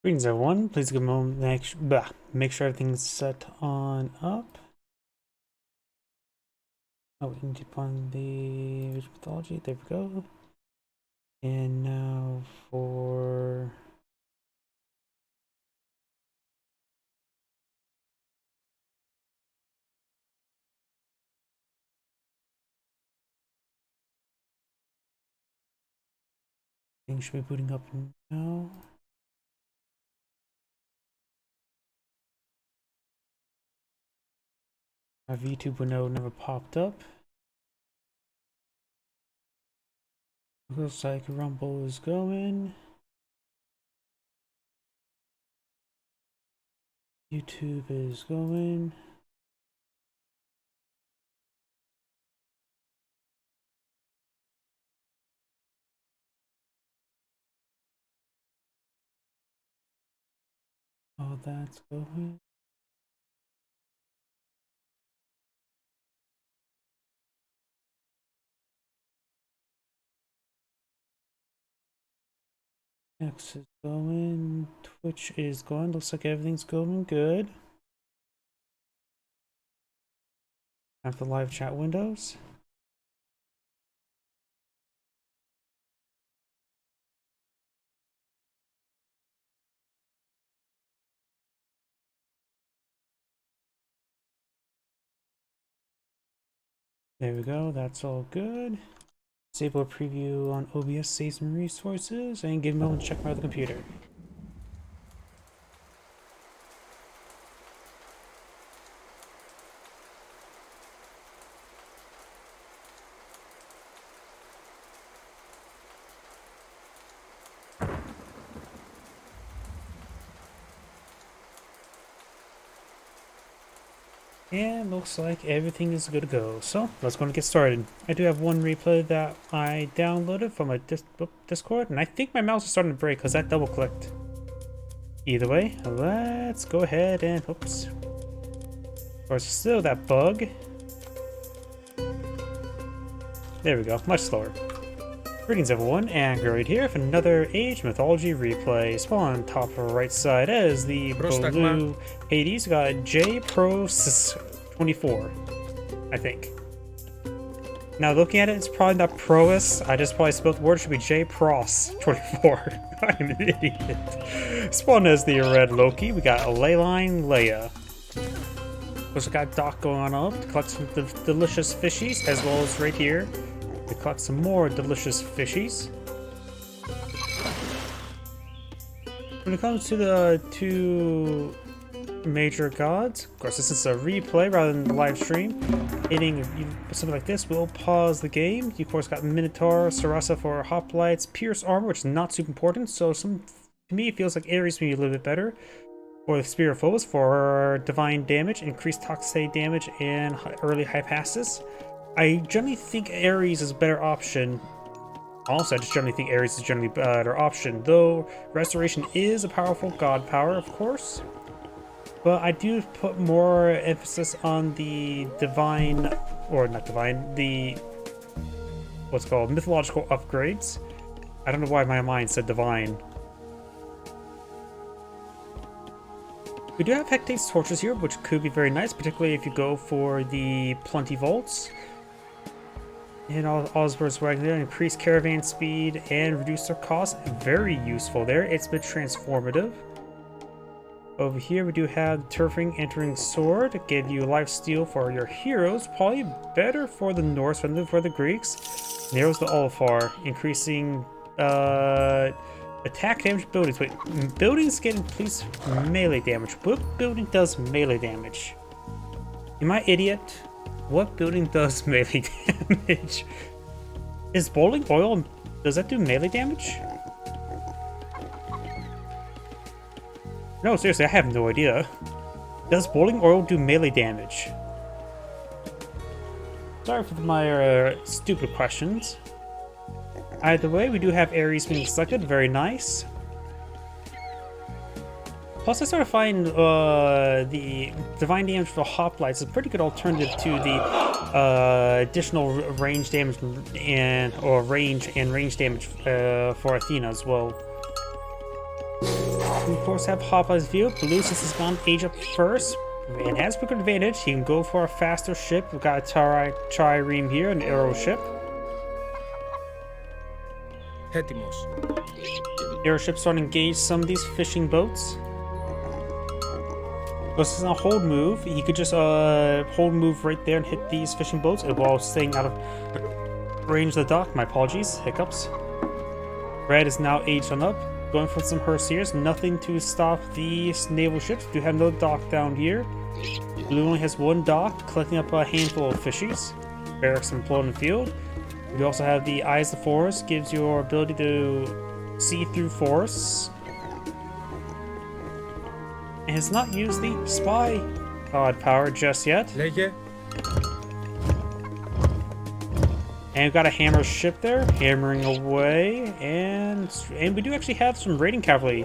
Greetings everyone, please give a moment, make sure everything's set on up. Oh, we need to put on the mythology, there we go. And now for... things should be booting up now. Our VTube window never popped up. Looks like Rumble is going. YouTube is going. Oh, that's going. X is going. Twitch is going. Looks like everything's going good. Time for live chat windows. There we go, that's all good. Disable a preview on OBS, save some resources, and give me a moment to check my other computer. And looks like everything is good to go. So let's go and get started. I do have one replay that I downloaded from a Discord, and I think my mouse is starting to break because that double clicked. Either way, let's go ahead and oops. Of course, still that bug. There we go, much slower. Greetings everyone, and Great here for another Age Mythology replay. Spawn top right side as the blue 80s. Got J Pro 24, I think. Now looking at it, it's probably not Proas. I just probably spelled the word. It should be J Pros 24. I'm an idiot. Spawn as the red Loki. We got a Leyline Leia. Also got Doc going on up to collect some delicious fishies, as well as right here to collect some more delicious fishies. When it comes to the two major gods, of course this is a replay rather than the live stream. Hitting something like this will pause the game. You of course got Minotaur, Sarasa for hoplites, Pierce armor, which is not super important, so to me it feels like Ares would be a little bit better. Or the Spear of Phobos for divine damage, increased toxic damage, and early high passes. I generally think Ares is a better option. Also, I just generally think Ares is generally a better option, though Restoration is a powerful god power, of course. But I do put more emphasis on the divine, or not divine, the what's called mythological upgrades. I don't know why my mind said divine. We do have Hectate's torches here, which could be very nice, particularly if you go for the Plenty Vaults. And Osborne's right there, increase caravan speed and reduce their cost. Very useful there. It's been transformative. Over here we do have Turfing Entering Sword to give you lifesteal for your heroes. Probably better for the Norse rather than for the Greeks. There's the Ulfar, increasing attack damage buildings. Wait, buildings get increased melee damage. What building does melee damage? Am I idiot? What building does melee damage? Is boiling oil, does that do melee damage? No, seriously, I have no idea. Does boiling oil do melee damage? Sorry for my stupid questions. Either way, we do have Ares being selected, very nice. Plus, I started finding the divine damage for hoplites is a pretty good alternative to the additional range damage range damage for Athena as well. of course, have Hoppeye's view. Blue, since he's gone age up first, and has quick advantage. He can go for a faster ship. We've got a trireme here, an arrow ship. Airship's starting to engage some of these fishing boats. This is a hold move. He could just hold move right there and hit these fishing boats while staying out of range of the dock. My apologies, hiccups. Red is now aged on up, going for some Herseers. Nothing to stop these naval ships. Do have no dock down here. Blue only has one dock, collecting up a handful of fishies. Barracks and floating field. We also have the Eyes of the Forest, gives you your ability to see through forests. And has not used the spy god power just yet. And we've got a hammer ship there, hammering away, and we do actually have some raiding cavalry,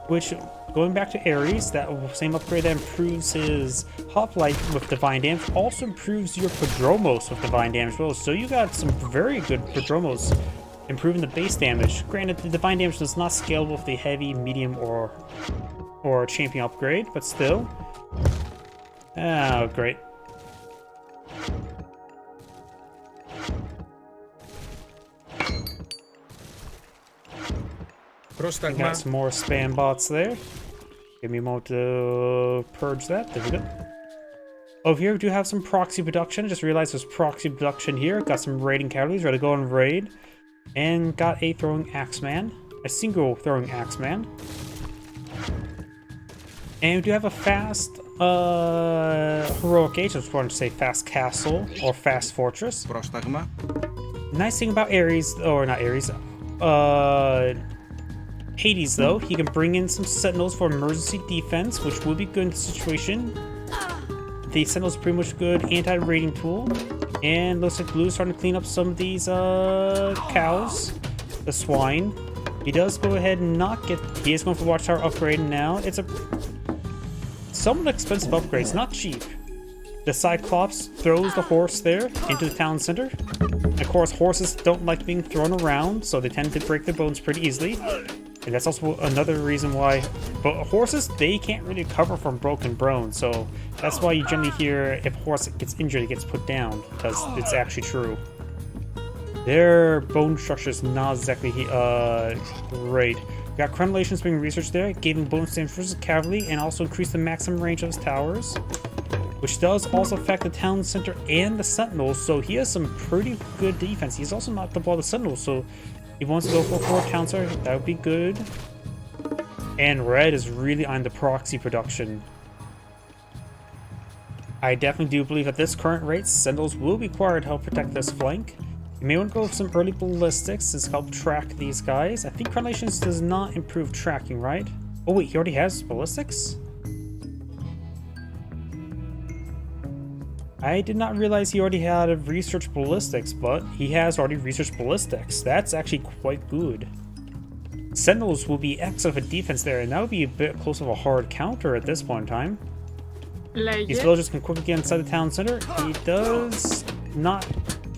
which, going back to Ares, that same upgrade that improves his hoplite with divine damage, also improves your Prodromos with divine damage as well. So you got some very good Prodromos, improving the base damage. Granted, the divine damage is not scalable with the heavy, medium, or champion upgrade, but still. Oh, great. We got some more spam bots there. Give me a moment to purge that. There we go. Over here, we do have some proxy production. I just realized there's proxy production here. Got some raiding cavalry ready to go and raid. And got a throwing axeman. A single throwing axeman. And we do have a fast heroic age. I just wanted to say fast castle or fast fortress. Nice thing about Ares, or not Ares, Hades though, he can bring in some sentinels for emergency defense, which will be good in the situation. The sentinels are pretty much good anti-raiding tool. And looks like Blue's starting to clean up some of these cows, the swine. He does go ahead and not get, he is going for Watchtower upgrade now. It's a somewhat expensive upgrade, it's not cheap. The Cyclops throws the horse there into the town center. Of course, horses don't like being thrown around, so they tend to break their bones pretty easily. And that's also another reason why, but horses, they can't really recover from broken bones, so that's why you generally hear if a horse gets injured, it gets put down, because it's actually true. Their bone structure is not exactly great. We got crenellations being researched there, giving bonus damage versus cavalry, and also increase the maximum range of his towers, which does also affect the town center and the sentinels, so he has some pretty good defense. He's also knocked up all the sentinels, so he wants to go for 4 town center, that would be good. And red is really on the proxy production. I definitely do believe at this current rate, sentinels will be required to help protect this flank. You may want to go with some early ballistics to help track these guys. I think Crenellations does not improve tracking, right? Oh wait, he already has ballistics? I did not realize he already had researched ballistics, but he has already researched ballistics. That's actually quite good. Sentinels will be excellent for defense there, and that would be a bit close of a hard counter at this point in time. These villagers can quickly get inside the town center. He does not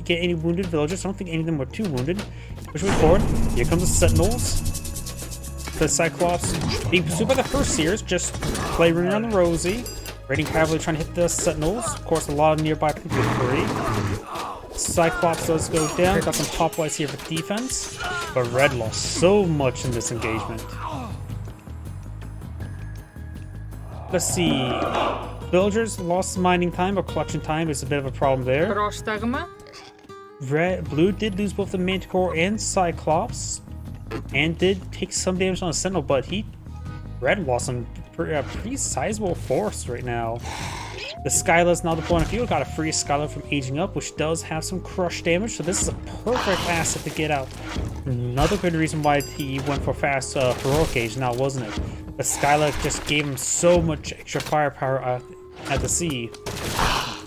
get any wounded villagers. I don't think any of them were too wounded. Push forward. Here comes the sentinels. The Cyclops being pursued by the Herseers, just play running around the rosy. Raiding cavalry trying to hit the sentinels. Of course, a lot of nearby infantry. Cyclops does go down. Got some hoplites here for defense. But red lost so much in this engagement. Let's see. Villagers lost mining time or collection time is a bit of a problem there. Blue did lose both the Manticore and Cyclops. And did take some damage on a sentinel, but red lost some pretty sizable force right now. The Skyla is now deploying a field. Got a free Skyla from aging up, which does have some crush damage, so this is a perfect asset to get out. Another good reason why he went for fast heroic age now, wasn't it? The Skyla just gave him so much extra firepower at the sea.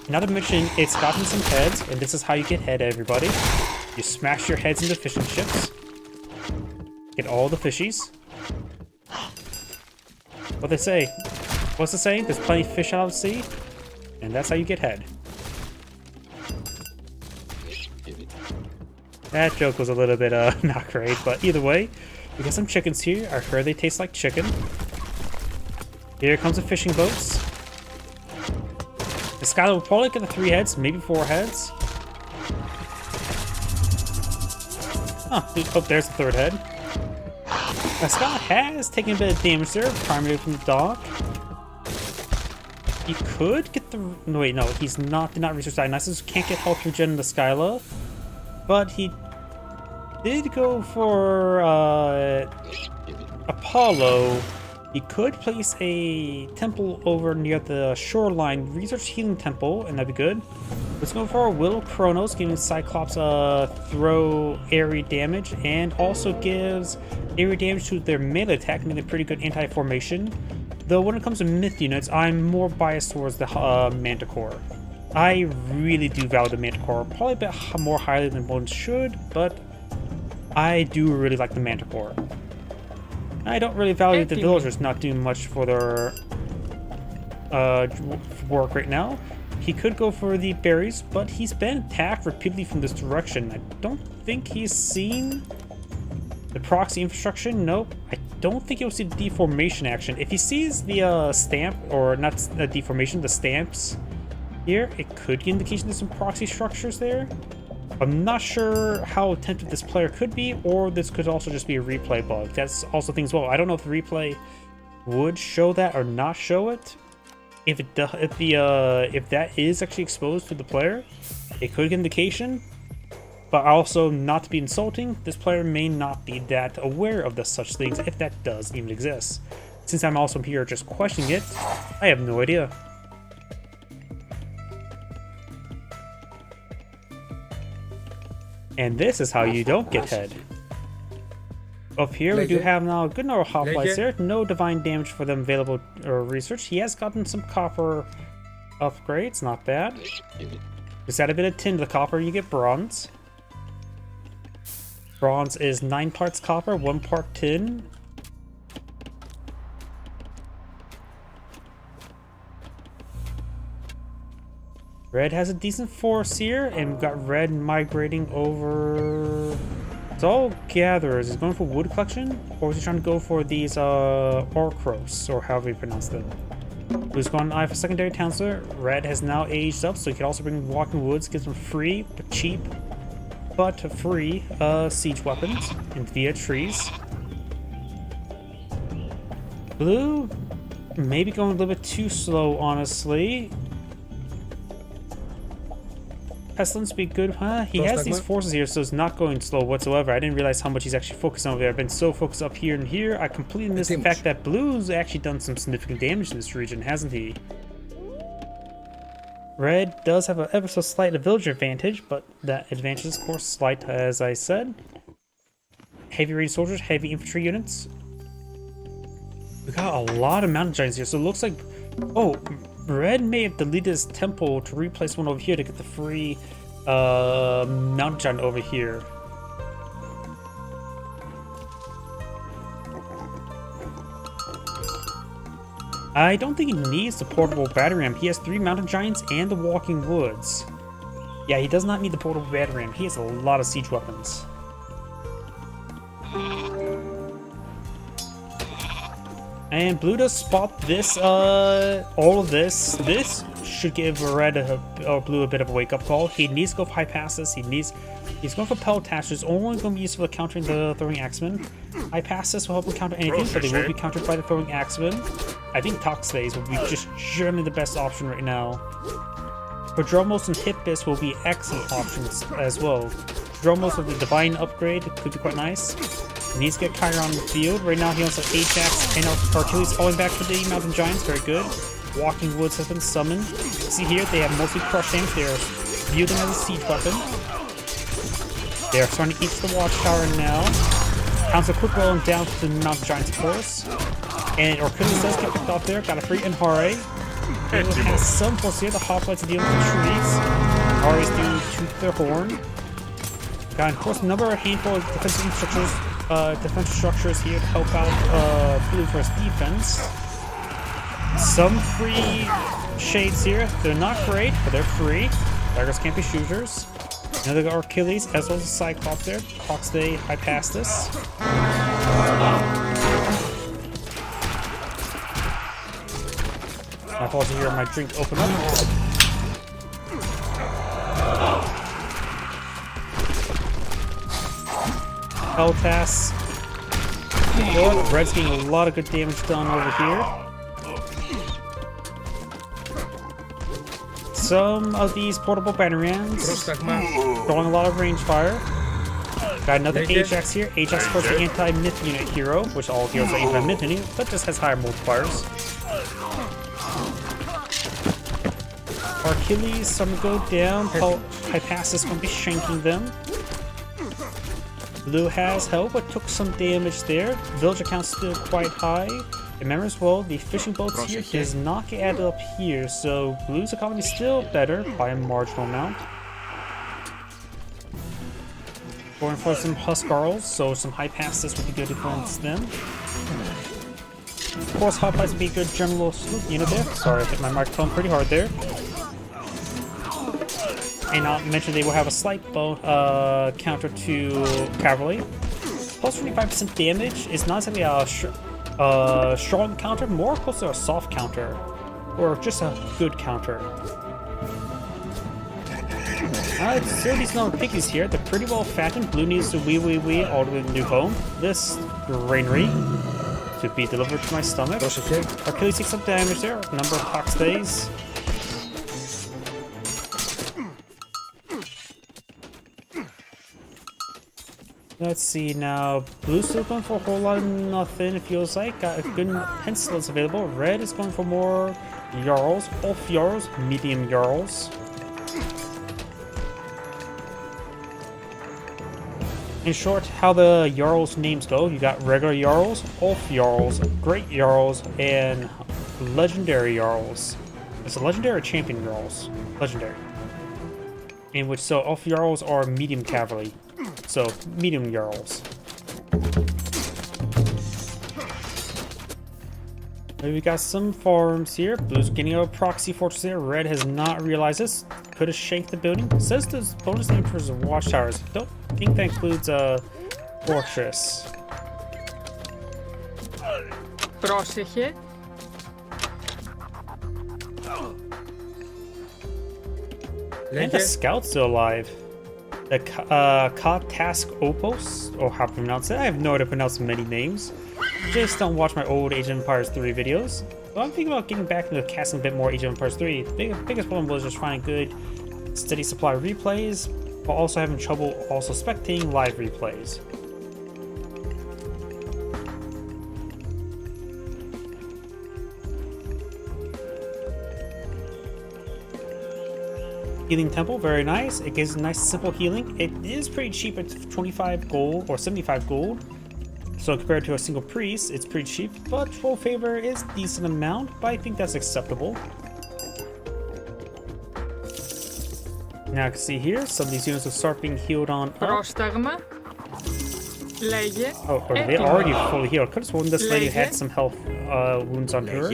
Not to mention, it's gotten some heads, and this is how you get head, everybody. You smash your heads into fishing ships. Get all the fishies. What they say? What's the saying? There's plenty of fish out of the sea, and that's how you get head. That joke was a little bit not great, but either way, we got some chickens here. I heard they taste like chicken. Here comes the fishing boats. The Skylar will probably get the 3 heads, maybe 4 heads. Oh, there's the 3rd head. The Skylar has taken a bit of damage there, primarily from the dock. He could get the... No, wait, no, he's not... Did not research Dionysus. Can't get health regen in the Skyla. But he did go for Apollo. He could place a temple over near the shoreline, research healing temple, and that'd be good. Let's go for a Will of Kronos, giving Cyclops throw area damage, and also gives area damage to their melee attack, making a pretty good anti-formation. Though when it comes to myth units, I'm more biased towards the Manticore. I really do value the Manticore, probably a bit more highly than one should, but I do really like the Manticore. I don't really value the villagers not doing much for their work right now. He could go for the berries, but he's been attacked repeatedly from this direction. I don't think he's seen the proxy infrastructure. Nope. I don't think he'll see the deformation action. If he sees the stamp, or not the deformation, the stamps here, it could give indication there's some proxy structures there. I'm not sure how attentive this player could be, or this could also just be a replay bug. That's also things well. I don't know if the replay would show that or not show it. If that is actually exposed to the player, it could give indication. But also, not to be insulting, this player may not be that aware of such things, if that does even exist. Since I'm also here just questioning it, I have no idea. And this is how you don't get head. Up here we do have now a good number of hoplites there. No divine damage for them available or research. He has gotten some copper upgrades, not bad. Just add a bit of tin to the copper, you get bronze. Bronze is 9 parts copper, 1 part tin. Red has a decent force here, and we've got red migrating over... It's all gatherers. Is he going for wood collection? Or is he trying to go for these Orcros, or however you pronounce them? Blue's going eye for secondary counselor. Red has now aged up, so he can also bring walking woods, gives him free, but cheap, but free siege weapons and via trees. Blue, maybe going a little bit too slow, honestly. Pestilence be good, huh? He has these forces here, so it's not going slow whatsoever. I didn't realize how much he's actually focused on over there. I've been so focused up here and here. I completely missed the fact that Blue's actually done some significant damage in this region, hasn't he? Red does have an ever so slight villager advantage, but that advantage is, of course, slight, as I said. Heavy range soldiers, heavy infantry units. We got a lot of mountain giants here, so it looks like... Oh, Red may have deleted his temple to replace one over here to get the free mountain giant over here. I don't think he needs the portable battery ram. He has 3 mountain giants and the walking woods. Yeah, he does not need the portable battery ram. He has a lot of siege weapons. And Blue does spot this, all of this. This should give Red or Blue a bit of a wake-up call. He needs to go for Hypasus. He's going for Peltash, which is only going to be useful for countering the Throwing Axemen. Hypasus will help him counter anything, but they will be countered by the Throwing Axemen. I think Toxphase will be just generally the best option right now. Prodromos and Hippus will be excellent options as well. Prodromos with the Divine upgrade could be quite nice. He needs to get Chiron on the field. Right now he also has Ajax and Achilles falling back for the Mountain Giants. Very good. Walking Woods has been summoned. See here, they have mostly crush damage. They are viewed as a siege weapon. They are starting to eat the Watchtower now. Counts a quick rolling down to the Mountain Giants, of course. And Achilles does get picked off there. Got a free Enhare. It has some force here. The hoplites are dealing with the trees. Enhare's due to their horn. Got, of course, a handful of defensive structures here to help out Blue for his defense. Some free shades here. They're not great, but they're free. Daggers can't be shooters. Another Achilles, as well as a Cyclops there. Hawks they Hypasus. My fault to hear my drink open up. Peltas. Oh, Red's getting a lot of good damage done over here. Some of these portable batarangs throwing a lot of range fire. Got another Ajax here. Ajax, of course, the anti-myth unit hero, which all heroes are anti-myth unit, but just has higher multipliers. Achilles, some go down. Hypasis won't be shanking them. Blue has help, but took some damage there. Villager count's still quite high. Remember as well, the fishing boats here does not get added up here, so Blue's economy is still better by a marginal amount. Going for some Huskarls, so some Hypasis would be good against them. Of course, Hoplites would be a good general sloop unit there. Sorry, I hit my microphone pretty hard there. And I'll mention they will have a slight counter to cavalry. Plus 25% damage is not exactly a strong counter, more close to a soft counter. Or just a good counter. So these little piggies here, they're pretty well fattened. Blue needs to wee all the way to the new home. This granary to be delivered to my stomach. Achilles takes some damage there, number of clock stays. Let's see now. Blue's still going for a whole lot of nothing, it feels like. Got a good pencils available. Red is going for more Jarls, off Jarls, medium Jarls. In short, how the Jarls names go, you got regular Jarls, Ulf Jarls, Great Jarls, and Legendary Jarls. It's a Legendary or Champion Jarls? Legendary. In which, so Ulf Jarls are medium cavalry. So, medium Jarls. We got some farms here. Blue's getting a proxy fortress there. Red has not realized this. Could have shanked the building. It says there's bonus name for watchtowers. Don't think that includes a fortress. Πρόσεχε. And the scout's still alive. The Task Opos, or how to pronounce it. I have no idea to pronounce many names. Just don't watch my old Age of Empires 3 videos. So I'm thinking about getting back into casting a bit more Age of Empires 3. The biggest problem was just finding good, steady supply of replays, but also having trouble also spectating live replays. Healing Temple, very nice. It gives nice simple healing. It is pretty cheap at 25 gold or 75 gold. So compared to a single priest, it's pretty cheap, but full favor is a decent amount, but I think that's acceptable. Now I can see here, some of these units will start being healed on up. Πρόσταγμα. Λέγε. Oh, are they already fully healed? Could have sworn this lady had some health wounds on her.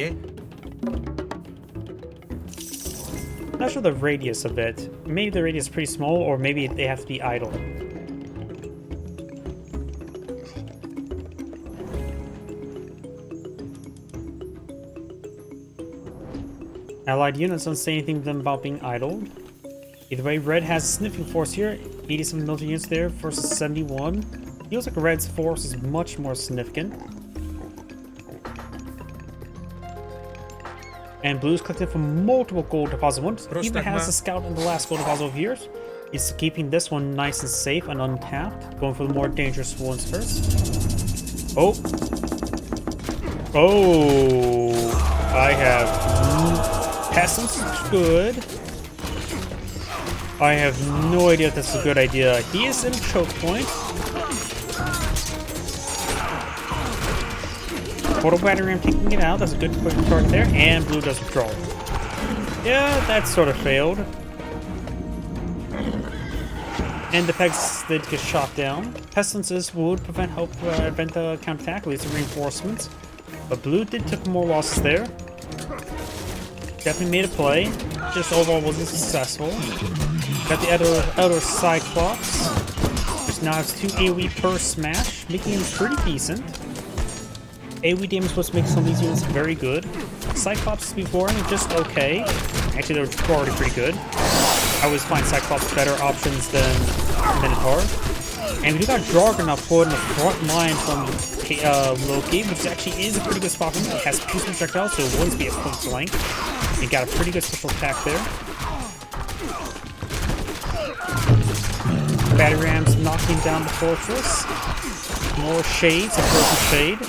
Not sure the radius of it. Maybe the radius is pretty small, or maybe they have to be idle. Allied units don't say anything to them about being idle. Either way, Red has a sniffing force here. 87 military units there versus 71. Feels like Red's force is much more significant. And Blue's collected from multiple gold deposit ones. Even has a scout in the last gold deposit over here. He's keeping this one nice and safe and untapped. Going for the more dangerous ones first. Oh. Oh. I have peasants. Good. I have no idea if that's a good idea. He is in choke point. Portal battery, I'm taking it out. That's a good quick start there. And Blue does withdraw. Yeah, that sort of failed. And the pegs did get shot down. Pestilences would prevent the counterattack, at least the reinforcements. But Blue did take more losses there. Definitely made a play. Just overall wasn't successful. Got the Elder Cyclops, which now has 2 AoE per smash, making him pretty decent. AoE damage was supposed to make some of these units very good. Cyclops before, just okay. Actually, they were already pretty good. I always find Cyclops better options than Minotaur. And we do got Juggernaut put in the front line from Loki, which actually is a pretty good spot for him. It has two projectiles, so it wouldn't be a point blank. He got a pretty good special attack there. Battery rams knocking down the fortress. More shades, a frozen shade.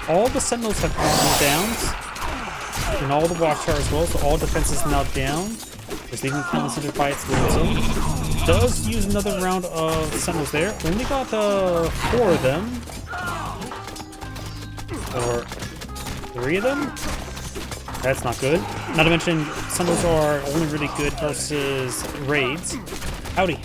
All the sentinels have armor downs. And all the watchtower as well, so all defenses now down. Just leaving the town center by its lonesome. Does use another round of sentinels there. Only got 4 of them. Or 3 of them? That's not good. Not to mention, sentinels are only really good versus raids. Howdy.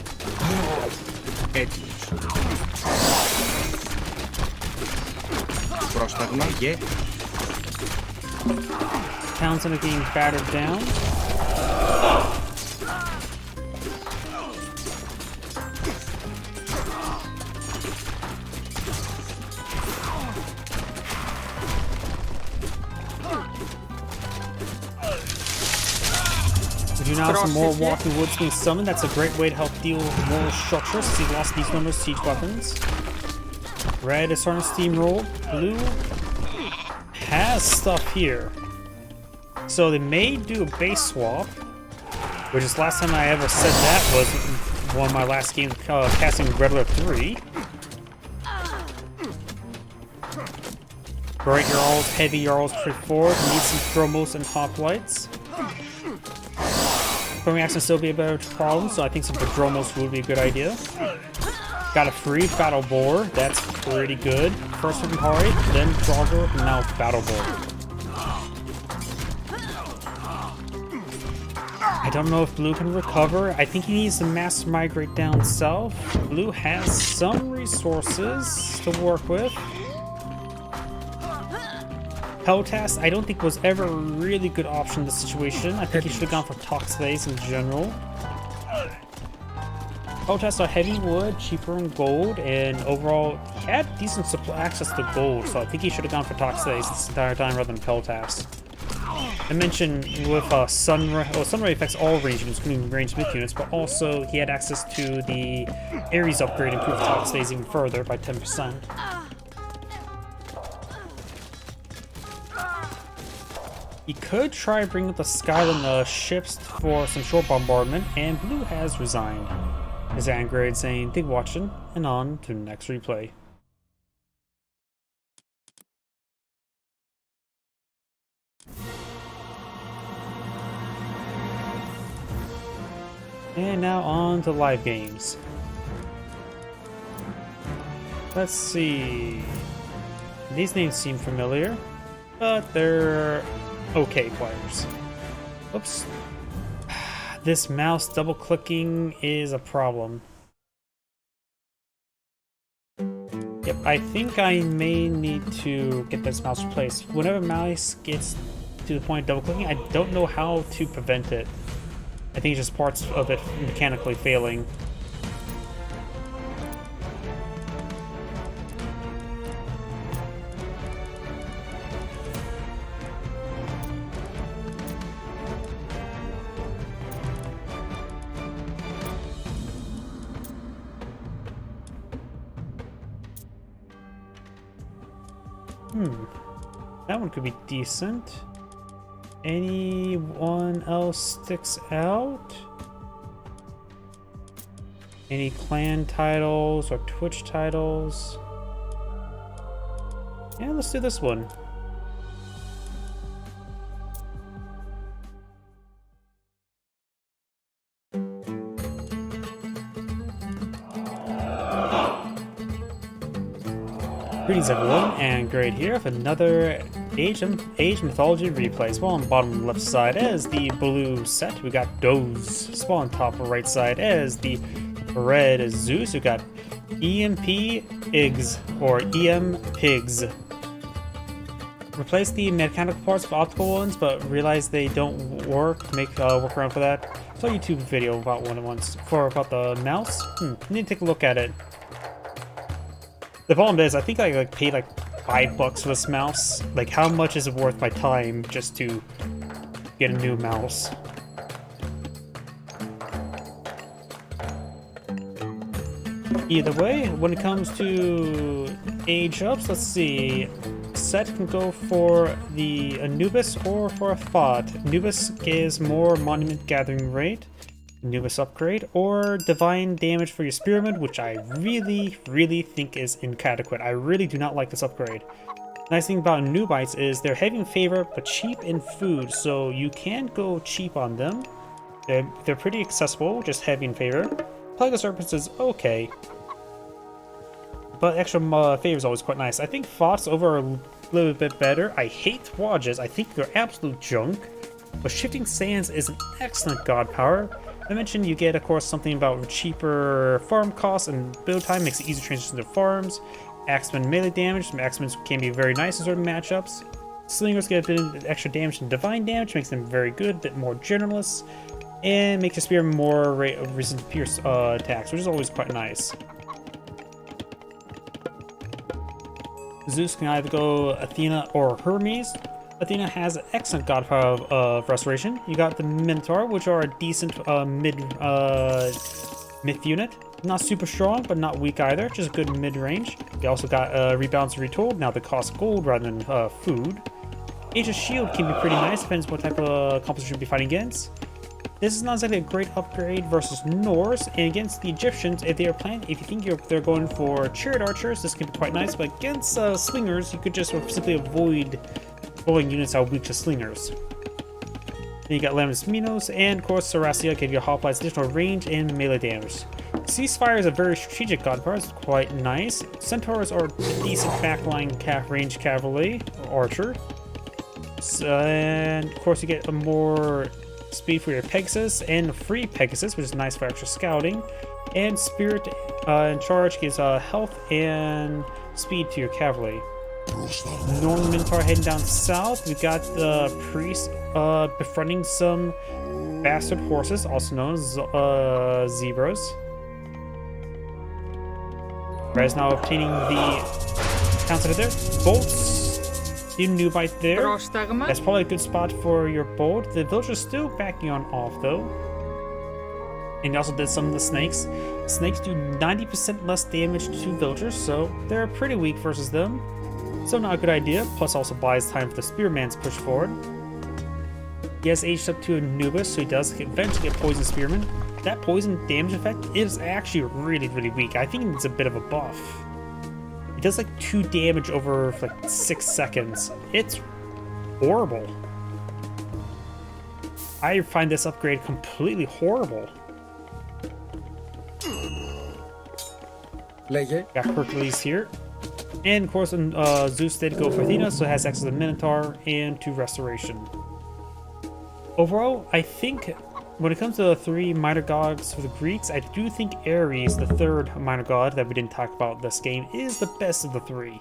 Town center getting battered down. We do now have some more walking woods being summoned. That's a great way to help deal with more structures since he lost these numbers siege weapons. Red is starting to steamroll. Blue has stuff here. So they may do a base swap, which is last time I ever said that was one of my last games casting Red Alert 3. Bright Jarls, Heavy Jarls, straight forward, need some thromos and hoplites. Throwing action still be a better problem, so I think some Prodromos would be a good idea. Got a free Battle Boar, that's pretty good. First from Hari, then Draugr, and now Battle Boar. I don't know if Blue can recover. I think he needs to mass migrate down south. Blue has some resources to work with. Peltas, I don't think was ever a really good option in this situation. I think he should have gone for Toxphase in general. Peltas are heavy wood, cheaper in gold, and overall, he had decent access to gold, so I think he should have gone for Toxphase this entire time rather than Peltas. I mentioned with Sunray affects all range units, including ranged myth units, but also he had access to the Ares upgrade, improved Toxphase even further by 10%. He could try bringing up the Skyland ships for some short bombardment, and Blue has resigned. His Angrade saying, "Thank you for watching," and on to the next replay. And now on to live games. Let's see. These names seem familiar, but they're okay players. Oops. This mouse double clicking is a problem. Yep, I think I may need to get this mouse replaced. Whenever mouse gets to the point of double clicking, I don't know how to prevent it. I think it's just parts of it mechanically failing. That one could be decent. Anyone else sticks out? Any clan titles or Twitch titles? Yeah, let's do this one. Greetings everyone, and Great here with another Age Mythology replay. Spawn on the bottom left side as the blue set, we got Doze. Spawn on top right side as the red Zeus, we got EMP Igs, or EM Pigs. Replace the mechanical parts with optical ones, but realize they don't work. Make a workaround for that. Saw a YouTube video about one once about the mouse. Need to take a look at it. The problem is, I think I like paid like $5 for this mouse. Like, how much is it worth my time just to get a new mouse? Either way, when it comes to age ups, let's see. Set can go for the Anubis or for a Thought. Anubis gives more monument gathering rate, Anubis upgrade, or divine damage for your spearman, which I really think is inadequate. I really do not like this upgrade. Nice thing about Nubites is they're heavy in favor but cheap in food, so you can go cheap on them. They're pretty accessible, just heavy in favor. Plague of Serpents is okay, but extra favor is always quite nice. I think Thoughts over a little bit better. I hate Wages. I think they're absolute junk, but Shifting Sands is an excellent god power. I mentioned you get, of course, something about cheaper farm costs and build time, makes it easier to transition to farms. Axemen melee damage. Some Axemen can be very nice in certain matchups. Slingers get a bit of extra damage and divine damage, makes them very good, a bit more generalist, and makes your spear more resistant to pierce attacks, which is always quite nice. Zeus can either go Athena or Hermes. Athena has an excellent god power of restoration. You got the Minotaur, which are a decent myth unit. Not super strong, but not weak either. Just good mid-range. You also got Rebalance and Retold. Now they cost gold rather than food. Aegis Shield can be pretty nice, depends what type of composition you'll be fighting against. This is not exactly a great upgrade versus Norse, and against the Egyptians, if you think they're going for chariot archers, this can be quite nice. But against slingers, you could just simply avoid blowing units out weak to slingers. Then you got Laminus Minos, and of course Sarasia give you a hoplites additional range and melee damage. Ceasefire is a very strategic god power, it's quite nice. Centaurs are decent backline range cavalry archer. And of course you get a more speed for your Pegasus and free Pegasus, which is nice for extra scouting. And Spirit in charge gives health and speed to your cavalry. Northern Minotaur heading down south. We got the priest befriending some bastard horses, also known as zebras. Rez now obtaining the counter there. Bolts. In Nubite there. That's probably a good spot for your bolt. The villagers still backing on off though. And he also did some of the snakes. Snakes do 90% less damage to villagers, so they're pretty weak versus them. So not a good idea, plus also buys time for the Spearman's push forward. He has aged up to Anubis, so he does eventually get Poison Spearman. That poison damage effect is actually really weak. I think it's a bit of a buff. It does like 2 damage over like 6 seconds. It's horrible. I find this upgrade completely horrible. Got Hercules here. And of course, Zeus did go for Athena, so it has access to Minotaur and to Restoration. Overall, I think when it comes to the 3 minor gods for the Greeks, I do think Ares, the 3rd minor god that we didn't talk about this game, is the best of the 3.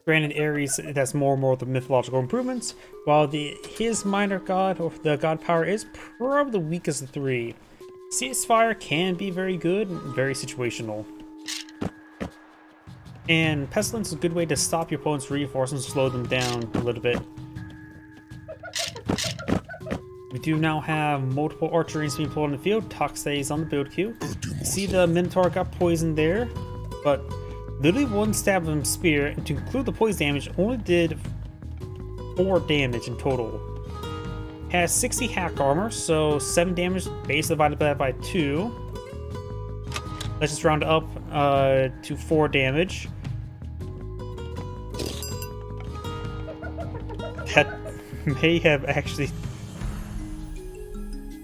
Granted, Ares has more and more of the mythological improvements, while his minor god, or the god power, is probably the weakest of the 3. Ceasefire can be very good, very situational. And Pestilence is a good way to stop your opponent's reinforcements and slow them down a little bit. We do now have multiple archeries being pulled on the field. Tok stays on the build queue. See the Minotaur got poisoned there, but literally 1 stab of his spear, and to include the poison damage, only did 4 damage in total. Has 60 hack armor, so 7 damage base divided by 2. Let's just round it up to 4 damage. That may have actually...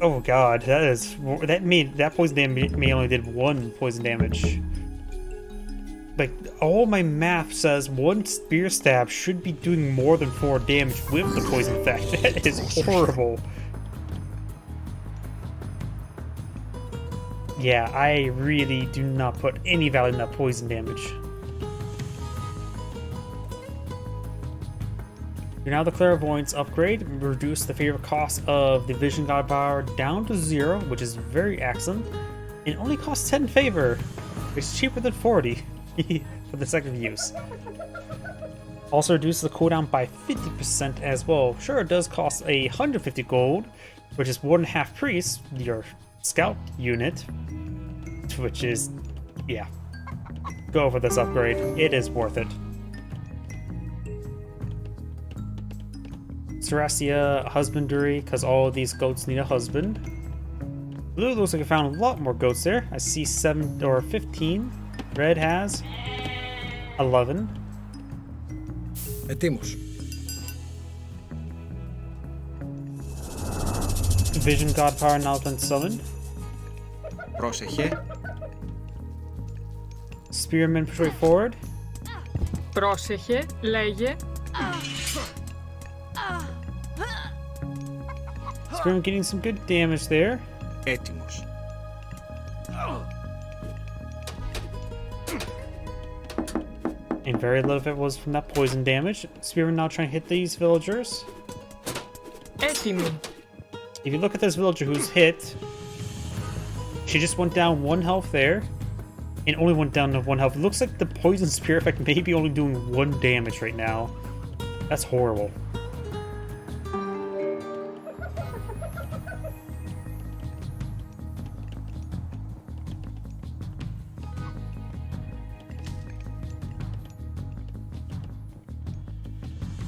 Oh god, that poison damage may only did 1 poison damage. Like, all my math says 1 spear stab should be doing more than 4 damage with the poison effect. That is horrible. Yeah, I really do not put any value in that poison damage. You now the Clairvoyance upgrade, reduce the favor cost of the Vision God power down to 0, which is very excellent. It only costs 10 favor. It's cheaper than 40 for the second use. Also reduces the cooldown by 50% as well. Sure, it does cost 150 gold, which is more than half priest, your scout unit, which is, yeah. Go for this upgrade. It is worth it. Serastia husbandry, because all of these goats need a husband. Blue looks like I found a lot more goats there. I see 7 or 15. Red has 11. Ετοίμος. Vision God power now been summoned. Πρόσεχε. Spearman push forward. Πρόσεχε, λέγε. Spearman getting some good damage there. Έτοιμος. And very little of it was from that poison damage. Spearman now trying to hit these villagers. Έτοιμη. If you look at this villager who's hit, she just went down 1 health there. And only went down to 1 health. It looks like the poison spear effect may be only doing 1 damage right now. That's horrible.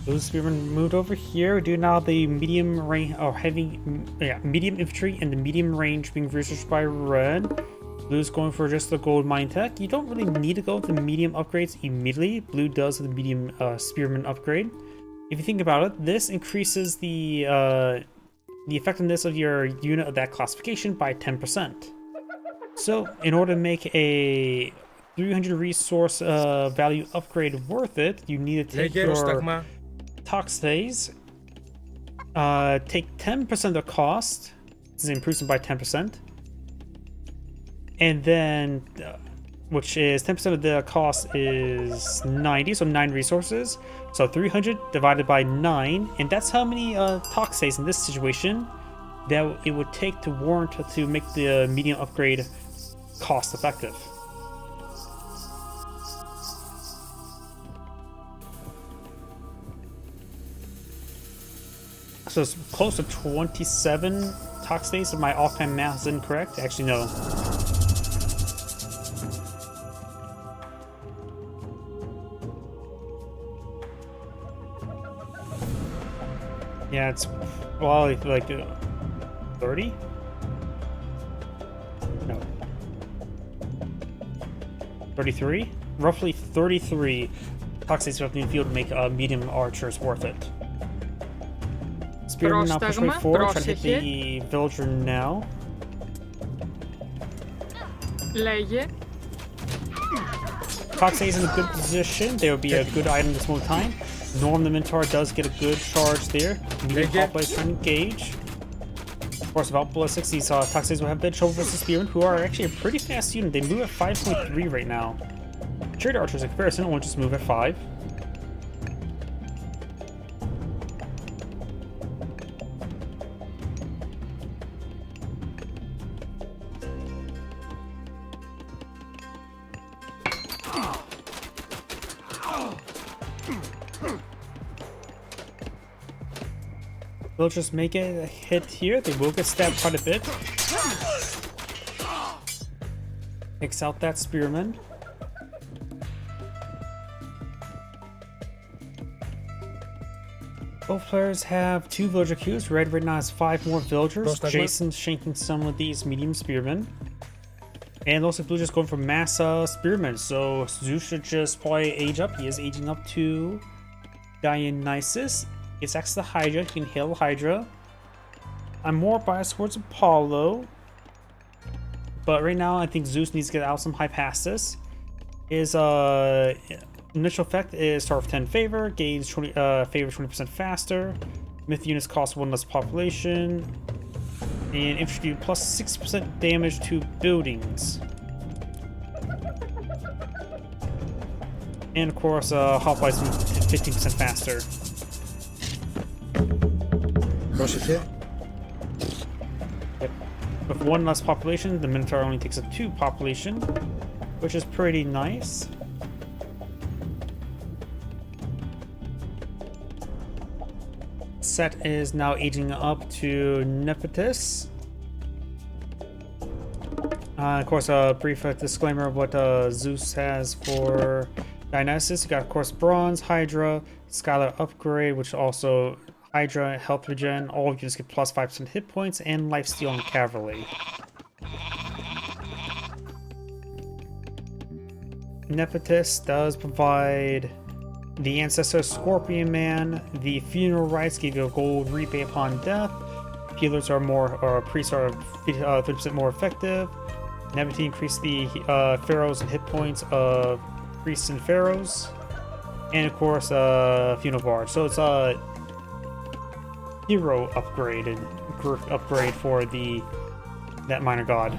Those spearmen moved over here. We do now the medium range or medium infantry and the medium range being researched by Red. Blue's going for just the gold mine tech. You don't really need to go with the medium upgrades immediately. Blue does the medium spearman upgrade. If you think about it, this increases the effectiveness of your unit of that classification by 10%. So in order to make a 300 resource value upgrade worth it, you need to take your Tox phase, take 10% of the cost. This is improvement by 10%. And then, which is 10% of the cost is 90, so 9 resources. So 300 divided by 9, and that's how many Tox phase in this situation that it would take to warrant to make the medium upgrade cost effective. So it's close to 27 Tox days if my offhand math is incorrect. Actually, no. Yeah, it's well, like 30? No. 33? Roughly 33 Tox days left in the field to make medium archers worth it. Spearman now pushing forward, trying to hit the villager now. Λέγε. Tox is in a good position. There will be a good item this moment in time. Norm the Minotaur does get a good charge there. Medium Hopla is trying to engage. Of course, without ballistics, these Toxins will have a bit of trouble versus Spearmen, who are actually a pretty fast unit. They move at 5.3 right now. Chariot Archers in comparison only just move at 5. They'll just make it a hit here. They will get stabbed quite a bit. Takes out that spearman. Both players have 2 villager queues. Red right now has 5 more villagers. Jason's shanking some of these medium spearmen. And also Blue just going for mass spearmen. So Zeus should just probably age up. He is aging up to Dionysus. It's X the Hydra. He can hail Hydra. I'm more biased towards Apollo. But right now, I think Zeus needs to get out some Hypasus. His initial effect is Star of 10 favor. Gains 20, favor 20% faster. Myth units cost 1 less population. And infantry plus 6% damage to buildings. And of course, Hoplites 15% faster. Πρόσεχε. Yep. With one less population, the Minotaur only takes up 2 population, which is pretty nice. Set is now aging up to Nephthys. Of course, a brief disclaimer of what Zeus has for Dionysus. You got, of course, Bronze, Hydra, Scholar Upgrade, which also Hydra, Health Regen. All of you just get plus 5% hit points and Lifesteal and Cavalry. Nephthys does provide the Ancestor Scorpion Man. The Funeral Rites give you a gold rebate upon death. Healers are more, or priests are 30% more effective. Nephthys increase the pharaohs and hit points of priests and pharaohs. And of course, Funeral Bard. So it's a hero upgrade and upgrade for that minor god.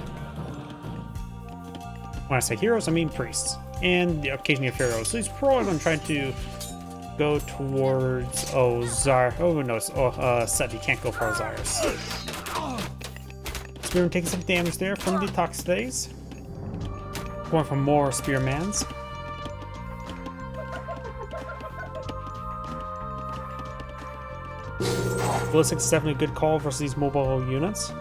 When I say heroes, I mean priests. And occasionally a pharaoh. So he's probably going to try to go towards Osiris. Oh no, Set. He can't go for Osiris. Spearman taking some damage there from the Toxidays. Going for more Spearmans. Ballistics is definitely a good call versus these mobile units.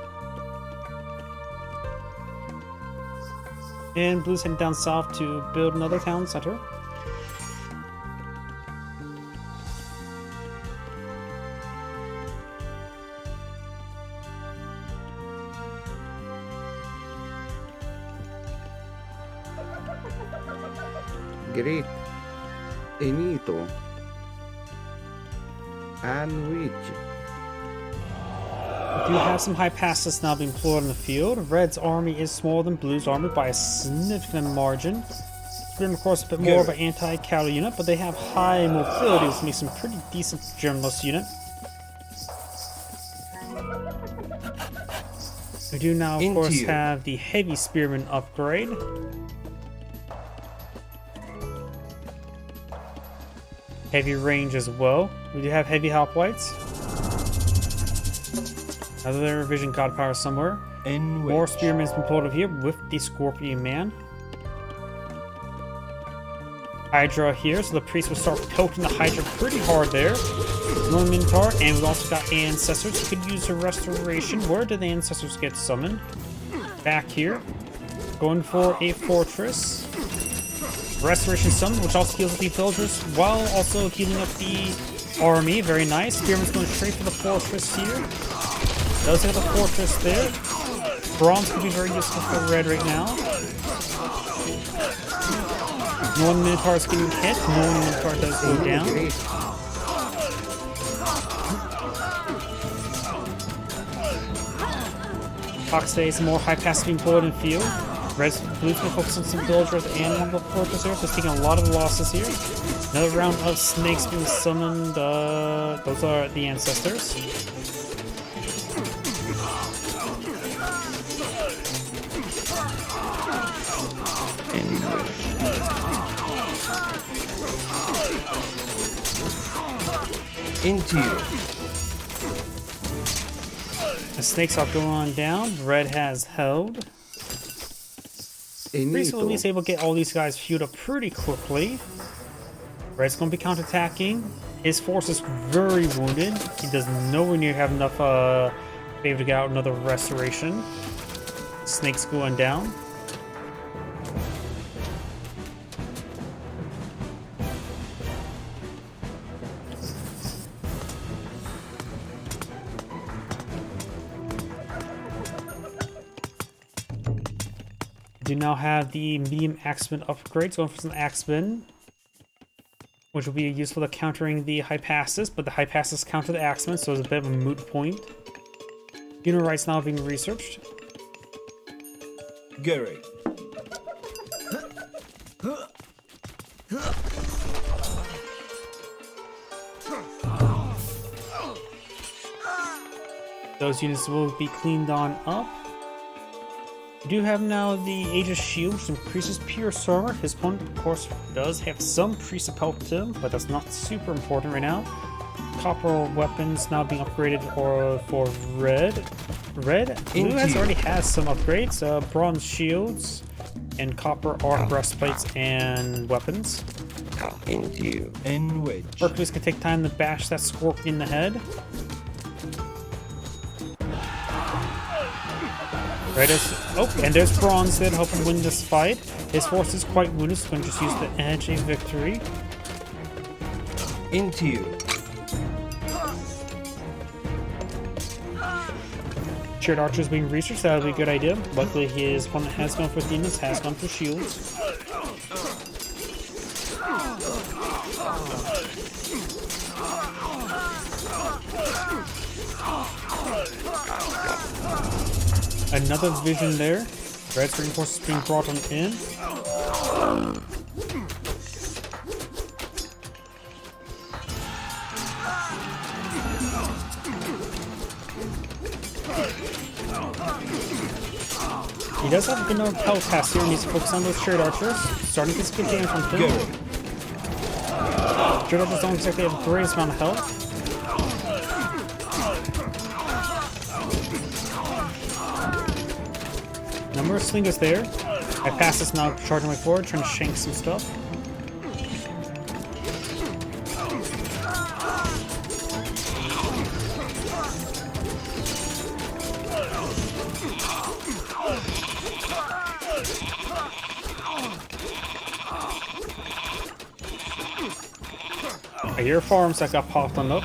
And Blue's heading down south to build another town center. Great. Enito. Anwich. We do have some high passes now being deployed in the field. Red's army is smaller than Blue's army by a significant margin. Spearman, of course, a bit more of an anti-cavalry unit, but they have high mobility, which makes them pretty decent generalist unit. We do now, of course, have the Heavy Spearman upgrade. Heavy range as well. We do have heavy hoplites. Another Vision God Power somewhere. More Spearmen's been pulled up here with the Scorpion Man. Hydra here, so the priest will start poking the Hydra pretty hard there. No Minotaur, and we've also got Ancestors who could use a restoration. Where did the Ancestors get summoned? Back here. Going for a Fortress. Restoration summon, which also heals up the villagers while also healing up the army. Very nice. Spearman's going straight for the Fortress here. Does have a Fortress there. Bronze could be very useful for red right now. No one Minotaur is getting hit. No one Minotaur does go down. Fox stays more high pass being pulled in field. Red's Blue's gonna focus on some villagers and on the Fortress here, so it's taking a lot of losses here. Another round of snakes being summoned. Those are the Ancestors. Interior. The snakes are going down. Red has held. Priest will at least able to get all these guys queued up pretty quickly. Red's going to be counterattacking. His force is very wounded. He does nowhere near have enough to be able to get out another restoration. Snake's going down. Do now have the medium axeman upgrades, going for some axemen, which will be useful to countering the high passes, but the high passes counter the axemen, so it's a bit of a moot point. Funeral rites now being researched. Gary. Those units will be cleaned on up. We do have now the Aegis Shield, which increases Pierce Armor. His opponent, of course, does have some Priest of Health to him, but that's not super important right now. copper weapons now being upgraded for red. Blue already has some upgrades. Bronze shields and copper arc breastplates and weapons. Into you. In which. Hercules can take time to bash that scorpion in the head. Right and there's Bronze then helping win this fight. His force is quite wounded, so going to just use the edge of victory. Into you. Shared archers being researched, that would be a good idea. Luckily his opponent has gone for demons, has gone for shields. Another vision there. Red's reinforcements being brought on in. He does have a good number of health pass here and needs to focus on those shared archers. Starting to get some good damage from him. Shared archers don't exactly have the greatest amount of health. Number of slingers there. I pass this now, charging my forward, trying to shank some stuff. I hear farms that got popped on up.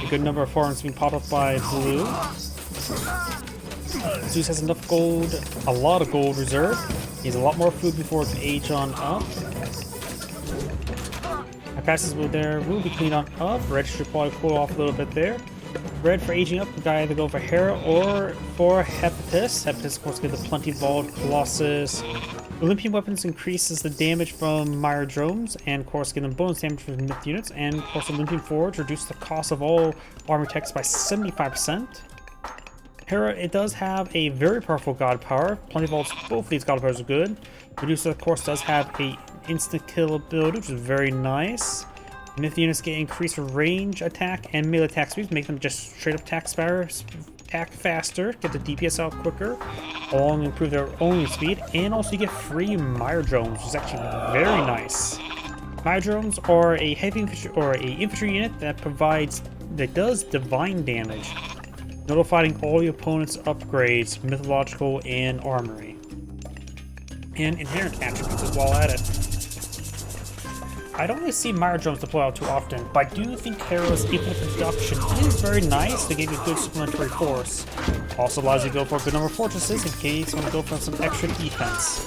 A good number of farms being popped up by blue. Zeus has enough gold, a lot of gold reserve. He has a lot more food before the Agion up. My passes will be cleaned on up. Red should probably cool off a little bit there. Red for aging up, the guy either go for Hera or for Hepatis. Hepatis, of course, get the Plenty Vault, Colossus. Olympian weapons increases the damage from Myrodromes, and of course, getting bonus damage from myth units. And of course, Olympian Forge reduces the cost of all armor techs by 75%. Hera, it does have a very powerful god power. Plenty Vaults, both of these god powers are good. Medusa, of course, does have a instant kill ability, which is very nice. Myth units get increased range attack and melee attack speed, make them just straight up attack faster, get the DPS out quicker, along improve their own speed, and also you get free Myrodromes, which is actually very nice. Myrodromes are a heavy infantry or a infantry unit that does divine damage, notifying all your opponent's upgrades, mythological and armory, and inherent attributes as well at it. I don't really see Myrodromes deploy out too often, but I do think Hera's infinite production is very nice to give you a good supplementary force. Also allows you to go for a good number of fortresses in case you want to go for some extra defense.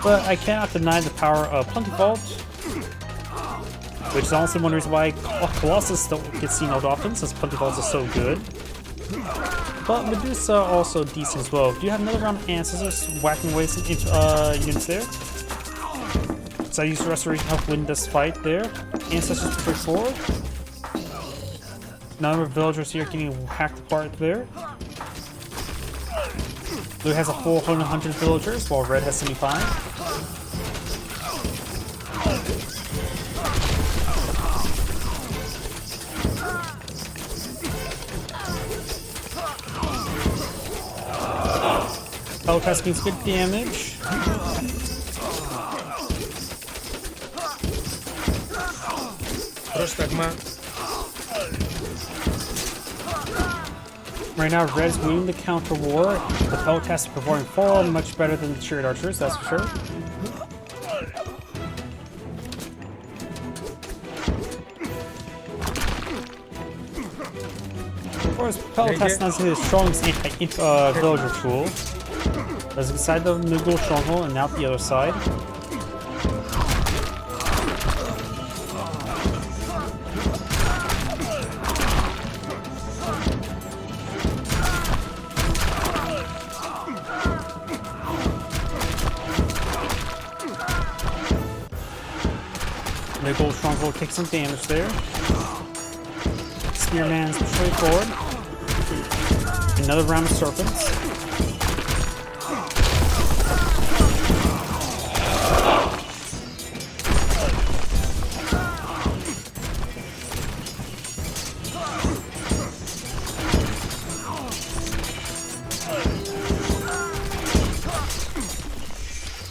But I cannot deny the power of Plenty Vault, which is honestly one reason why Colossus don't get seen out often, since Plenty Vaults are so good. But Medusa also decent as well. Do you have another round of Ancestors whacking away some units there? So I used Restoration to help win this fight there. Ancestors push forward. Number of villagers here getting hacked apart there. Blue has a full 100 villagers, while Red has 75. Pelotast means good damage. Right now, Red's winning the counter war. The Pelotast is performing far much better than the Chariot Archers, that's for sure. Of course, Pelotast not his strongest villager tool. As inside the Mughal stronghold and out the other side. Mughal stronghold takes some damage there. Spearman's straight forward. Another round of serpents.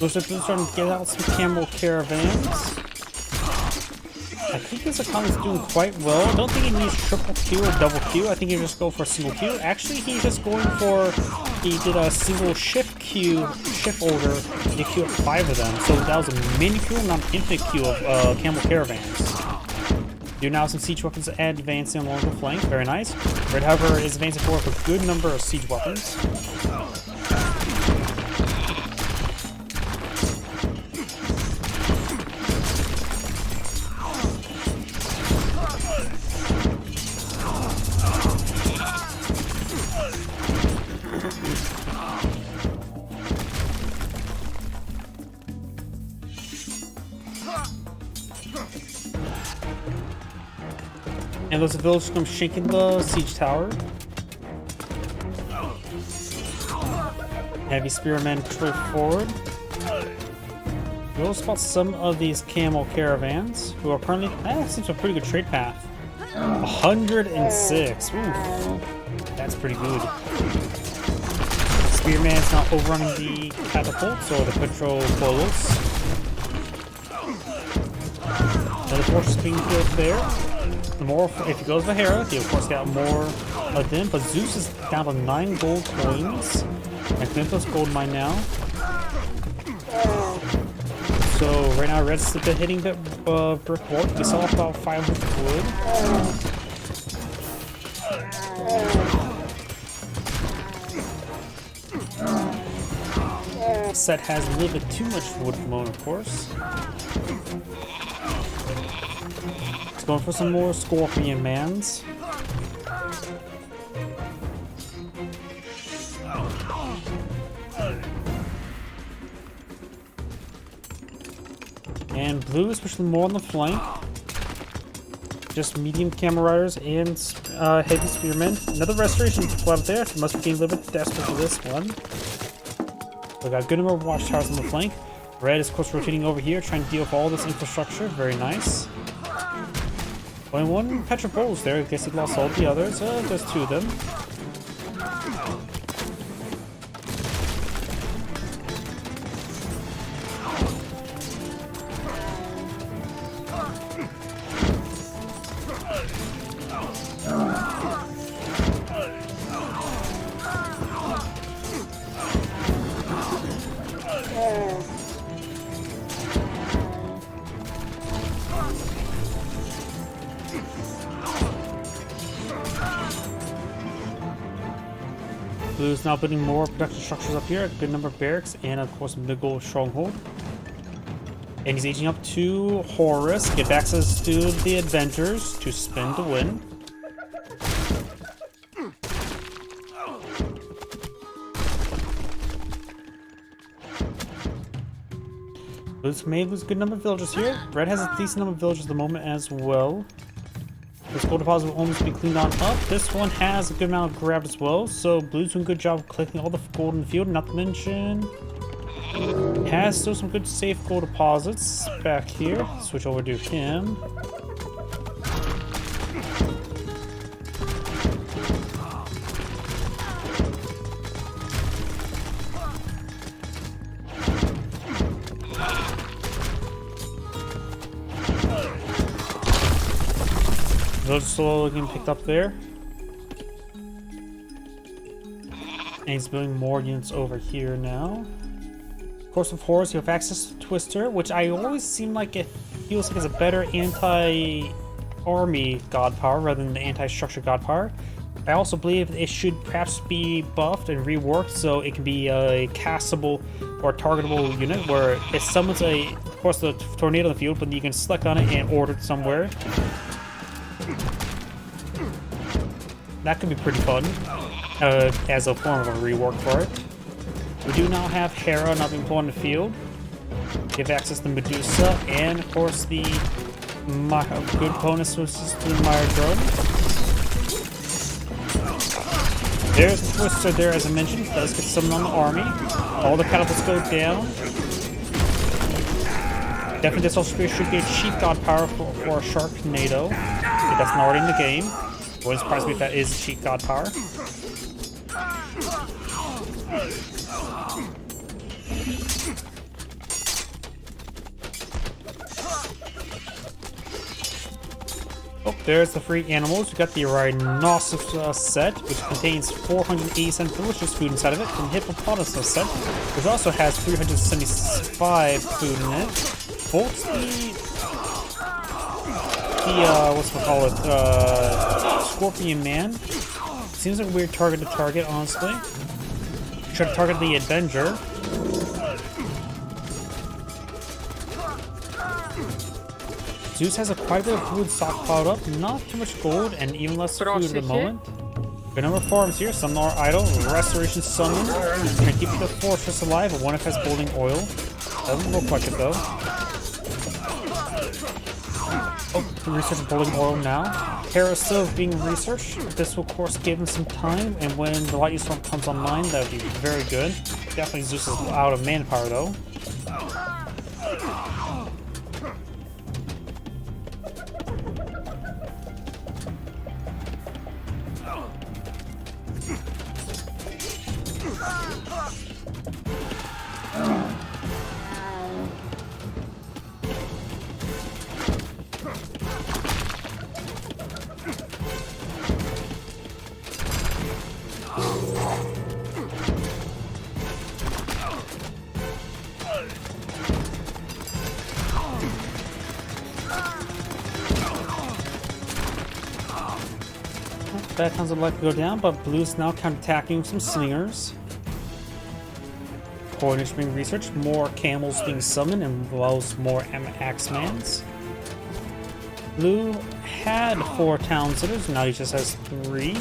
Those are starting to get out some camel caravans. I think this account is doing quite well. I don't think he needs triple Q or double Q. I think he just go for a single Q. Actually, he's just going for... He did a single shift Q, shift order, and he queued up 5 of them. So that was a mini Q, not an infinite Q of camel caravans. Do now some siege weapons advancing along the flank. Very nice. Red, however, is advancing forward with a good number of siege weapons. And those villagers come shaking the siege tower. Heavy spearmen trip forward. You'll spot some of these camel caravans who are currently. That seems a pretty good trade path. 106. Oof. That's pretty good. Spearman's now overrunning the catapults or the patrol bolos. Another force being killed there. More, if he goes for Hera, he of course got more of them, but Zeus is down to 9 gold coins. And Clinto's gold mine now. So right now Red's a bit hitting the brick wall. We saw about 500 wood. Set has a little bit too much wood at the moment, of course. Going for some more scorpion mans. And blue is pushing more on the flank. Just medium camel riders and heavy spearmen. Another restoration plot up there. Must be getting a little bit desperate for this one. We got a good number of watchtowers on the flank. Red is of course rotating over here, trying to deal with all this infrastructure. Very nice. Only 1 Petropolis there. I guess he lost all the others. There's 2 of them. Blue's now building more production structures up here, a good number of barracks, and of course Miggle stronghold. And he's aging up to Horus, get access to the adventures to spin to win. Blue's may lose a good number of villagers here. Red has a decent number of villagers at the moment as well. This gold deposit will almost be cleaned on up. This one has a good amount of grabbed as well, so Blue's doing a good job of collecting all the gold in the field, not to mention has still some good safe gold deposits back here. Switch over to him. Those slowly getting picked up there. And he's building more units over here now. Of course, of Horus, you have access to Twister, which I always seem like it feels like it's a better anti-army god power rather than the anti-structure god power. I also believe it should perhaps be buffed and reworked so it can be a castable or targetable unit where it summons of course, the tornado in the field, but you can select on it and order it somewhere. That could be pretty fun as a form of a rework for it. We do now have Hera not being put on the field. Give access to Medusa and of course the good bonus to the Mire drone. There's the Twister there, as I mentioned. Does get summoned on the army. All the catapults go down. Definitely this also should be a cheap god power for a Sharknado. If that's not already in the game. Wouldn't surprise me if that is a cheap god power. there's the free animals. You got the rhinoceros set, which contains 487 delicious food inside of it, and hippopotamus set, which also has 375 food in it. Bolt's Scorpion Man. Seems like a weird target to target, honestly. Try to target the Avenger. Zeus has quite a bit of food stockpiled up, not too much gold, and even less food at the moment. A number of farms here, some are idle, restoration summon, trying to keep the fortress alive, but one of has holding oil. Doesn't look like it though. Oh, research building oil now. Terra is still being researched. This will of course give him some time, and when the lightning storm comes online, that would be very good. Definitely Zeus is out of manpower though. Bad times would like to go down, but Blue's now counterattacking with some slingers. Coinage being researched, more camels being summoned, and involves more Axemans. Blue had 4 town sitters, now he just has 3.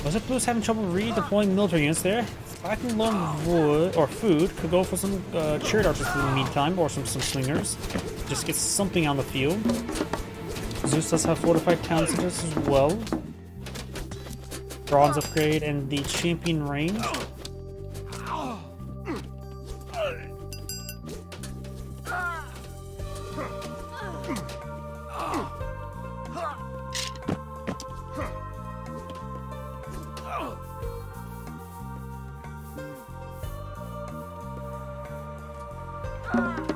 Was it Blue's having trouble redeploying military units there? If I can loan wood or food, could go for some chariot archers in the meantime, or some slingers. Just get something on the field. Zeus does have fortified town centers as well. Bronze upgrade and the champion range.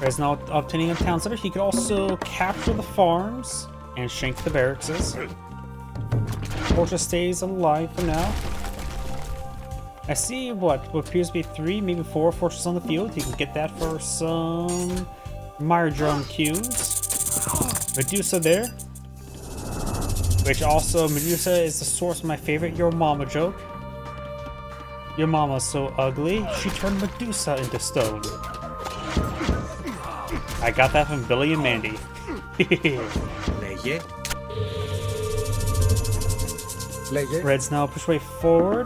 Is now obtaining a town center. He could also capture the farms and shank the barracks. Fortress stays alive for now. I see what appears to be 3, maybe 4 fortresses on the field. You can get that for some Myrodrome cubes. Medusa there. Which also, Medusa is the source of my favorite Your Mama joke. Your mama's so ugly, she turned Medusa into stone. I got that from Billy and Mandy. Red's now push way forward.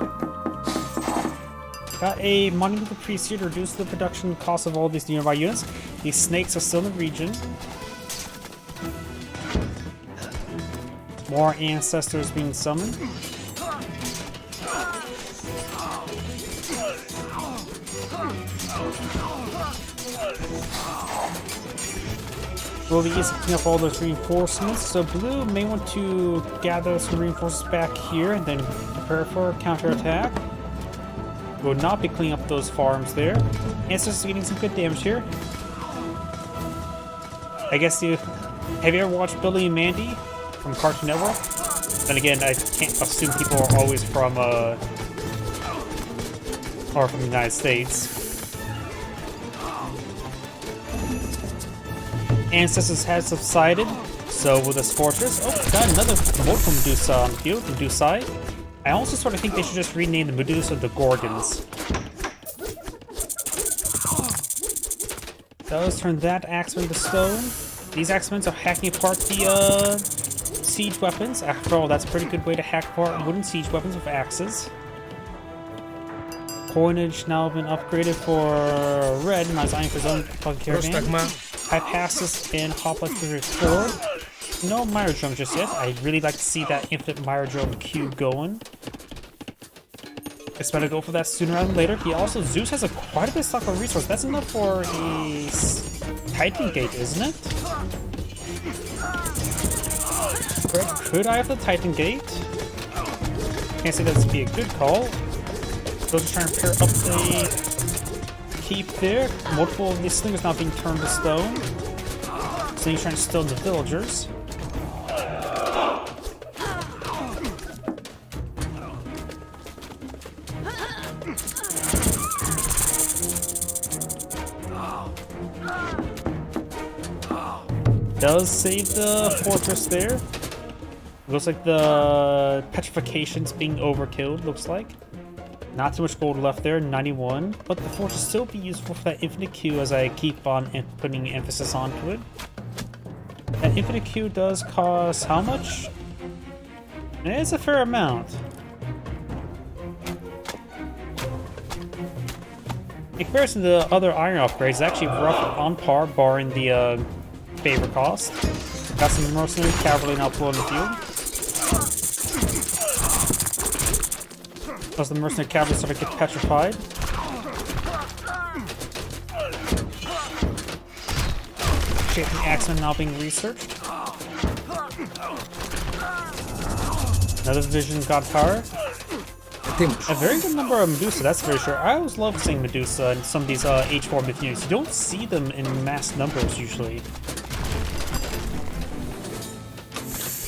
Got a monumental priest here to reduce the production cost of all these nearby units. These snakes are still in the region. More ancestors being summoned. Slowly is picking up all those reinforcements, so Blue may want to gather some reinforcements back here and then prepare for a counterattack. Will not be cleaning up those farms there. Ancestors getting some good damage here. I guess have you ever watched Billy and Mandy from Cartoon Network? Then again, I can't assume people are always from the United States. Ancestors has subsided, so with this fortress, got another multiple Medusa on the field, Medusae. I also sort of think they should just rename the Medusa the Gorgons. So let's turn that Axeman to stone. These Axemans are hacking apart the siege weapons. After all, that's a pretty good way to hack apart wooden siege weapons with axes. Coinage now been upgraded for Red, now he's eyeing for his own fucking caravan. High passes and hop-like forward. No Myrodrome just yet. I'd really like to see that infinite Myrodrome cube going. It's better to go for that sooner rather than later. Zeus has quite a bit of stock of resource. That's enough for a Titan Gate, isn't it? Could I have the Titan Gate? Can't say that would be a good call. So just trying to pair up the keep there. Multiple of these slingers now being turned to stone. So he's trying to steal the villagers. Does save the fortress there. Looks like the petrification's being overkilled, looks like. Not too much gold left there, 91. But the fortress still be useful for that infinite Q as I keep on putting emphasis onto it. That infinite Q does cost how much? It's a fair amount. In comparison to the other iron upgrades, it's actually rough on par, barring the favor cost. Got some mercenary cavalry now pulling the field. Plus the mercenary cavalry start to get petrified. Shaping axemen now being researched. Another division got power. A very good number of Medusa, that's very sure. I always love seeing Medusa in some of these H4 myth units. You don't see them in mass numbers usually.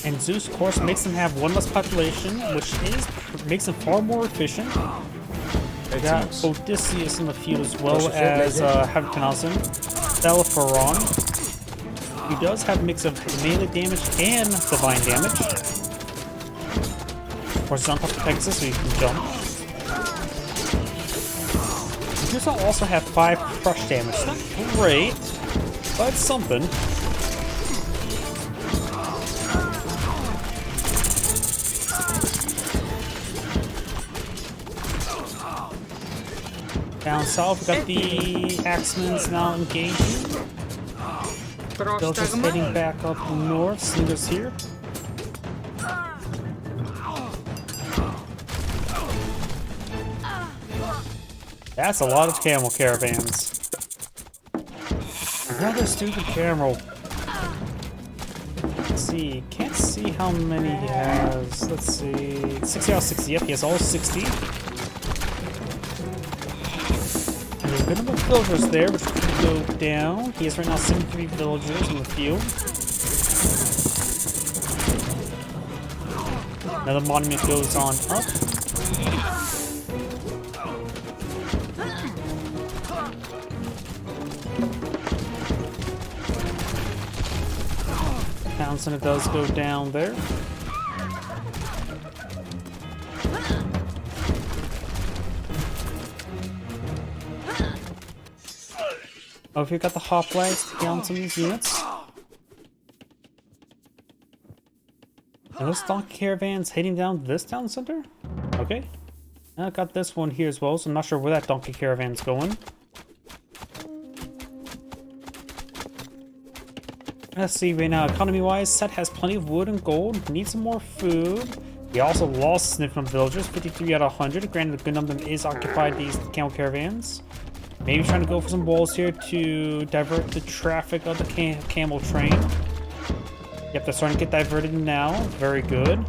And Zeus, of course, makes them have one less population, which makes them far more efficient. We got Odysseus in the field as well as, how to pronounce him, Bellerophon. He does have a mix of melee damage and divine damage. Of course, he's on top of Pegasus, so he can jump. Medusa also have 5 crush damage. It's not great, but it's something. Down south, we got the Axemans now engaging. They're just heading back up north. Slingers here. That's a lot of camel caravans. Another stupid camel. Let's see. Can't see how many he has. Let's see. 60 out of 60. Yep, he has all 60. And there's a good number of villagers there, which could go down. He has right now 73 villagers in the field. Another monument goes on up. Town center does go down there. Oh, if you got the hoplites to down some of these units. And those donkey caravans heading down this town center? Okay. I got this one here as well, so I'm not sure where that donkey caravan's going. Let's see, right now, economy-wise, Set has plenty of wood and gold, needs some more food. He also lost a significant villagers, 53 out of 100. Granted, a good number of them is occupied these camel caravans. Maybe trying to go for some walls here to divert the traffic of the camel train. Yep, they're starting to get diverted now. Very good.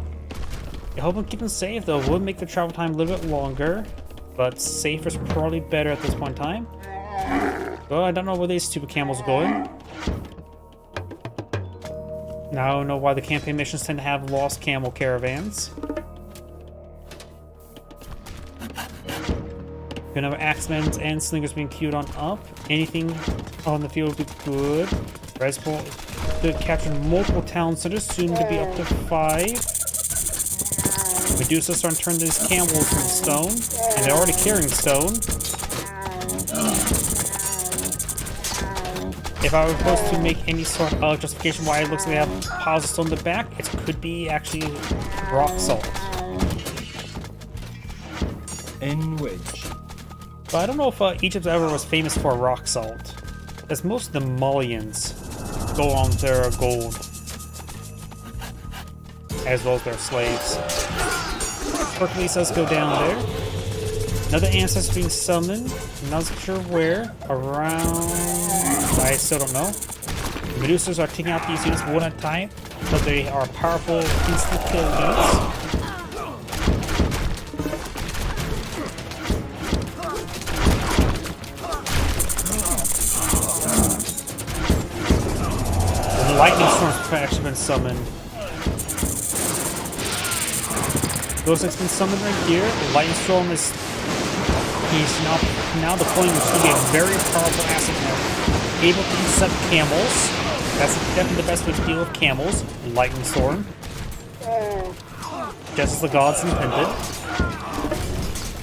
I hope I'm keeping safe, though. It would make the travel time a little bit longer, but safer is probably better at this point in time. Well, I don't know where these stupid camels are going. Now I don't know why the campaign missions tend to have lost camel caravans. Good number of axemen and slingers being queued on up. Anything on the field would be good. Respo could capture multiple town centers, soon to be up to 5. Medusa starting to turn these camels from stone, and they're already carrying stone. If I were supposed to make any sort of justification why it looks like they have piles of stone in the back, it could be actually rock salt. In which? But I don't know if Egypt ever was famous for rock salt, as most of the Malians go on their gold, as well as their slaves. Hercules does go down there. Another ancestor being summoned. Not sure where. Around... I still don't know. Medusas are taking out these units one at a time, but they are powerful instant kill units. Lightning Storm's actually been summoned. Ghost X been summoned right here. Lightning Storm is he's now deploying what's going to be a very powerful asset now. Able to intercept camels. That's definitely the best way to deal with camels. Lightning Storm. Just as the gods intended.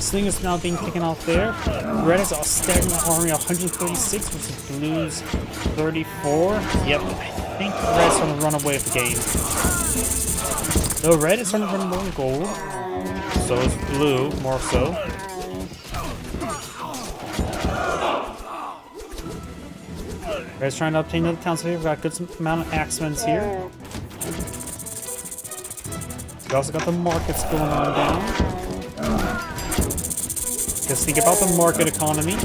Sling is now being taken out there. Red has a staggering army of 136 versus Blue's 34. Yep, I think Red's trying to run away with the game. No, Red is trying to run more in gold. So is Blue, more so. Red's trying to obtain another town, so we've got a good amount of axemen here. We also got the markets going on down. Just think about the market economy.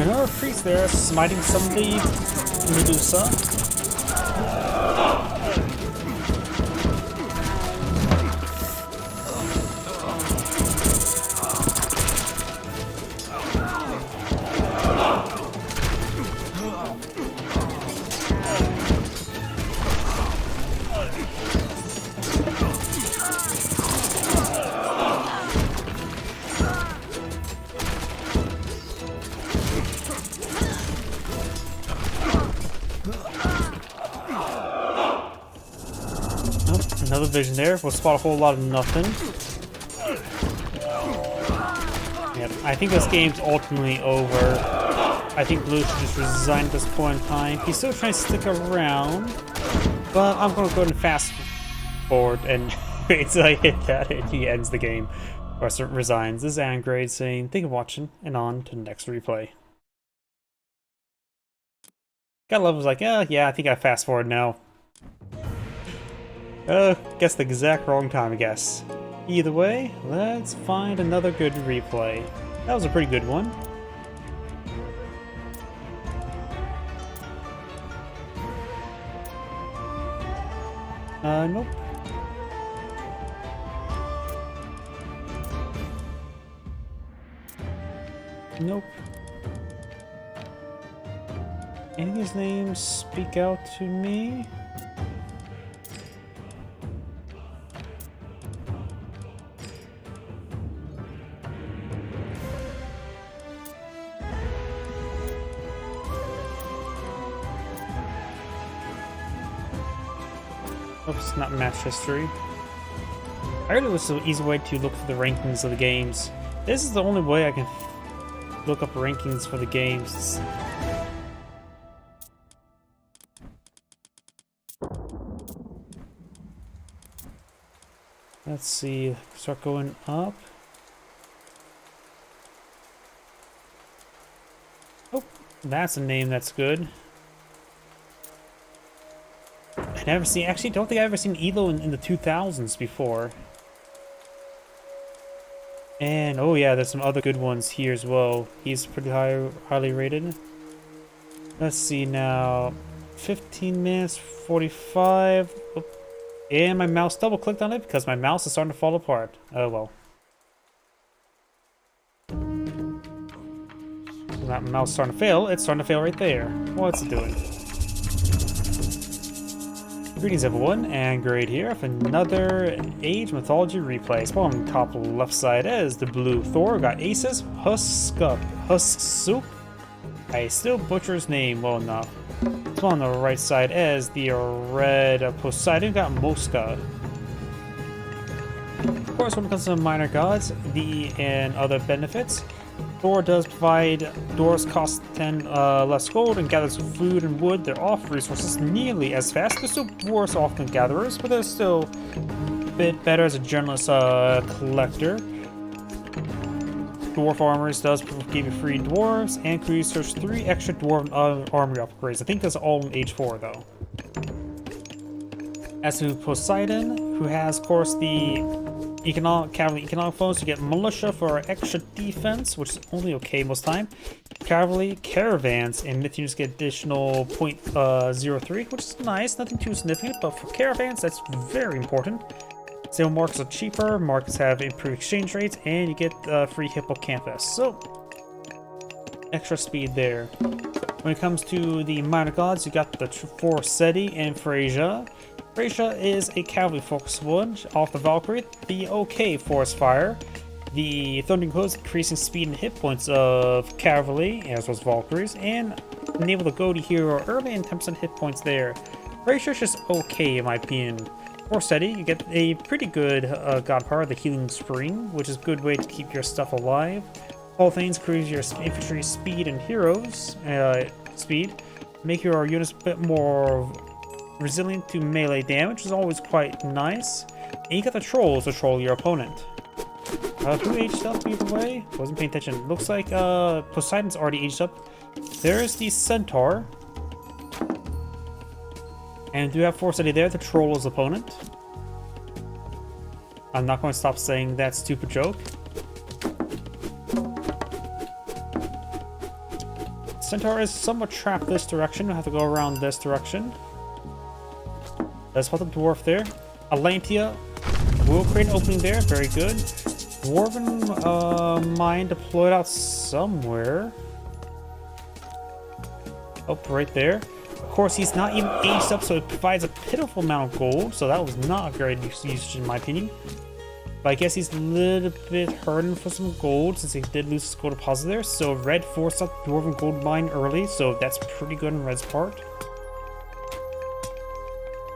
Another priest there smiting some of the Medusa. Another vision there. We'll spot a whole lot of nothing. Yep, I think this game's ultimately over. I think Blue should just resign at this point in time. He's still trying to stick around, but I'm going to go ahead and fast forward and wait until I hit that and he ends the game. Or resigns. This is Angrade saying, thank you for watching, and on to the next replay. Gotta love was like, yeah, I think I fast forward now. Guess the exact wrong time, I guess. Either way, let's find another good replay. That was a pretty good one. Nope. Nope. Any of these names speak out to me? Oops, not match history. I heard it was an easy way to look for the rankings of the games. This is the only way I can look up rankings for the games. Let's see, start going up. Oh, that's a name that's good. Actually don't think I've ever seen Elo in the 2000s before. And oh yeah, there's some other good ones here as well. He's pretty highly rated. Let's see now. 15 minutes, 45. Oh, and my mouse double clicked on it because my mouse is starting to fall apart. Oh well. That mouse starting to fail. It's starting to fail right there. What's it doing? Greetings everyone, and Grade here with another Age Mythology replay. Spawn on the top left side is the blue Thor, got aces, Husk-Soup. I still butcher his name well enough. Spawn on the right side is the red Poseidon, got Mosca. Of course, when it comes to minor gods, and other benefits, Thor does provide doors cost 10 less gold and gathers food and wood. They're off resources nearly as fast. They're still worse off than gatherers, but they're still a bit better as a generalist collector. Dwarf armors does give you free dwarves and can research 3 extra dwarven armory upgrades. I think that's all in Age 4 though. As to Poseidon, who has, of course, the cavalry economic bonus to get militia for extra defense, which is only okay most time. Cavalry caravans and Mythunians get additional 0.03, which is nice, nothing too significant, but for caravans that's very important. Sale markets are cheaper, markets have improved exchange rates, and you get free hippocampus. So, extra speed there. When it comes to the minor gods, you got the Forseti and Freyja. Freyja is a cavalry focused one off the Valkyrie, the OK forest fire. The Thundering Hooves increasing speed and hit points of cavalry, as was Valkyries, and enable the Goaty hero early and 10% hit points there. Freyja is just okay in my opinion. Forseti, you get a pretty good god power, the Healing Spring, which is a good way to keep your stuff alive. All things increase your infantry speed and heroes speed, make your units a bit more resilient to melee damage, which is always quite nice. And you got the trolls to troll your opponent. Who aged up either way? Wasn't paying attention. Looks like Poseidon's already aged up. There's the Centaur. And do have Forseti there to troll his opponent. I'm not going to stop saying that stupid joke. Centaur is somewhat trapped this direction. I have to go around this direction. Let's put the dwarf there. Atlantia will create an opening there. Very good. Dwarven mine deployed out somewhere. Oh, right there. Of course, he's not even aged up, so it provides a pitiful amount of gold. So that was not a great usage in my opinion. But I guess he's a little bit hurting for some gold since he did lose his gold deposit there. So red forced up Dwarven gold mine early, so that's pretty good on red's part.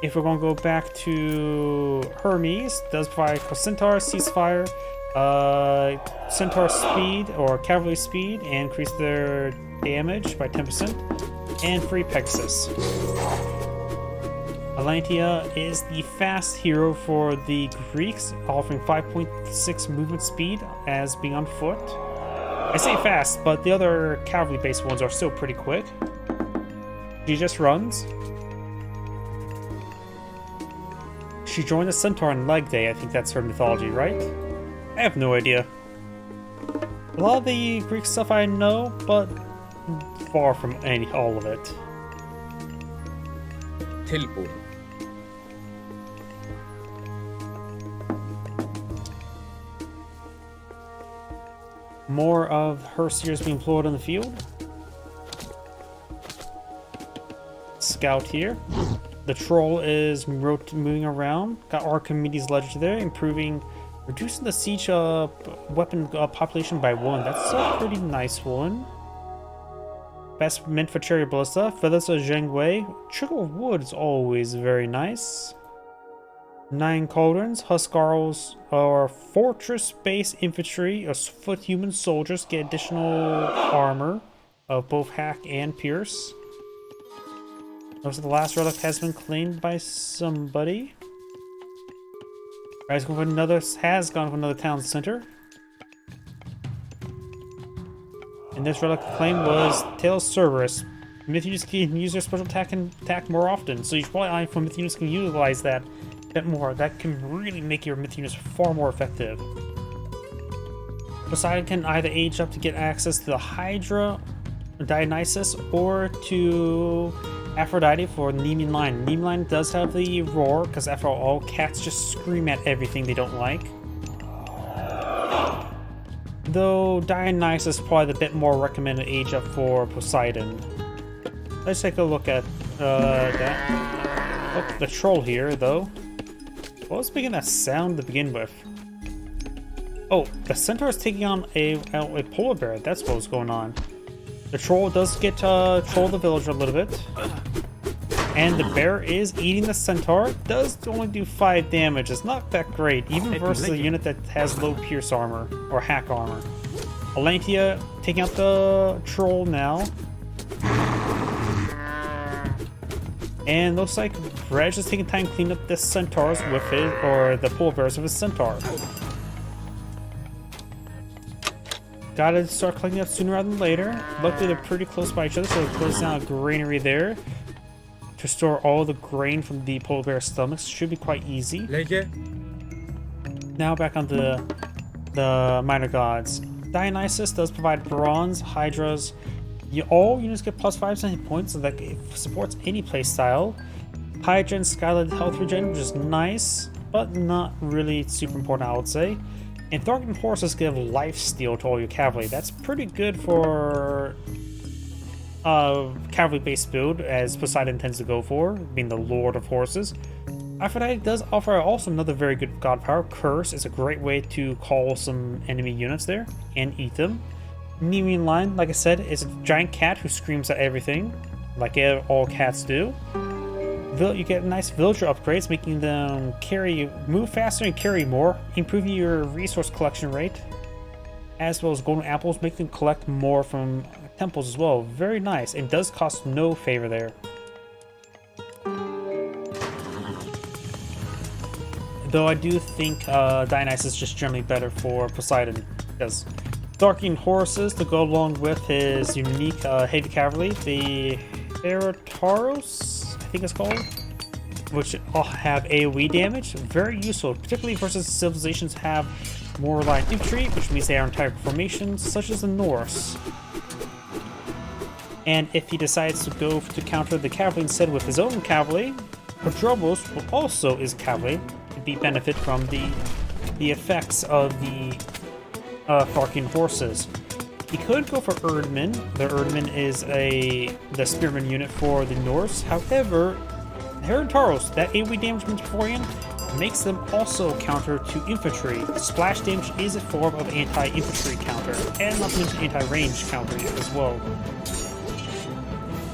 If we're going to go back to Hermes, does provide Centaur, Ceasefire, Centaur speed or cavalry speed, and increase their damage by 10%, and free Pegasus. Atlantia is the fast hero for the Greeks, offering 5.6 movement speed as being on foot. I say fast, but the other cavalry-based ones are still pretty quick. She just runs. She joined the Centaur on Leg Day. I think that's her mythology, right? I have no idea. A lot of the Greek stuff I know, but far from all of it. Tilbúin. More of Herseers being deployed on the field. Scout here. The troll is moving around. Got Archimedes Ledger there, reducing the siege weapon population by 1. That's a pretty nice one. Best meant for Chariot Ballista. Feathers of Zhengwei. Trickle of Wood is always very nice. 9 Cauldrons. Huskarls or fortress-based infantry or foot human soldiers get additional armor of both hack and pierce. Looks like the last relic has been claimed by somebody. Has gone for another town center. And this relic claim was Tails Cerberus. Mythunus can use their special attack more often, so you should probably eye for Mythunus can utilize that a bit more. That can really make your Mythunus far more effective. Poseidon can either age up to get access to the Hydra, Dionysus, or to Aphrodite for Nemean Lion. Nemean Lion does have the roar, because after all, cats just scream at everything they don't like. Though Dionysus is probably the bit more recommended age up for Poseidon. Let's take a look at that. Oh, the troll here, though. What was making that sound to begin with? Oh, the Centaur is taking on a polar bear. That's what was going on. The troll does get troll the villager a little bit. And the bear is eating the Centaur. Does only do 5 damage. It's not that great, even versus a unit that has low pierce armor or hack armor. Atlantia taking out the troll now. And looks like Reg is taking time to clean up the centaurs with his, or the polar bears with his centaur. Gotta start collecting up sooner rather than later. Luckily they're pretty close by each other, so it closes down a granary there to store all the grain from the polar bear stomachs. Should be quite easy. Now back on the minor gods. Dionysus does provide bronze, hydras. All units get plus 5% hit points, so that it supports any playstyle. Hydra and Skylight health regen, which is nice. but not really super important, I would say. And Tharkan horses give life steal to all your cavalry. That's pretty good for cavalry-based build, as Poseidon tends to go for, being the Lord of Horses. Aphrodite does offer also another very good god power. Curse is a great way to call some enemy units there and eat them. Nemean Lion, like I said, is a giant cat who screams at everything, like all cats do. You get nice villager upgrades, making them move faster and carry more, improving your resource collection rate, as well as golden apples, make them collect more from temples as well. Very nice, and does cost no favor there. Though I do think Dionysus is just generally better for Poseidon, because Tharkan horses to go along with his unique heavy cavalry, the Herataros, I think it's called, which all have AoE damage. Very useful, particularly versus civilizations have more light infantry, which means they are in type formations, such as the Norse. And if he decides to go to counter the cavalry instead with his own cavalry, Padrobos will also is cavalry to benefit from the effects of the Tharkan horses. He could go for Erdman. The Erdman is the spearman unit for the Norse. However, Herataros, that AoE damage from beforehand, makes them also counter to infantry. Splash damage is a form of anti-infantry counter, and not to mention anti-range counter as well.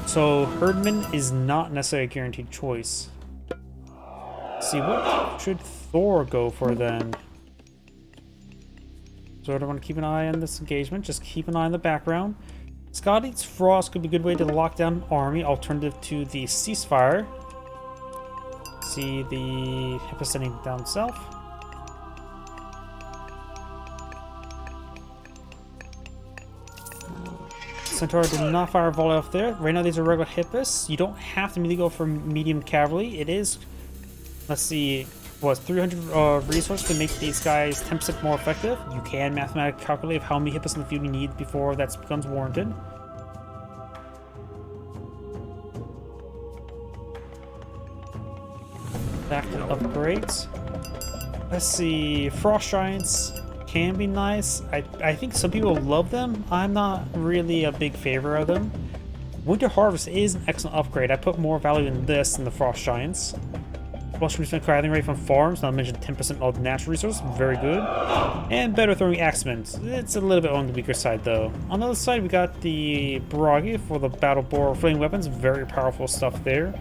So Herdman is not necessarily a guaranteed choice. Let's see, what should Thor go for then? So I don't want to keep an eye on this engagement, just keep an eye on the background. Scotty's Frost could be a good way to lock down an army, alternative to the ceasefire. See the Hippos sending down south. Centaur did not fire a volley off there. Right now these are regular Hippos. You don't have to immediately go for medium cavalry. It is, let's see, what, 300 resource to make these guys 10% more effective. You can mathematically calculate how many Hippos in the field you need before that becomes warranted. Back to upgrades. Let's see, Frost Giants can be nice. I think some people love them. I'm not really a big favor of them. Winter Harvest is an excellent upgrade. I put more value in this than the Frost Giants. Plus 20% crafting rate from farms, not to mention 10% of natural resources, very good. And better throwing axemen. It's a little bit on the weaker side though. On the other side, we got the Bragi for the battle boar flaming weapons, very powerful stuff there.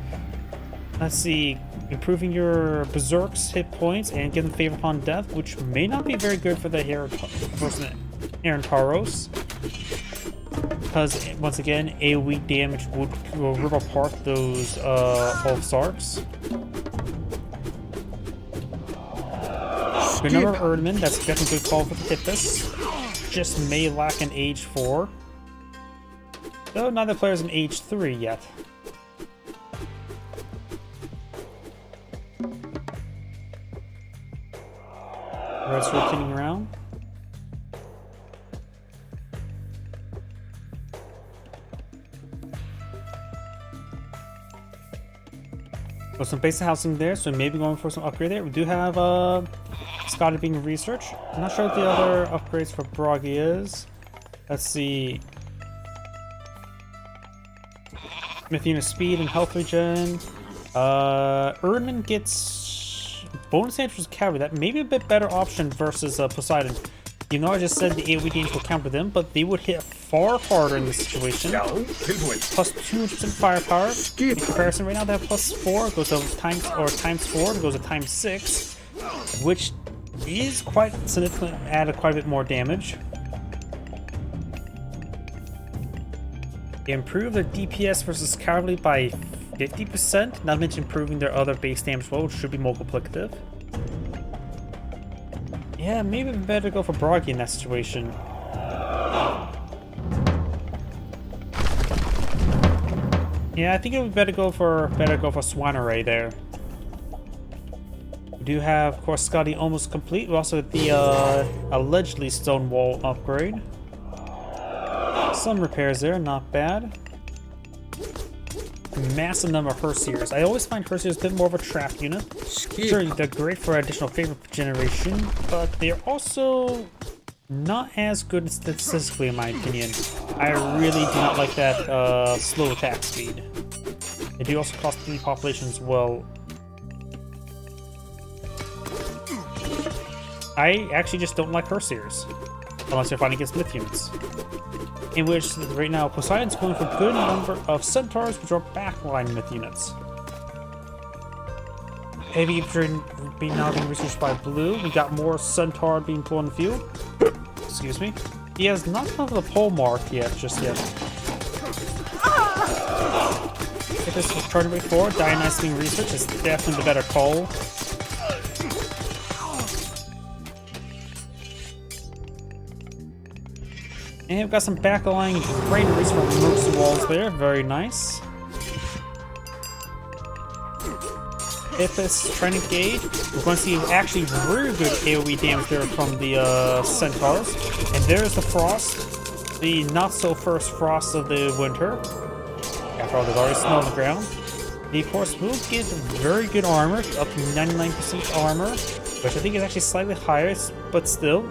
Let's see, improving your berserk's hit points and getting favor upon death, which may not be very good for the Herataros. Because once again, AoE damage will rip apart those Ulfsarks. Good number of Erdman, that's definitely a good call for the Hippos. Just may lack an age 4. Though neither player's an age 3 yet. Red's rotating around. Got some basic housing there, so maybe going for some upgrade there. We do have Scotty being researched. I'm not sure what the other upgrades for Bragi is. Let's see. Mythina speed and health regen. Erdman gets bonus damage for cavalry. That may be a bit better option versus Poseidon. You know, I just said the AoE damage will counter them, but they would hit far harder in this situation. Plus 200% firepower. In comparison, right now they have plus 4. It goes to times 4. It goes to times 6, which is quite significant. Added quite a bit more damage. They improve their DPS versus cavalry by 50%. Not to mention improving their other base damage as well, which should be multiplicative. Yeah, maybe better go for Bragi in that situation. Yeah, I think it would better go for Swanneray there. We do have, of course, Scotty almost complete. We also have the allegedly stone wall upgrade. Some repairs there, not bad. massive number of Herseers. I always find Herseers a bit more of a trap unit. Sure, they're great for additional favor generation, but they're also not as good statistically, in my opinion. I really do not like that slow attack speed. They do also cost 3 population as well. I actually just don't like Herseers, unless you're fighting against myth units. In which, right now, Poseidon's going for a good number of centaurs, which are backline myth units. Heavy infantry now being researched by Blue. We got more centaur being pulled in the field. Excuse me. He has not found the pole mark yet, just yet. If this was turn way forward, Dionysus being researched is definitely the better call. And we've got some backline granaries from most walls there. Very nice. Hippus trying to engage. We're going to see actually very good AoE damage there from the centaurs. And there's the frost. The not so first frost of the winter. After all, there's already snow on the ground. The of course will get very good armor, up to 99% armor, which I think is actually slightly higher, but still.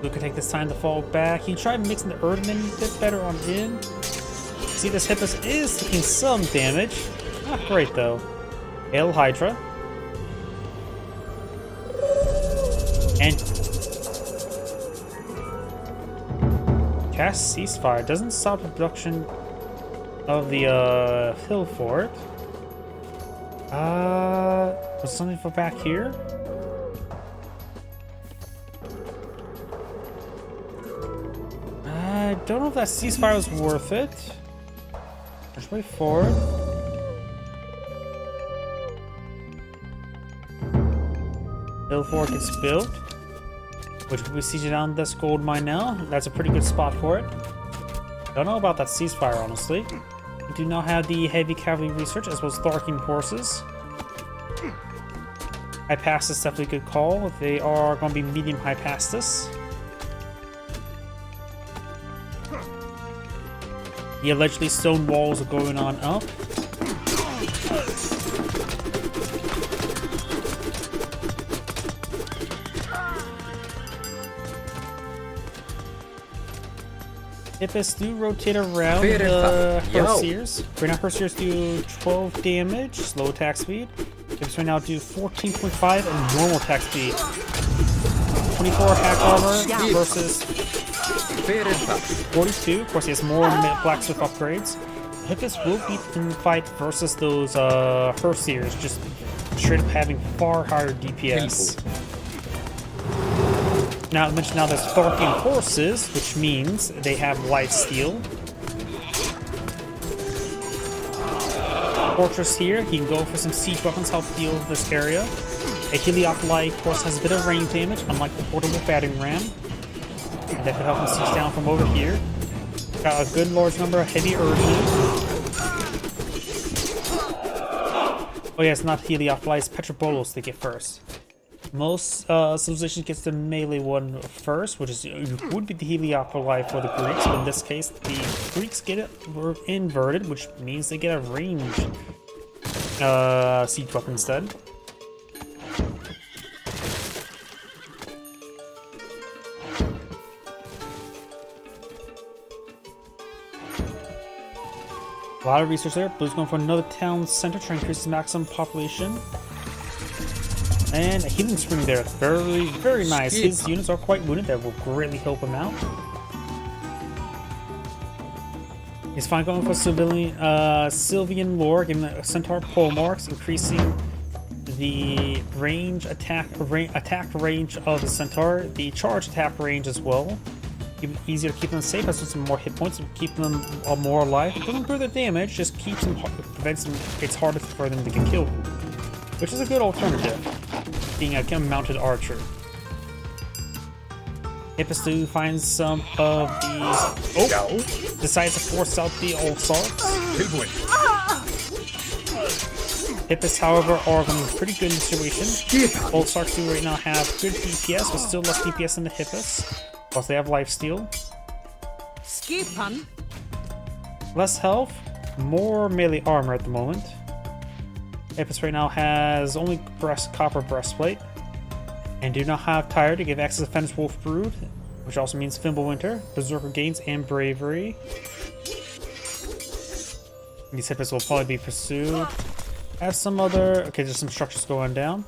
Luke can take this time to fall back. He tried mixing the Erdman a bit better on in. See, this Hippus is taking some damage. Not great, though. Hail Hydra. And cast Ceasefire. Doesn't stop the production of the hill fort. Was something for back here? I don't know if that ceasefire was worth it. Push way forward. Hill fort gets built, which will be sieging down this gold mine now. That's a pretty good spot for it. Don't know about that ceasefire, honestly. We do not have the heavy cavalry research as well as Tharkin horses. High Pastus is definitely a good call. They are going to be medium High Pastus. The allegedly stone walls are going on up. Hippus do rotate around the Herseers. Right now, Herseers do 12 damage, slow attack speed. Hippus right now do 14.5 and normal attack speed. 24 attack armor versus 42. Of course, he has more blacksmith upgrades. Hippus will beat in the fight versus those Herseers, just straight up having far higher DPS. Now, there's Tharkin horses, which means they have lifesteal. Fortress here, he can go for some siege weapons, help heal this area. A Heliopolis, of course, has a bit of range damage, unlike the portable battering ram. And that could help him siege down from over here. Got a good large number of heavy earthly. Oh yeah, it's not Heliopolis, it's Petrobolos they get first. Most civilizations gets the melee one first, which is would be the Heliopolis for the Greeks, but in this case, the Greeks get it inverted, which means they get a range siege weapon instead. A lot of research there. Blue's going for another town center, trying to increase his maximum population. And a healing spring there. Very, very nice. His units are quite wounded. That will greatly help him out. He's fine going for Sylvian lore, giving the centaur pole marks, increasing the range attack range of the centaur, the charge attack range as well. Easier to keep them safe, has some more hit points, keep them more alive. Doesn't improve their damage, just keeps them, prevents them, it's harder for them to get killed. Which is a good alternative, being a mounted archer. Hippus finds some of these. Oh! Decides to force out the old salts. Hippus, however, are going to be pretty good in this situation. Old Sarks do right now have good DPS, but still less DPS than the Hippus. Plus, they have lifesteal. Skipan. Less health, more melee armor at the moment. Epis right now has only copper breastplate. And do not have Tire to give access to Fenris Wolf Brood, which also means Fimbulwinter, Berserker Gains, and Bravery. These Hippos will probably be pursued. Have some other... Okay, there's some structures going down.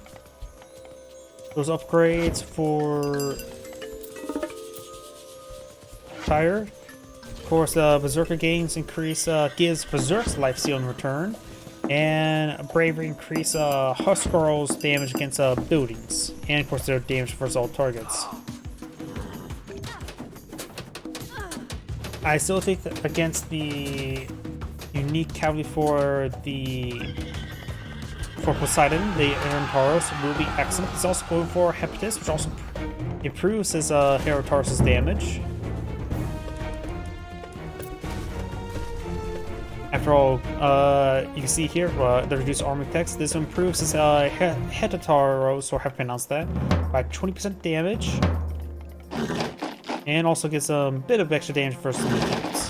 Those upgrades for... Tire. Of course, Berserker Gains increase... gives Berserk's life steal in return. And Bravery increase Huskarl's damage against buildings. And of course their damage versus all targets. I still think that against the unique cavalry for Poseidon, the Herotaurus will be excellent. He's also going for Hepatis, which also improves his Herotaurus' damage. After all, you can see here the reduced armor text. This improves his Herotaurus, or how to pronounce that, by 20% damage. And also gets a bit of extra damage versus the mutants,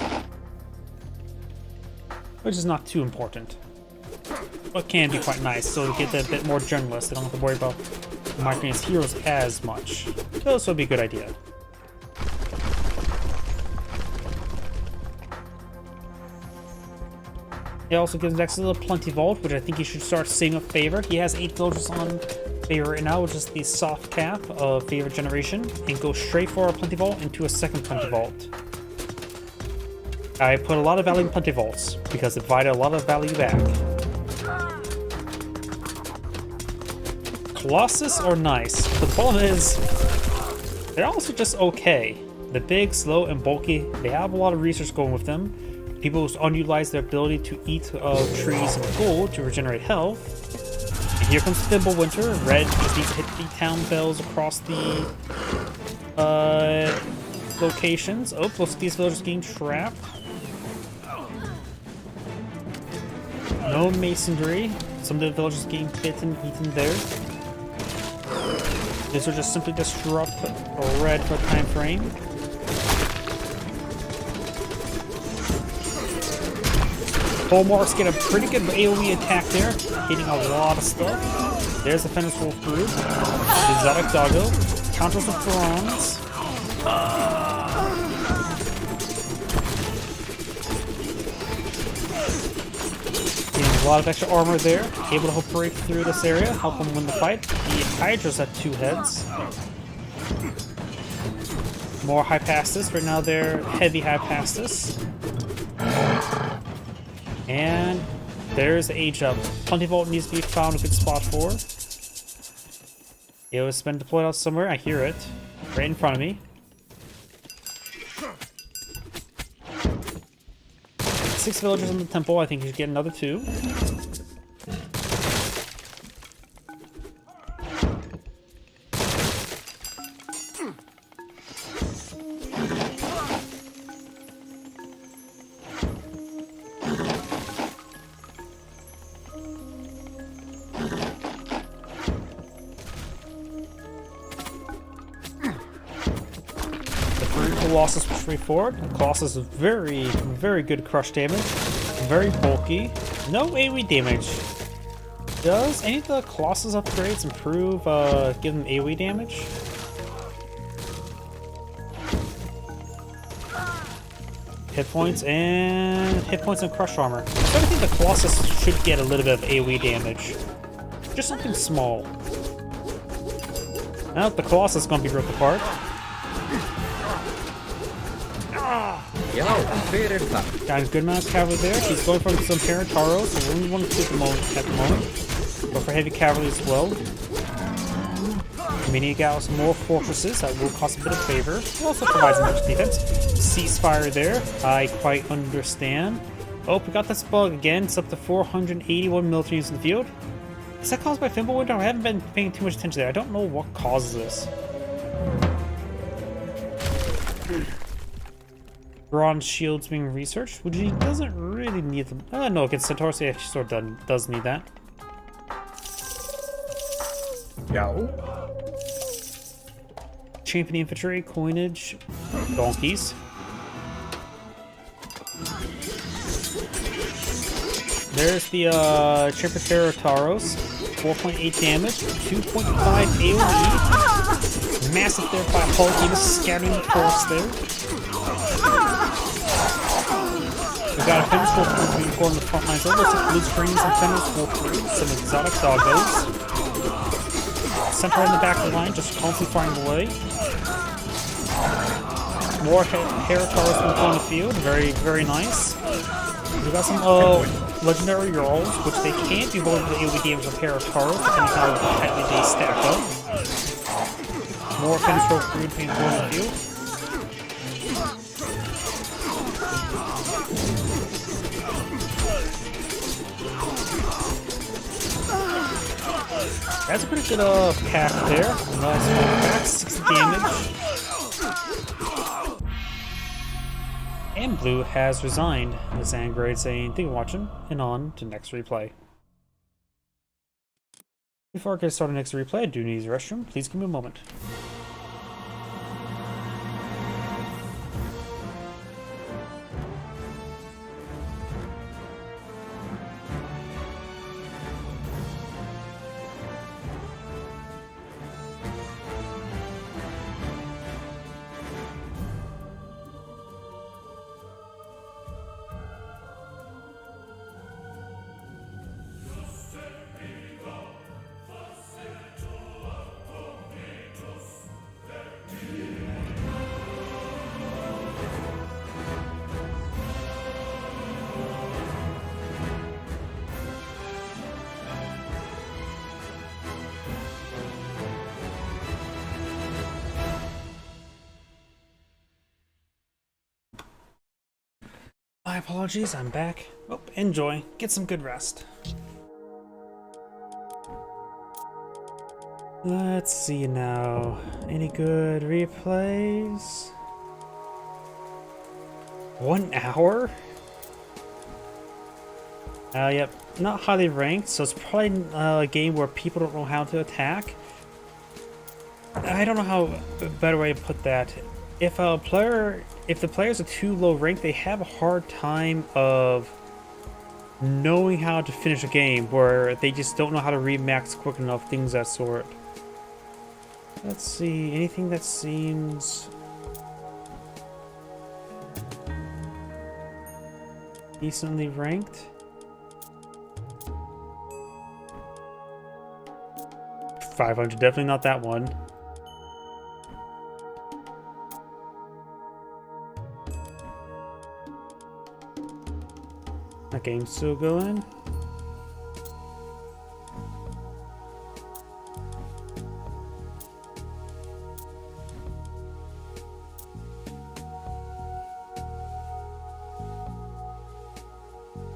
which is not too important, but can be quite nice. So to get a bit more generalist, they don't have to worry about marking his heroes as much. So this would be a good idea. It also gives next to the Plenty Vault, which I think he should start seeing a favor. He has 8 villagers on favor right now, which is the soft cap of favor generation, and go straight for a Plenty Vault into a second Plenty Vault. I put a lot of value in Plenty Vaults because it provided a lot of value back. Colossus are nice, but the problem is they're also just okay. They're big, slow, and bulky. They have a lot of research going with them. People unutilize their ability to eat trees and gold to regenerate health. And here comes Fimbulwinter. Red just needs to hit the town bells across the locations. Oh, most of these villagers getting trapped. No masonry. Some of the villagers getting bitten, eaten there. This will just simply disrupt Red for a time frame. Hallmarks get a pretty good AoE attack there, hitting a lot of stuff. There's the Fenris Wolf Brood. The Exotic Doggo. Counters with bronze. Getting a lot of extra armor there. Able to help break through this area, help them win the fight. The Hydra's at 2 heads. More Hypastus. Right now they're heavy Hypastus. And there's the age up. Plenty Vault needs to be found a good spot for. It was been deployed out somewhere. I hear it. Right in front of me. 6 villagers in the temple. I think you should get another 2. Colossus was straightforward. Colossus is very, very good crush damage. Very bulky. No AoE damage. Does any of the Colossus upgrades improve, give them AoE damage? Hit points and crush armor. So I think the Colossus should get a little bit of AoE damage. Just something small. Now the Colossus is going to be ripped apart. Got a good amount of cavalry there. He's going for some Herotaurus, so we only want to keep them at the moment. But for heavy cavalry as well. Mini got some more fortresses that will cost a bit of favor. It also provides much defense. Ceasefire there. I quite understand. Oh, we got this bug again. It's up to 481 military units in the field. Is that caused by Fimbulwinter? I haven't been paying too much attention there. I don't know what causes this. Bronze shields being researched, which he doesn't really need them. No, against Centaurus, he actually sort of does need that. Yo. Champion infantry, coinage, donkeys. There's the Tripper Taros, 4.8 damage, 2.5 AoE. Massive there by Hulk, even scattering the force there. We've got a finish for being on the front lines. Looks like blue screens and finish for through some exotic doggos. Center in the back of the line, just constantly firing away. More Herataros on the field, very, very nice. We've got some legendary rolls, which they can't do both of the AoE games with Herataros, depending on how tightly they stack up. More finish roll for being on the field. That's a pretty good pack there. Nice pack, 60 damage. And blue has resigned, with Zangrade saying, "Thank you for watching," and on to next replay. Before I get started next replay, I do need the restroom. Please give me a moment. My apologies, I'm back. Oh, enjoy. Get some good rest. Let's see now. Any good replays? 1 hour? Yep. Not highly ranked, so it's probably a game where people don't know how to attack. I don't know how a better way to put that. If the players are too low ranked, they have a hard time of knowing how to finish a game, where they just don't know how to read max quick enough, things of that sort. Let's see, anything that seems decently ranked? $500, definitely not that one. That game's still going.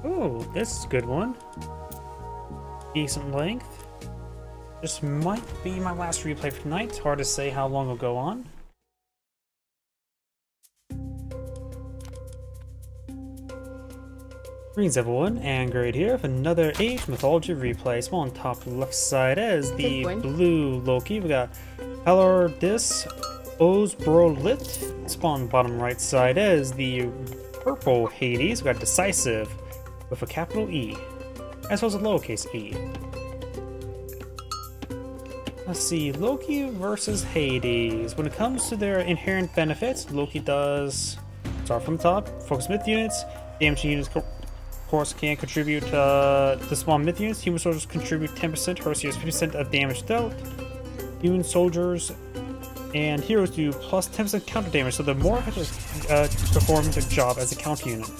Oh, this is a good one. Decent length. This might be my last replay for tonight. It's hard to say how long it'll go on. Greetings everyone, and Grade here with another Age Mythology replay. So on top left side is the blue Loki. We got Halordis Osbrolit. Spawn bottom right side is the purple Hades. We got Decisive with a capital E, as well as a lowercase e. Let's see, Loki versus Hades. When it comes to their inherent benefits, Loki does start from the top. Focus myth units, damage units. Of course, can contribute to small myth units. Human soldiers contribute 10%, heroes 50% of damage dealt. Human soldiers and heroes do plus 10% counter damage, so they're more effective performing their job as a counter unit.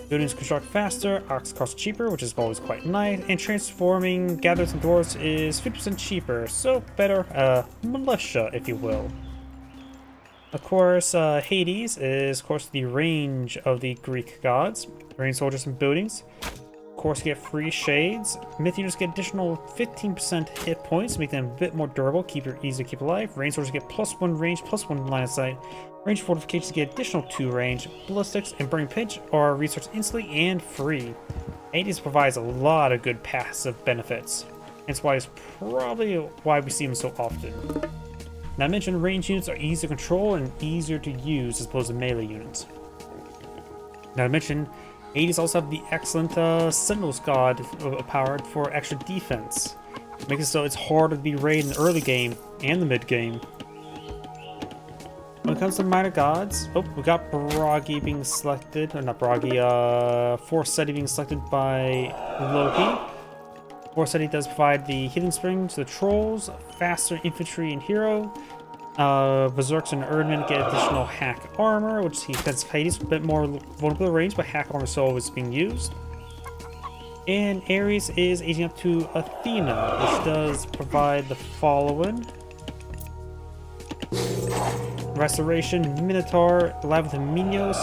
Buildings construct faster, arcs cost cheaper, which is always quite nice, and transforming gatherers and dwarves is 50% cheaper, so better militia, if you will. Of course, Hades is, of course, the range of the Greek gods. Range soldiers and buildings. Of course, you get free shades. Myth units get additional 15% hit points, make them a bit more durable, easy to keep alive. Range soldiers get +1 range, +1 line of sight. Range fortifications get additional 2 range. Ballistics and burning pinch are researched instantly and free. Hades provides a lot of good passive benefits. That's why it's probably why we see them so often. Now, I mentioned range units are easier to control and easier to use as opposed to melee units. Now, I mentioned Hades also have the excellent Sentinel's God powered for extra defense. Makes it so it's harder to be raided in the early game and the mid game. When it comes to minor gods, we got Bragi being selected, or not Bragi, Forseti being selected by Loki. Forseti does provide the healing spring to the trolls, faster infantry and hero. Berserks and Erdman get additional hack armor, which he defends Hades a bit more vulnerable to range, but hack armor is always being used. And Ares is aging up to Athena, which does provide the following: Restoration, Minotaur, Labyrinth of Minos.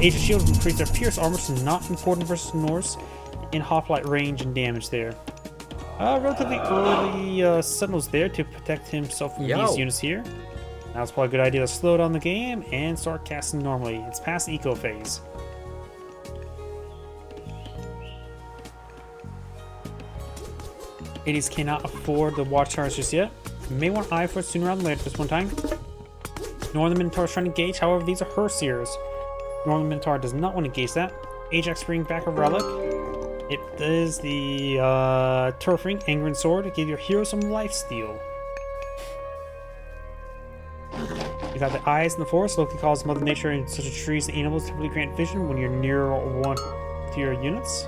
Age of Shield increase their pierce armor, so not important versus Norse, and hoplite range and damage there. Relatively early Sentinel's there to protect himself from these units here. Now it's probably a good idea to slow down the game and start casting normally. It's past the eco phase. Hades cannot afford the Watchtowers just yet. You may want to eye for it sooner rather than later this one time. Northern Minotaur is trying to engage, however these are Herseers. Northern Minotaur does not want to engage that. Ajax bring back a relic. It is the Turf Ring, Angry Sword, to give your hero some lifesteal. You got the eyes in the forest. Loki calls Mother Nature and such a trees and animals typically grant vision when you're near one to your units.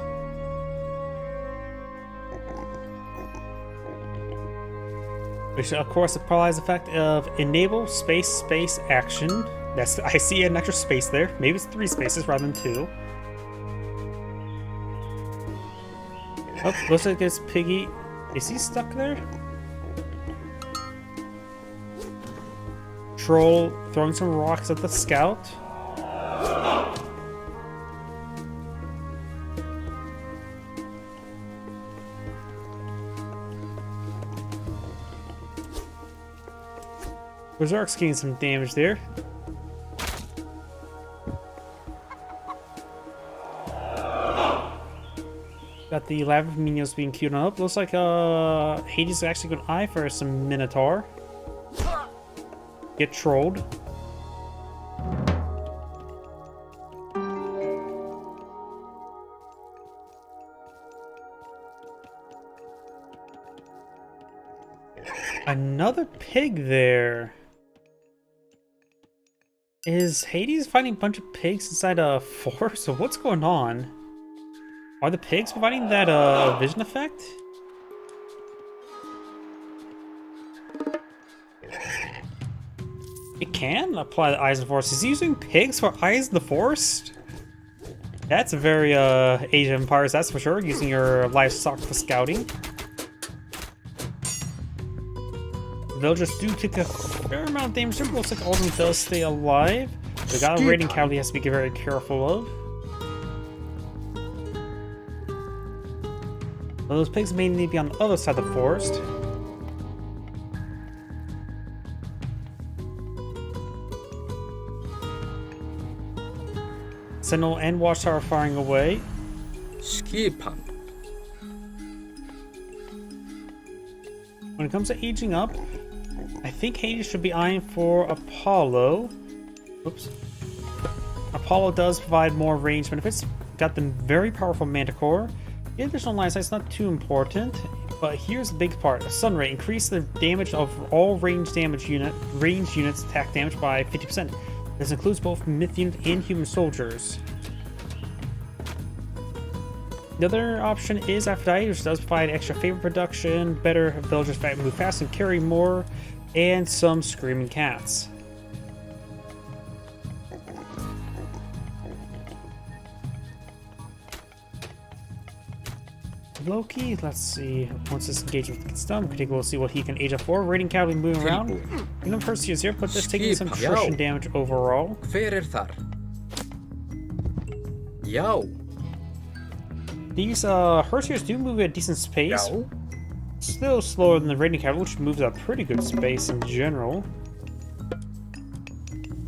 Which of course applies the effect of enable space action. That's, I see an extra space there. Maybe it's 3 spaces rather than 2. Oh, looks like it's Piggy. Is he stuck there? Troll throwing some rocks at the scout. Berserk's getting some damage there. Got the Labyrinth Minions being queued up. Looks like Hades is actually going to eye for some Minotaur. Get trolled. Another pig there. Is Hades fighting a bunch of pigs inside a forest? So what's going on? Are the pigs providing that vision effect? It can apply the eyes in the forest. Is he using pigs for eyes in the forest? That's a very Age of Empires, that's for sure, using your livestock for scouting. Villagers do take a fair amount of damage. It looks like all of them does stay alive. The guy raiding cavalry has to be very careful of. Well, those pigs may need to be on the other side of the forest. Sentinel and Watchtower firing away. Skipan. When it comes to aging up, I think Hades should be eyeing for Apollo. Oops. Apollo does provide more range benefits. Got the very powerful Manticore. The additional line sight's not too important, but here's the big part. Sun Ray increase the damage of all ranged units attack damage by 50%. This includes both myth units and human soldiers. The other option is Aphrodite, which does provide extra favor production, better villagers move fast and carry more, and some screaming cats. Loki, let's see. Once this engagement gets done, we can take a look see what he can age up for. Raiding cavalry moving around. You know, first is here, but just taking some attrition damage overall. Hver þar? Já. These Herseers do move at a decent pace. Still slower than the raiding cavalry, which moves at a pretty good space in general.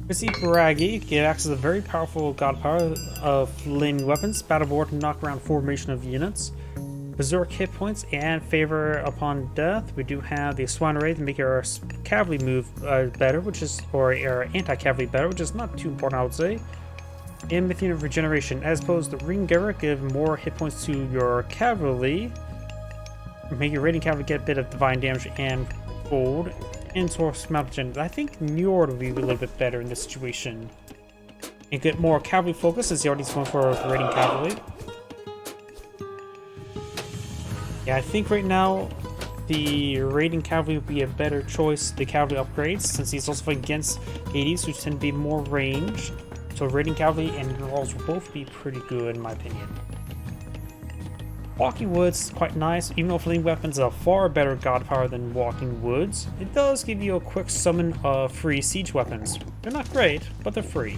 We see Bragi get access to the very powerful god power of flaming weapons, battle board to knock around formation of units. Berserk hit points and favor upon death. We do have the Swan Array to make our cavalry move better, which is, or our anti-cavalry better, which is not too important, I would say. And with unit regeneration, as opposed to Ringera, give more hit points to your cavalry. Make your raiding cavalry get a bit of divine damage and gold. And source mountain. I think Njord would be a little bit better in this situation. And get more cavalry focus as he already going for raiding cavalry. Yeah, I think right now the raiding cavalry would be a better choice. The cavalry upgrades, since he's also against Hades, which tend to be more ranged. So raiding cavalry and Grolls will both be pretty good in my opinion. Walking Woods is quite nice, even though fleeing weapons are far better god power than Walking Woods. It does give you a quick summon of free siege weapons. They're not great, but they're free.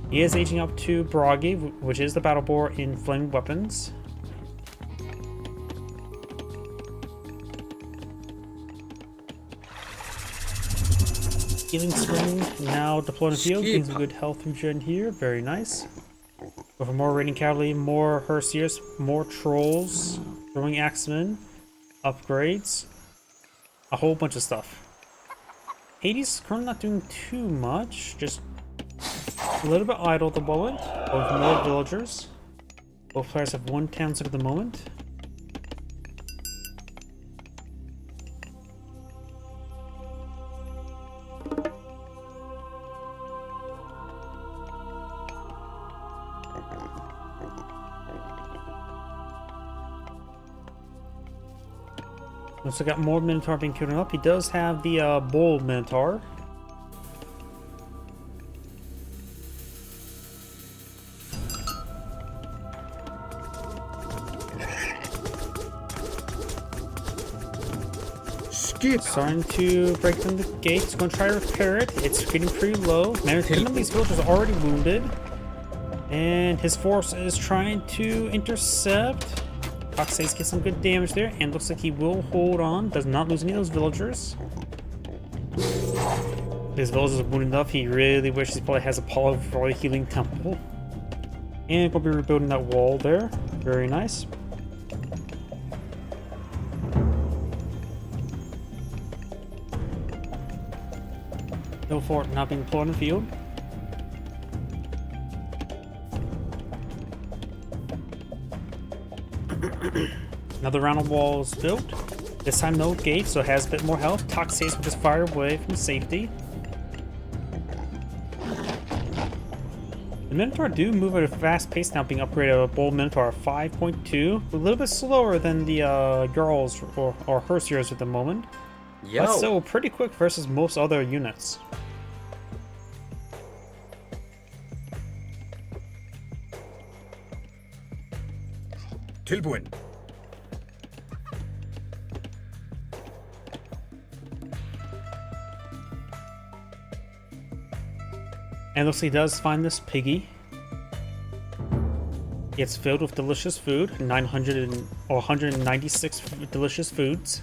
He is aging up to Bragi, which is the battle boar in flaming weapons. Healing Swing now deployed in the field, getting some good health regen here, very nice. Go for more raiding cavalry, more Hersiers, more trolls, throwing axemen, upgrades, a whole bunch of stuff. Hades is currently not doing too much, just a little bit idle at the moment. Going for more villagers. Both players have one townsite at the moment. Also got more Minotaur being queued up. He does have the Bull Minotaur. Starting to break down the gates. Going to try to repair it. It's getting pretty low. None of these villagers are already wounded. And his force is trying to intercept. Foxace gets some good damage there, and looks like he will hold on. Does not lose any of those villagers. His villagers are wounded enough. He really wishes he probably has Apollo for a healing temple. And we'll be rebuilding that wall there. Very nice. No fort not being deployed in the field. Another round of walls built. This time no gate, so it has a bit more health. Toxace will just fire away from safety. The Minotaur do move at a fast pace now, being upgraded a Bold Minotaur 5.2. A little bit slower than the Jarls or Hersiers at the moment. Yo. But still pretty quick versus most other units. Tilbuin. And looks like he does find this piggy. It's filled with delicious food, 196 delicious foods.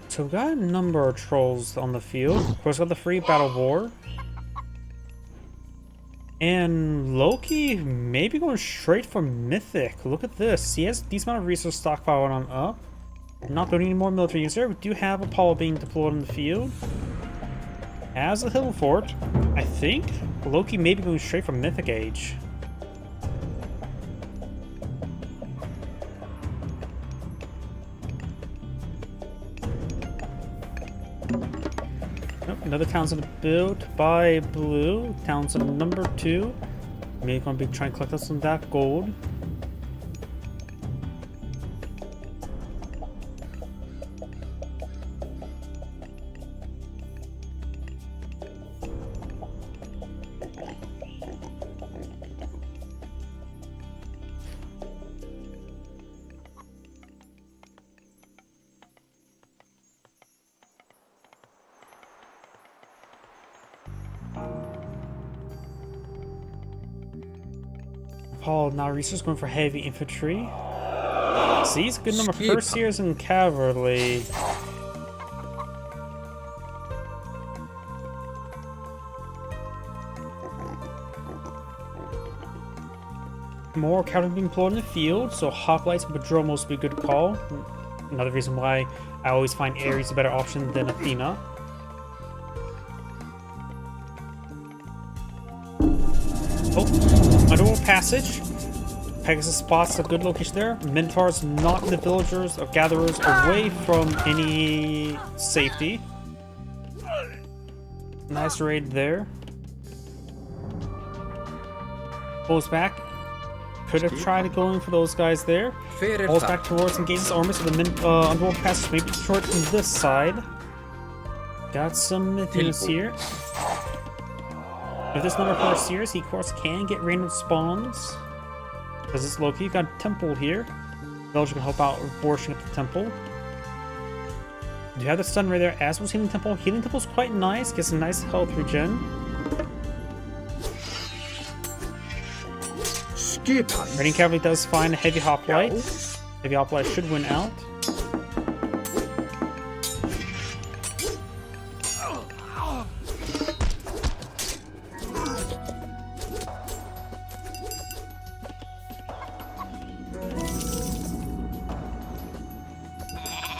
So we've got a number of trolls on the field. Of course, got the free battle boar. And Loki maybe going straight for Mythic. Look at this. He has a decent amount of resource stockpile on up. Not building any more military units there. We do have Apollo being deployed in the field. As a hill fort, I think Loki may be going straight for Mythic Age. Another townsend built by Blue. Townsend number 2. Maybe gonna be trying to collect us some of that gold. Paul now research going for heavy infantry. See, he's a good number of Hersiers and cavalry. More cavalry being deployed in the field, so hoplites and Padromos would be a good call. Another reason why I always find Ares a better option than Athena. Oh, underworld passage. Pegasus spots a good location there. Minotaurs knock the villagers or gatherers away from any safety. Nice raid there. Pulls back. Could have tried going for those guys there. Pulls back towards engages army, so the underworld passage may be short from this side. Got some Mythians here. With this number of Courtiers, he of course can get random spawns. Because it's Loki. You've got a temple here. Villager can help out abortion at the temple. You have the stun right there, as was Healing Temple. Healing Temple's quite nice, gets a nice health regen. Raiding Cavalry does find a Heavy Hoplite. Heavy Hoplite should win out.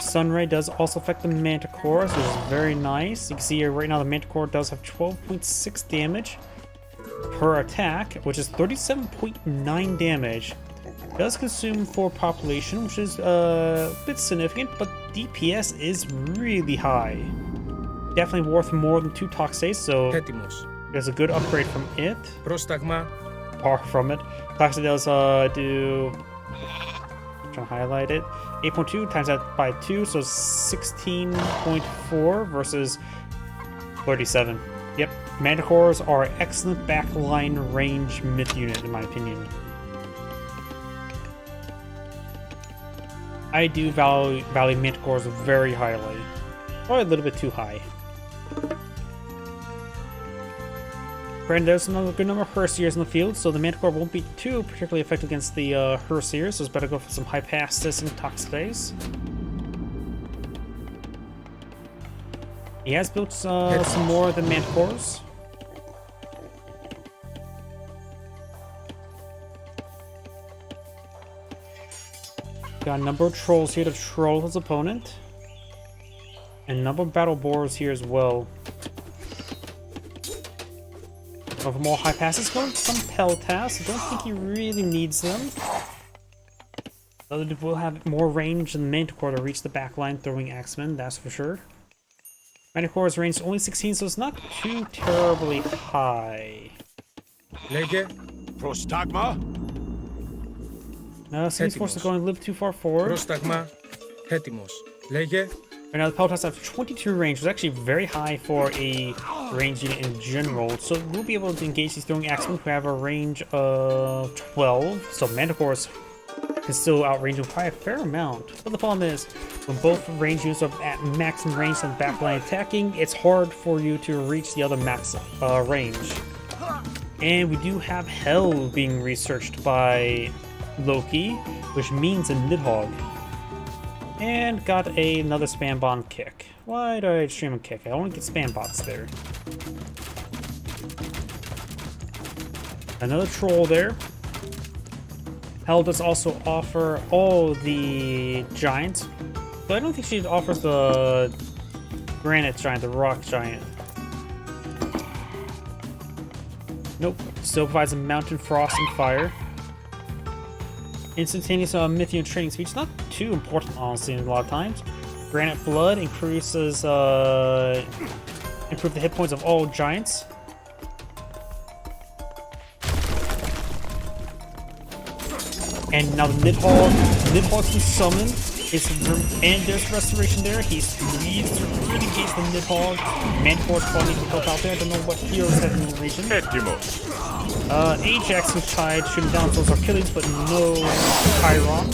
Sunray does also affect the Manticore, which is very nice. You can see here right now the Manticore does have 12.6 damage per attack, which is 37.9 damage. It does consume 4 population, which is a bit significant, but DPS is really high. Definitely worth more than 2 Toxates, so there's a good upgrade from it. Far from it. Toxate does do... I'm trying to highlight it. 8.2 times that by 2, so 16.4 versus 37. Yep, Manticores are an excellent backline range myth unit, in my opinion. I do value Manticores very highly. Probably a little bit too high. Granted, there's another good number of Herseers in the field, so the Manticore won't be too particularly effective against the Herseers, so it's better go for some Hypatis and Toxates. He has built some more of the Manticores. Got a number of Trolls here to troll his opponent. And a number of Battle Boars here as well. For more high passes, going some Peltas. I don't think he really needs them. Other dude will have more range than the Manticore to reach the backline throwing Axemen, that's for sure. Manticore's range is only 16, so it's not too terribly high. Prostagma. Seems forced to go and live too far forward. Right now the Peltas have 22 range, which is actually very high for a range unit in general, so we'll be able to engage these throwing axemen who have a range of 12, so Manticores can still outrange them by a fair amount. But the problem is, when both range units are at maximum range on the backline attacking, it's hard for you to reach the other max range. And we do have Hell being researched by Loki, which means a Nidhogg. And got another spam bomb kick. Why do I stream a kick? I only get spam bots there. Another troll there. Hell does also offer all the giants, but I don't think she offers the granite giant, the rock giant. Nope. Still provides a mountain, frost, and fire. Instantaneous Mythian training speed. It's not too important, honestly, a lot of times. Granite Blood increases, improve the hit points of all giants. And now the Nidhogg can summon. And there's restoration there. He's really engaged the Nidhogg. Manticore's probably need to help out there. I don't know what heroes have in the region. Ajax is tied, shooting down those Achilles, but no Chiron.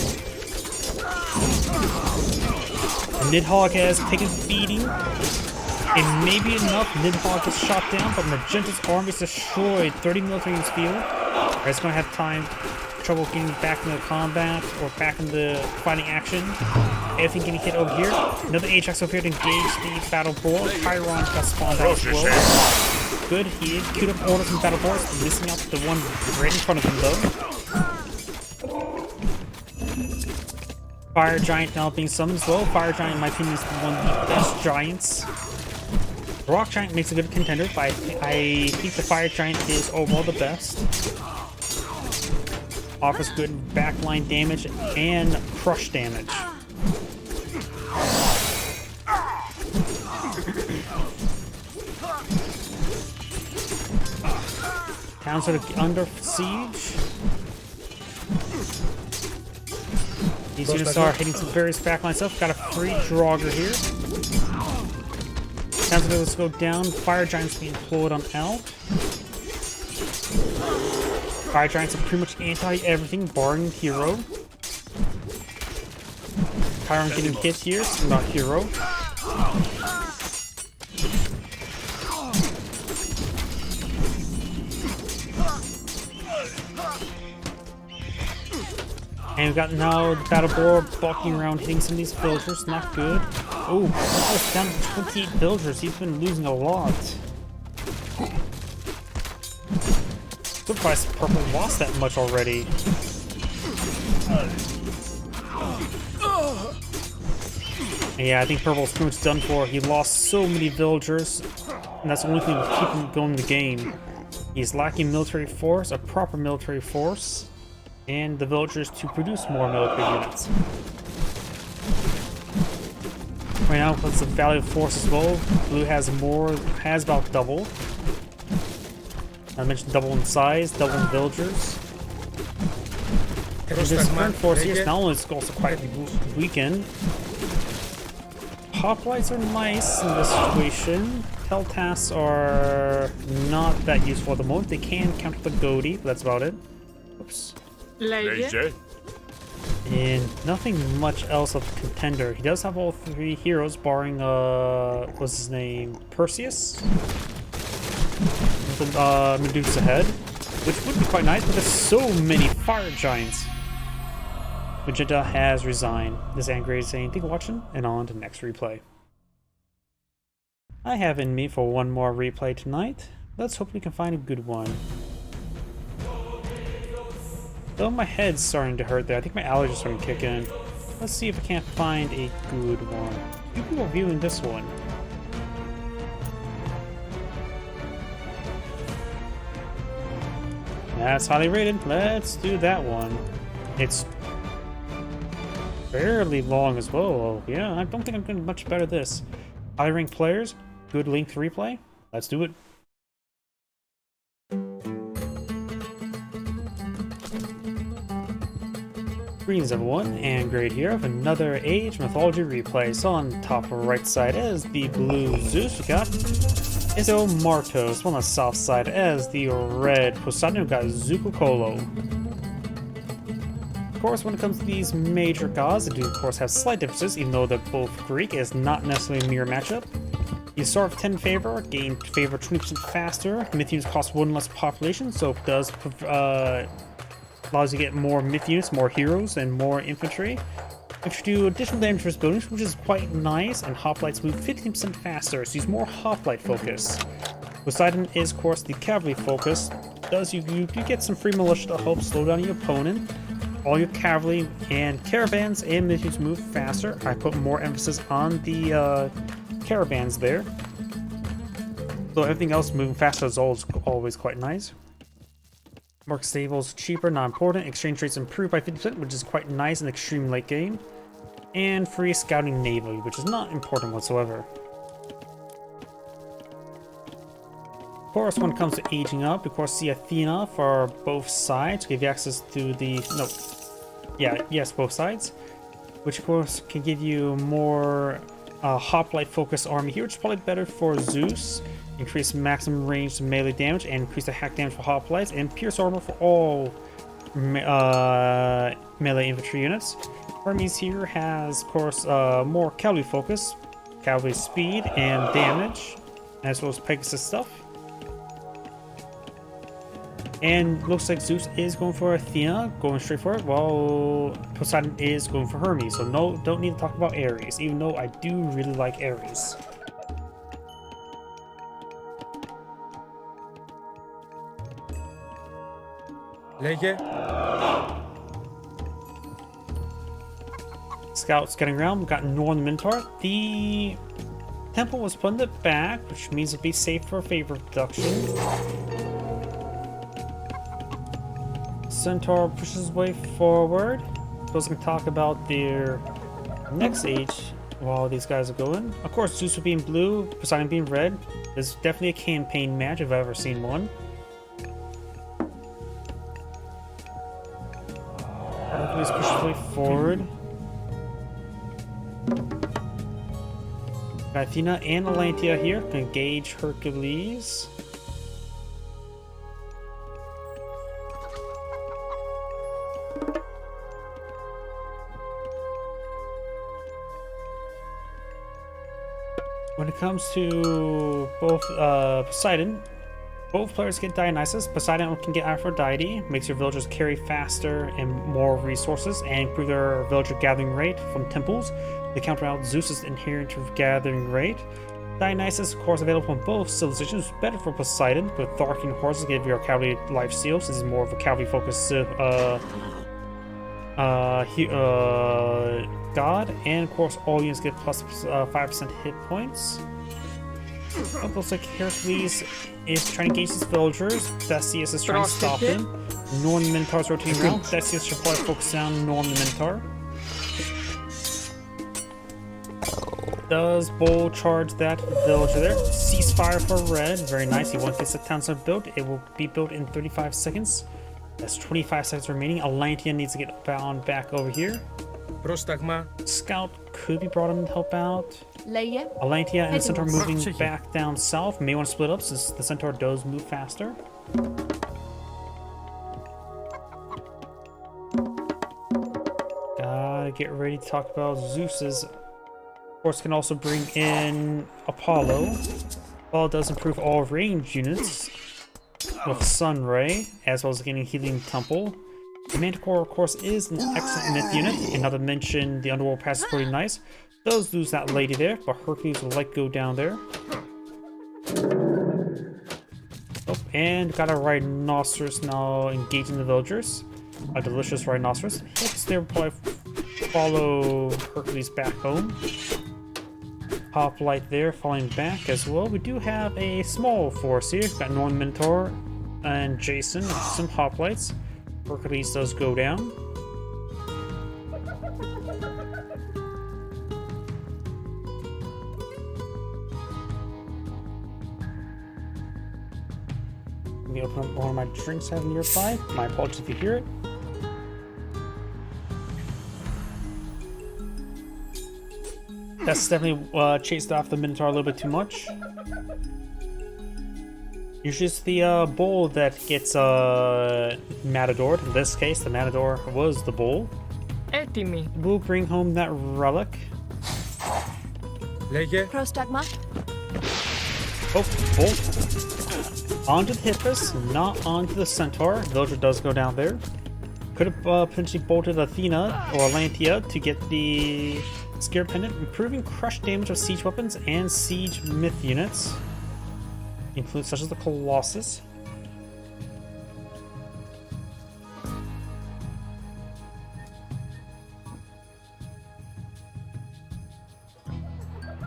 Nidhogg has taken beating. And maybe enough, Nidhogg gets shot down, but Magenta's army is destroyed. 30 military in his field. He's going to have trouble getting back into combat or back into fighting action. Everything getting hit over here. Another Ajax over here to engage the Battle Boar. Chiron got spawned out as well. Good, he queued up orders from Battle Boars, missing out the one right in front of him though. Fire Giant now being summoned as well. Fire Giant, in my opinion, is one of the best giants. Rock Giant makes a good contender, but I think the Fire Giant is overall the best. Offers good backline damage and crush damage. Towns are under siege. These units are hitting some various backline stuff. Got a free Draugr here. Towns are let's go down. Fire Giants being deployed on out. Fire Giants are pretty much anti-everything, barring Hero. Chiron getting hit here, so not Hero. And we've got now the Battle Boar balking around, hitting some of these villagers. Not good. Oh, it's down to 28 villagers. He's been losing a lot. Surprised Purple lost that much already. Yeah, I think Purple's pretty much done for. He lost so many villagers, and that's the only thing to keep him going in the game. He's lacking military force, a proper military force, and the villagers to produce more military units. Right now, what's the value of force as well? Blue has about double. I mentioned double in size, double in villagers. And this current force here is not only also quite weakened. Hoplites are nice in this situation. Peltasts are not that useful at the moment. They can counter the Goatee, but that's about it. Oops. Λέγε. And nothing much else of a contender. He does have all three heroes, barring what's his name? Perseus? With Medusa head, which would be quite nice, but there's so many fire giants. Magenta has resigned. This Angry is saying, thank you for watching, and on to the next replay. I have in me for one more replay tonight. Let's hope we can find a good one. Though my head's starting to hurt there, I think my allergies are starting to kick in. Let's see if I can't find a good one. People are viewing this one. That's highly rated. Let's do that one. It's fairly long as well. Yeah, I don't think I'm doing much better at this. High ranked players, good length replay. Let's do it. Greetings everyone, and great here of another Age Mythology replay. So on top right side as the blue Zeus, we got Izzo Martos. On the south side as the red Poseidon, we got Zukukolo. Of course, when it comes to these major gods, they do of course have slight differences, even though they're both Greek. It's not necessarily a mirror matchup. You start with 10 favor, gain favor 20% faster. Myth units cost 1 less population, so it does allows you to get more myth units, more heroes, and more infantry. Which do additional damage for his buildings, which is quite nice, and hoplites move 15% faster, so use more hoplite focus. Poseidon is, of course, the cavalry focus. You do get some free militia to help slow down your opponent. All your cavalry and caravans and myth units move faster. I put more emphasis on the caravans there. So everything else moving faster is always quite nice. More stables, cheaper, not important. Exchange rates improved by 50%, which is quite nice in extreme late game. And free scouting navy, which is not important whatsoever. Of course, when it comes to aging up, of course, see Athena for both sides. Give you access to the both sides, which of course can give you more hoplite focused army here, which is probably better for Zeus. Increase maximum range to melee damage and increase the hack damage for hoplites, and pierce armor for all melee infantry units. Hermes here has, of course, more cavalry focus, cavalry speed and damage, as well as Pegasus stuff. And looks like Zeus is going for Athena, going straight for it, while Poseidon is going for Hermes. So no, don't need to talk about Ares, even though I do really like Ares. Λέγε. scouts getting around. We got Northern Minotaur. The temple was put in the back, which means it'll be safe for favor production. Centaur pushes his way forward. Those can talk about their next age while these guys are going. Of course, Zeus will be in blue, Poseidon being red. This is definitely a campaign match if I've ever seen one. Hercules pushes his way forward. Got Athena and Atlantia here to engage Hercules. When it comes to both Poseidon, both players get Dionysus. Poseidon can get Aphrodite, makes your villagers carry faster and more resources, and improve their villager gathering rate from temples to counter out Zeus's inherent gathering rate. Dionysus, of course, available on both civilizations, better for Poseidon, with Tharkian horses give your cavalry life steal, since it's more of a cavalry focused god, and of course all units get plus 5% hit points. Oh, looks like Hercules is trying to engage his villagers. Theseus is trying to stop him. Northern Minotaur's rotating around. Theseus should probably focus down Northern Minotaur. Does Bull charge that villager there? Ceasefire for red. Very nice. He wants this town center built. It will be built in 35 seconds. That's 25 seconds remaining. Atlantia needs to get bound back over here. Πρόσταγμα. Scout could be brought in to help out. Λέγε. Atlantia and the Centaur moving back down south. May want to split up since the Centaur does move faster. Gotta get ready to talk about Zeus's. Of course, can also bring in Apollo. Apollo does improve all range units with Sun Ray, as well as getting Healing Temple. The Manticore, of course, is an excellent myth unit, and not to mention the Underworld Pass is pretty nice. Does lose that lady there, but Hercules will let go down there. Oh, and got a Rhinoceros now engaging the villagers. A delicious Rhinoceros. Hits there, probably follow Hercules back home. Hoplite there, falling back as well. We do have a small force here. Got Northern Minotaur and Jason, some hoplites. Hercules does go down. Let me open up one of my drinks I have nearby. My apologies if you hear it. That's definitely chased off the Minotaur a little bit too much. Usually it's the bull that gets matadored. In this case, the matador was the bull. Έτοιμη. We'll bring home that relic. Λέγε. Πρόσταγμα. Oh, bull. Onto the Hippus, not onto the Centaur. Villager does go down there. Could have potentially bolted Athena or Atlantia to get the Scare Pendant, improving crush damage of siege weapons and siege myth units, including such as the Colossus.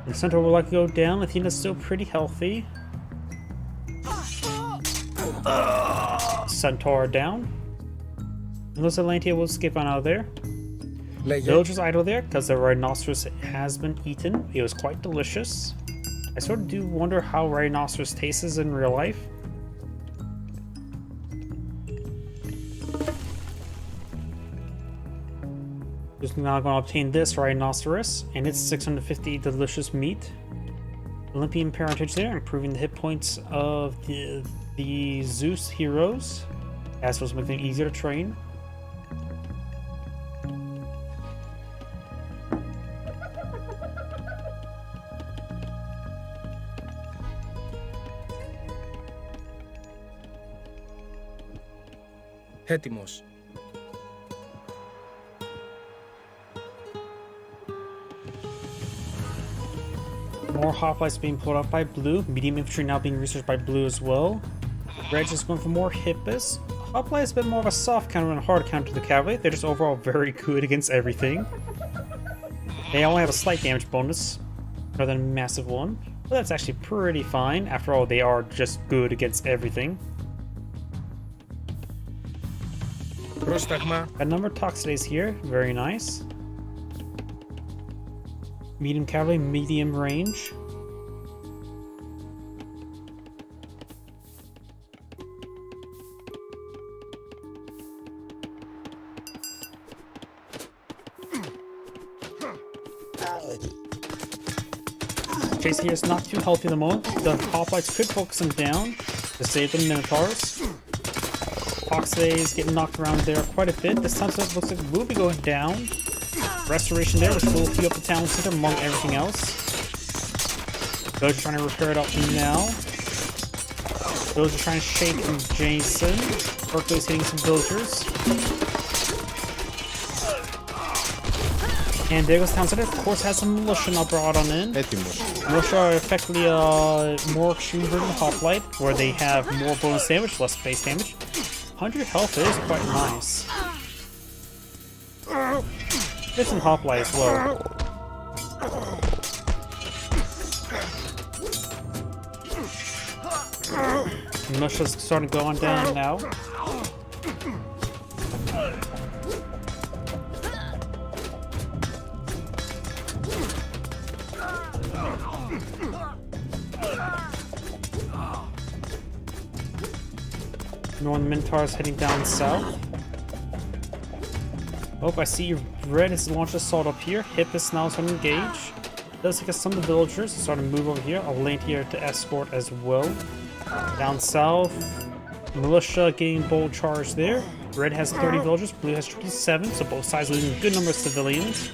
The Centaur will likely go down. Athena's still pretty healthy. Centaur down. And those Atlantia will skip on out of there. Λέγε. Villagers idle there because the Rhinoceros has been eaten. It was quite delicious. I sort of do wonder how Rhinoceros tastes in real life. Just now going to obtain this Rhinoceros and its 650 delicious meat. Olympian parentage there, improving the hit points of the Zeus heroes, as well as making them easier to train. Έτοιμος. More hoplites being pulled up by blue. Medium infantry now being researched by blue as well. Red is going for more Hippus. Hoplite is a bit more of a soft counter and hard counter to the cavalry. They're just overall very good against everything. They only have a slight damage bonus, rather than a massive one. But that's actually pretty fine. After all, they are just good against everything. Πρόσταγμα. A number of Toxidays here, very nice. Medium cavalry, medium range. Chase here is not too healthy at the moment. The hoplites could focus him down to save the Minotaurs. Toxidays getting knocked around there quite a bit. This time it looks like we'll be going down. Restoration there, which will heal up the town center among everything else. Those are trying to repair it up now. Those are trying to shake Jason. Hercules hitting some villagers. And there goes town center. Of course, has some militia now brought on in. Militia are effectively more extreme version of Hoplite, where they have more bonus damage, less base damage. 100 health is quite nice. There's some Hoplite as well. Militia's starting to go on down now. Northern Minotaurs heading down south. Oh, I see Red has launched assault up here. Hip is now starting to engage. Does take us some of the villagers to start to move over here. Atlantia to escort as well. Down south, militia getting bold charge there. Red has 30 villagers, blue has 27, so both sides losing a good number of civilians.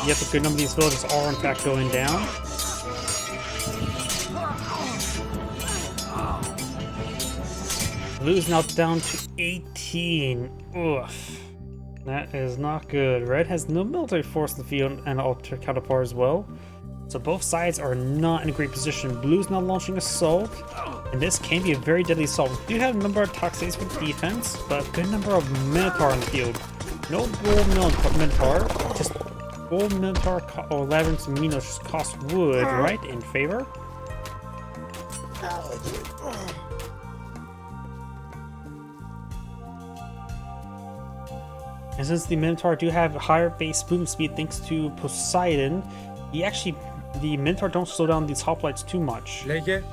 Yes, a good number of these villagers are in fact going down. Blue's now down to 18. Oof. That is not good. Red has no military force in the field and alter counterpart as well. So both sides are not in a great position. Blue's now launching assault, and this can be a very deadly assault. We do have a number of Toxics for defense, but a good number of Minotaur in the field. No gold Minotaur, just gold Minotaur or Labyrinth Minos just cost wood, right, in favor? And since the Minotaur do have higher base movement speed thanks to Poseidon, the Minotaur don't slow down these hoplites too much. Λέγε.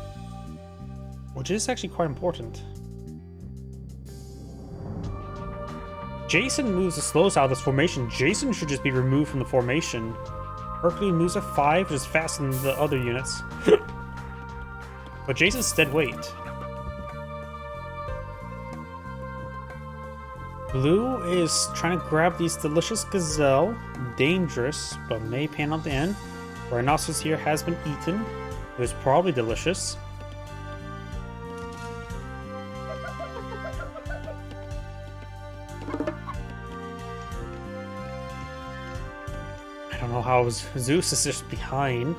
Which is actually quite important. Jason moves the slows out of this formation. Jason should just be removed from the formation. Hercules moves at 5, which is faster than the other units. But Jason's dead weight. Blue is trying to grab these delicious gazelle. Dangerous, but may pan out the end. Rhinoceros here has been eaten. It was probably delicious. I don't know how Zeus is just behind.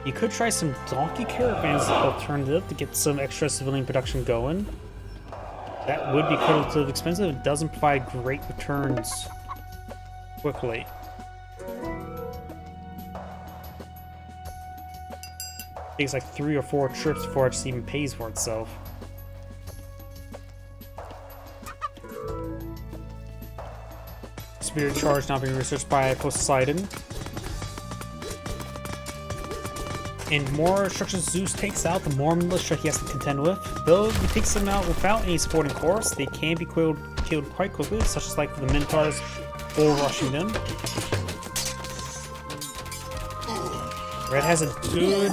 You could try some donkey caravans as an alternative to get some extra civilian production going. That would be quite expensive. It doesn't provide great returns quickly. It takes like 3 or 4 trips before it just even pays for itself. Spirit Charge now being researched by Poseidon. And more structures Zeus takes out, the more militia he has to contend with. Though he takes them out without any supporting force, they can be killed quite quickly, such as like the Minotaurs bull rushing them. Red has a good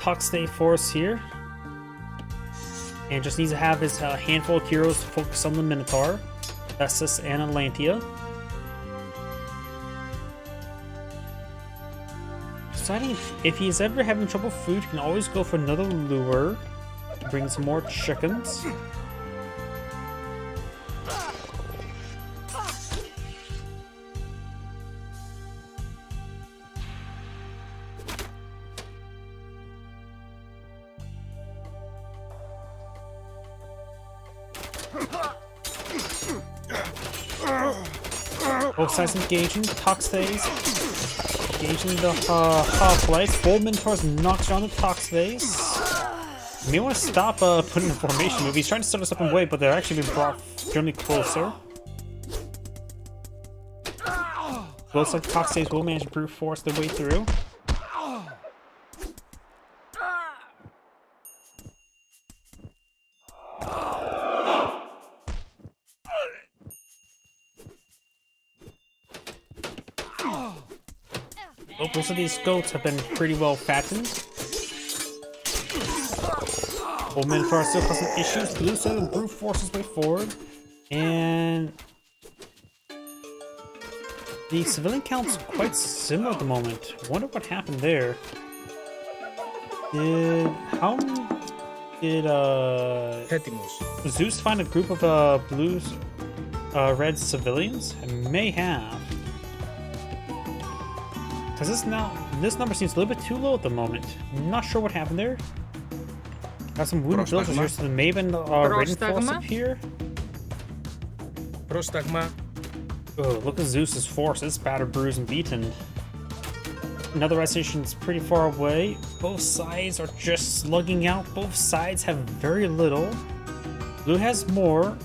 Toxday force here. And just needs to have his handful of heroes to focus on the Minotaur, Essus and Atlantia. If he's ever having trouble with food, you can always go for another lure. Bring some more chickens. Both sides engaging. Toxphase. Engaging the hoplites. Bold Minotaurs knocks down the Toxphase. You may want to stop putting in formation move. He's trying to set us up in way, but they're actually being brought generally closer. Looks like Toxphase will manage to brute force their way through. Oh, most of these goats have been pretty well fattened. Old Minotaur still causing issues. Blue Southern brute force his way forward. And the civilian count's quite similar at the moment. Wonder what happened there. Did Έτοιμος. Zeus find a group of red civilians? I may have. Because this number seems a little bit too low at the moment. Not sure what happened there. Got some wounded villagers here, so there may have been raiding force up here. Πρόσταγμα. Oh, look at Zeus's force. It's battered, bruised, and beaten. Another red station is pretty far away. Both sides are just slugging out. Both sides have very little. Blue has more.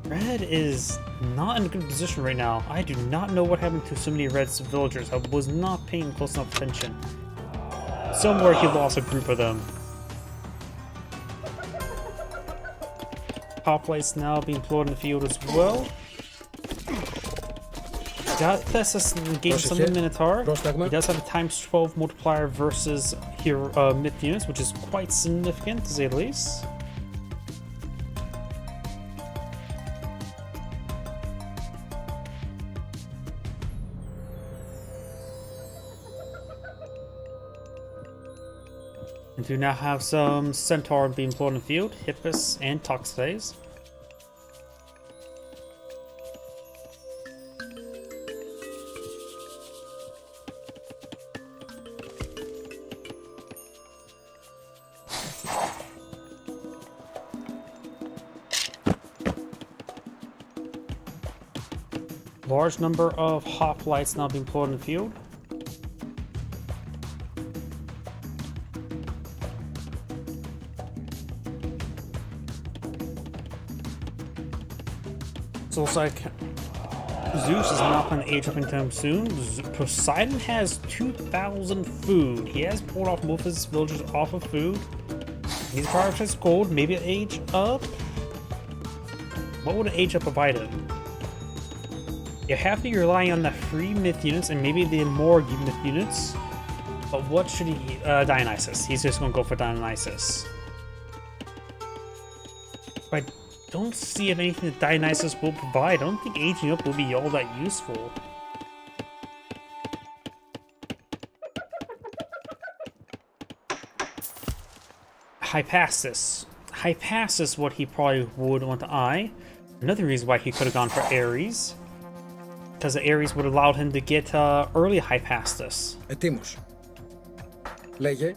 Red is not in a good position right now. I do not know what happened to so many red villagers. I was not paying close enough attention. Somewhere he lost a group of them. Hoplites now being deployed in the field as well. Got this engaged on the Minotaur. He does have a times 12 multiplier versus here myth units, which is quite significant to say the least. We do now have some Centaur being deployed in the field, Hippus and Toxphase. Large number of hoplites now being deployed in the field. So it looks like Zeus is not going to age up anytime soon. Poseidon has 2,000 food. He has pulled off most of his villagers off of food. He's prioritized gold. Maybe an age up. What would an age up provide him? You have to be relying on the free myth units and maybe the more myth units. But what should he? Dionysus. He's just going to go for Dionysus. But I don't see if anything that Dionysus will provide. I don't think aging up will be all that useful. Hypasus. Hypasus, what he probably would want to eye. Another reason why he could have gone for Ares. Because the Ares would have allowed him to get early Hypasus. Έτοιμος. Λέγε.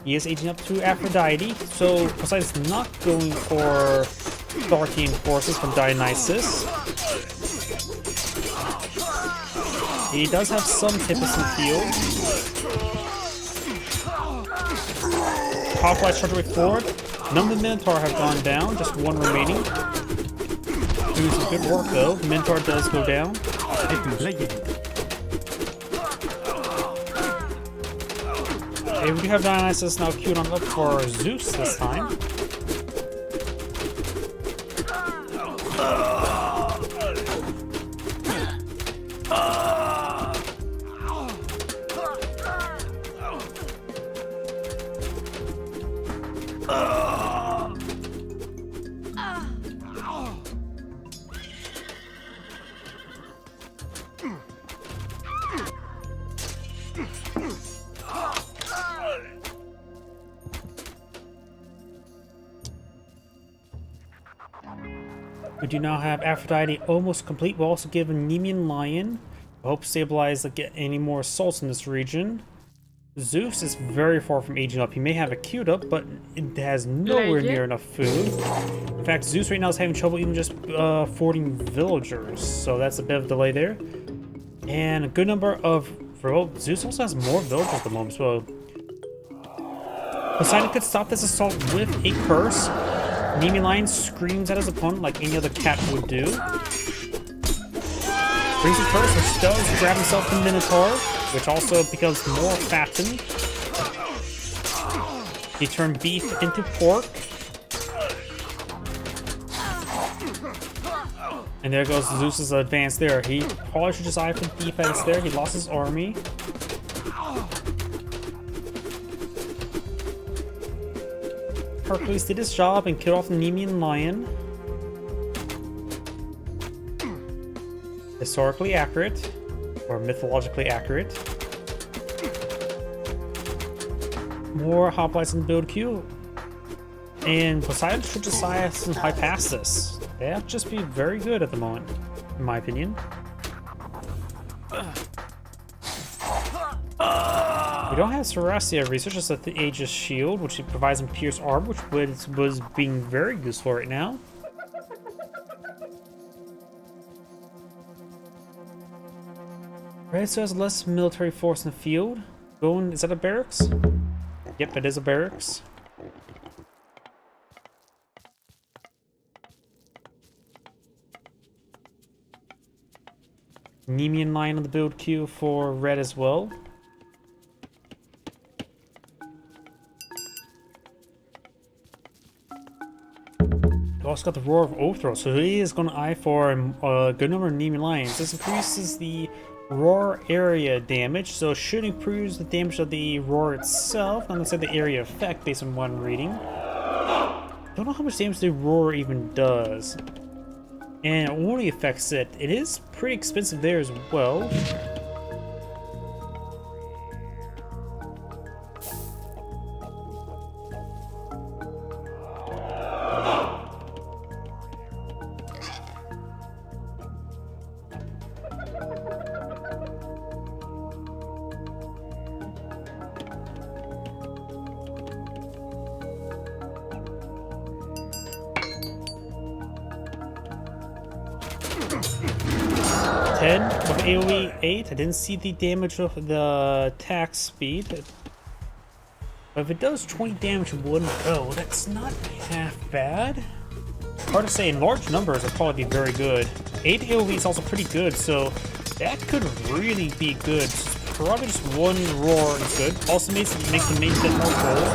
He is aging up to Aphrodite, so Poseidon's not going for Spartan forces from Dionysus. He does have some Hippus in the field. Hoplites charge way forward. None of the Minotaur have gone down, just one remaining. Doing some good work though. Minotaur does go down. Okay, we do have Dionysus now queued on up for Zeus this time. We do now have Aphrodite almost complete. We'll also give a Nemean Lion. We hope to stabilize, get any more assaults in this region. Zeus is very far from aging up. He may have it queued up, but it has nowhere near enough food. In fact, Zeus right now is having trouble even just affording villagers, so that's a bit of a delay there. And a good number of... Well, Zeus also has more villagers at the moment, so... Poseidon could stop this assault with a curse. Nemean Lion screams at his opponent like any other cat would do. Brings a curse, which does grab himself the Minotaur, which also becomes more fattened. He turned beef into pork. And there goes Zeus's advance there. He probably should just eye for defense there. He lost his army. Hercules did his job and killed off the Nemean Lion. Historically accurate, or mythologically accurate. More hoplites in the build queue. And Poseidon should just high pass this. That'd just be very good at the moment, in my opinion. We don't have Sarassia research, just at the Aegis shield, which provides him Pierce Armor, which was being very useful right now. Right, so has less military force in the field. Going, is that a barracks? Yep, it is a barracks. Nemean Lion on the build queue for red as well. We also got the Roar of Overthrow, so he is going to eye for a good number of Nemean Lions. This increases the roar area damage, so it should improve the damage of the roar itself, not necessarily the area effect based on what I'm reading. Don't know how much damage the roar even does. And it only affects it. It is pretty expensive there as well. 10 of AoE 8. I didn't see the damage of the attack speed. But if it does 20 damage in one go, that's not half bad. Hard to say, in large numbers it'll probably be very good. 8 AoE is also pretty good, so that could really be good. Probably just one roar is good. Also makes the main bit more gold.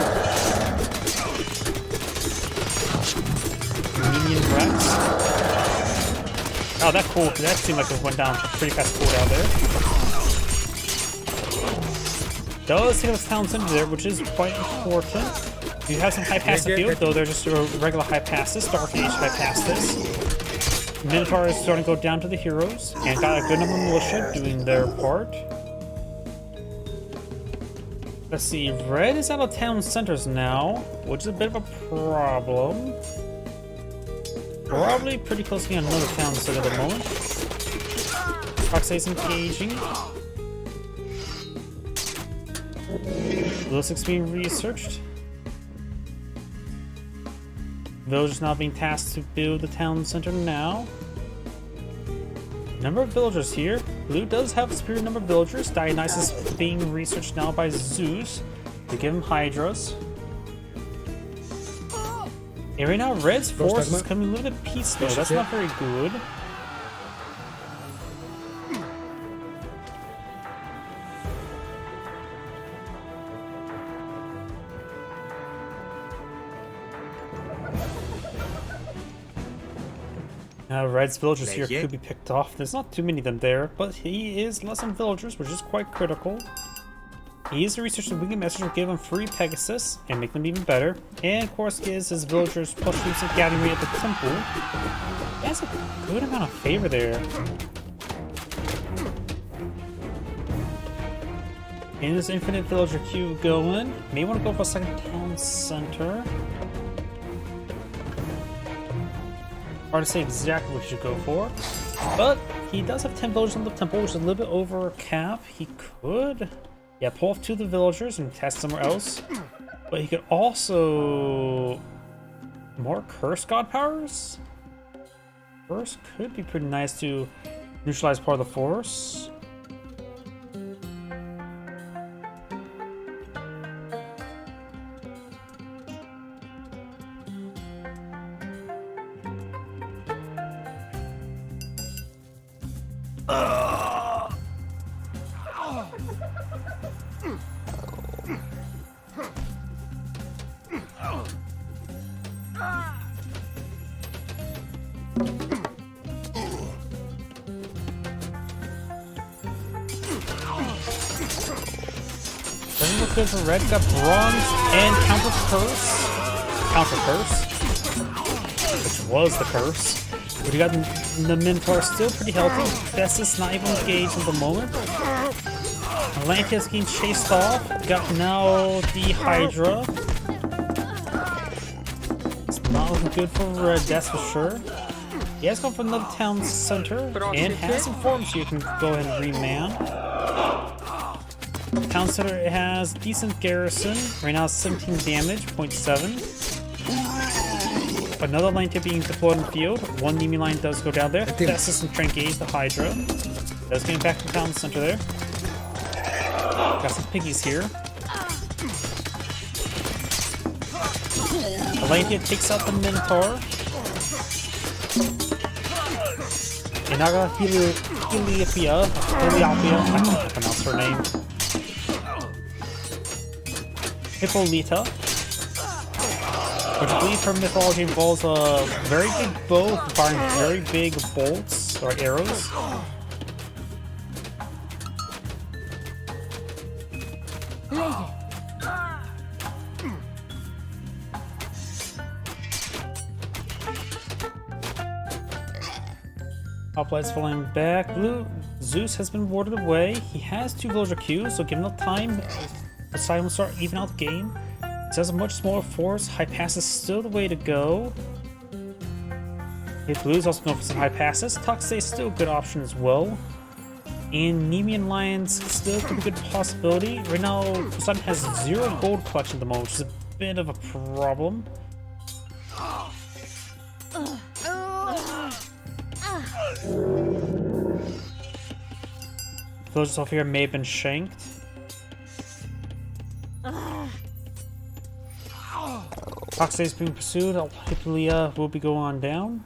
Minion Rex. Oh, that cool. That seemed like it went down pretty fast cooldown there. Does hit us town center there, which is quite important. You have some high pass in the field, though they're just regular high passes. Dark Age high pass this. Minotaur is starting to go down to the heroes, and got a good number of militia doing their part. Let's see, red is out of town centers now, which is a bit of a problem. Probably pretty close to being another town center at the moment. Foxay's engaging. Looks being researched. Villagers now being tasked to build the town center now. Number of villagers here. Blue does have a superior number of villagers. Dionysus being researched now by Zeus to give him Hydras. And right now, Red's force is coming a little bit peaceful. That's not very good. Red's villagers here could be picked off. There's not too many of them there, but he is less on villagers, which is quite critical. He is the researcher winged messenger will give him free Pegasus and make them even better. And of course gives his villagers plus recent gathering rate at the temple. He has a good amount of favor there. And this infinite villager queue going. May want to go for a second town center. Hard to say exactly what you should go for. But he does have 10 villagers on the temple, which is a little bit over cap. He could Yeah, pull off 2 of the villagers and test somewhere else. But he could also... More curse god powers? Curse could be pretty nice to neutralize part of the force. Doesn't look good for red. Got bronze and counter curse. Counter curse. Which was the curse. But you got the Minotaur still pretty healthy. Festus not even engaged at the moment. Atlantis getting chased off. Got now the Hydra. It's not looking good for red, that's for sure. He has gone for another town center and has some forms you can go ahead and reman. Town center has decent garrison. Right now 17 damage, 0.7. Another line tip being deployed in the field. One enemy line does go down there. That's just some Trenkage, the Hydra. That's getting back to the town center there. Got some piggies here. Atlantia takes out the Minotaur. Inaga Heliopia, I can't pronounce her name. Hippolyta, which I believe her mythology involves a very big bow firing very big bolts or arrows. Hoplites falling back. Blue Zeus has been warded away. He has 2 villager queues, so given enough time, Poseidon will start even out the game. It has a much smaller force. High pass is still the way to go. Blue is also going for some high passes. Toxay is still a good option as well. And Nemean Lions still could be a good possibility. Right now, Poseidon has 0 gold collection at the moment, which is a bit of a problem. Villagers off here may have been shanked. Toxay is being pursued. Hippolyta will be going on down.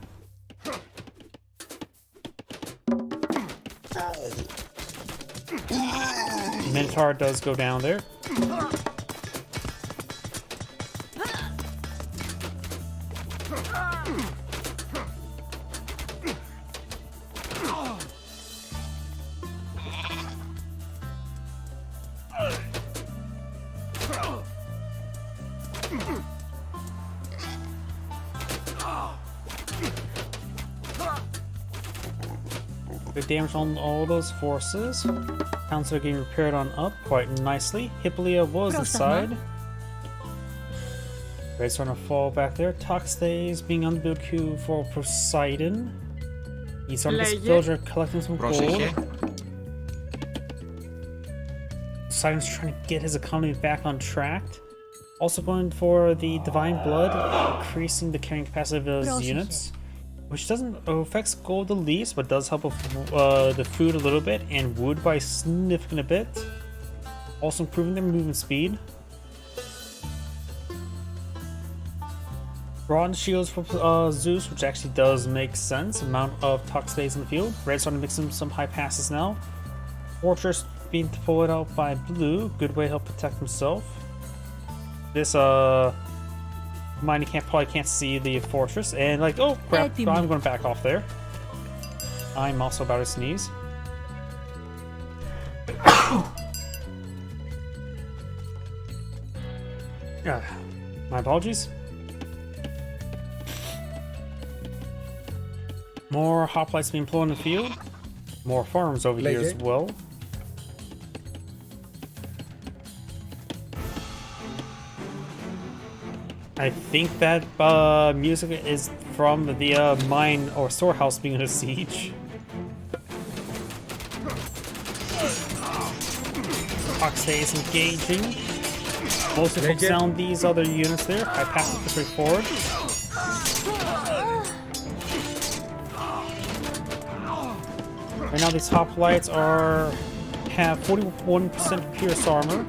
Minotaur does go down there. Good damage on all those forces. Towns are getting repaired on up quite nicely. Hippolyta was inside. Red's starting to fall back there. Toxay's being on the build queue for Poseidon. He's on this villager collecting some gold. Poseidon's trying to get his economy back on track. Also going for the Divine Blood, increasing the carrying capacity of his units. Which doesn't affect gold the least, but does help with the food a little bit and wood by a significant bit. Also improving their movement speed. Bronze shields for Zeus, which actually does make sense. Amount of Toxays in the field. Red's starting to mix in some high passes now. Fortress being deployed out by Blue. Good way to help protect himself. This Miney probably can't see the fortress, and like, oh crap, I'm going to back off there. I'm also about to sneeze. My apologies. More hoplites being pulled in the field. More farms over here as well. I think that music is from the mine or storehouse being under siege. Oxay is engaging. Mostly focus down these other units there. I pass it quickly forward. Right now these hoplites have 41% pierce armor.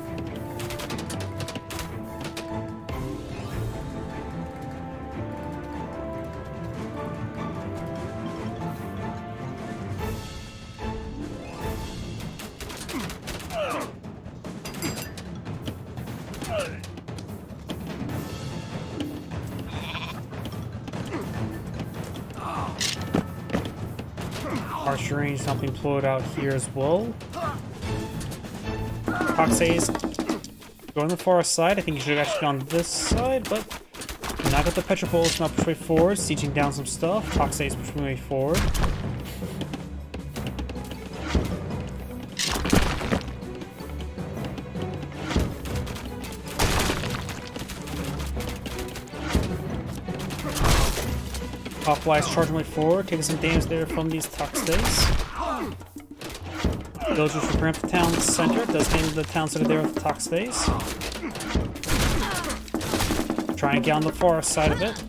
Archer range is helping pull it out here as well. Oxay's going the far side. I think he should have actually gone this side, but now got the Petropolis now push way forward, sieging down some stuff. Toxay's pushing way forward. Hoplites charging way forward, taking some damage there from these Toxays. Villagers preparing for the town center. Does get into the town center there with the Toxays. Try and get on the far side of it.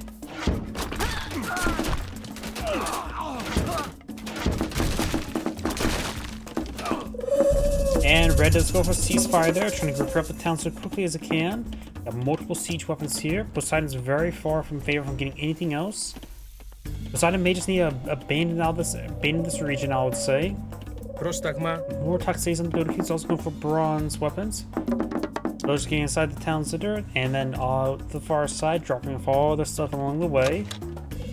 And Red does go for a ceasefire there, trying to prepare up the town so quickly as it can. Got multiple siege weapons here. Poseidon's very far from favor from getting anything else. Poseidon may just need to abandon this region, I would say. More Toxays on the building. He's also going for bronze weapons. Those getting inside the town center, and then the far side, dropping off all their stuff along the way.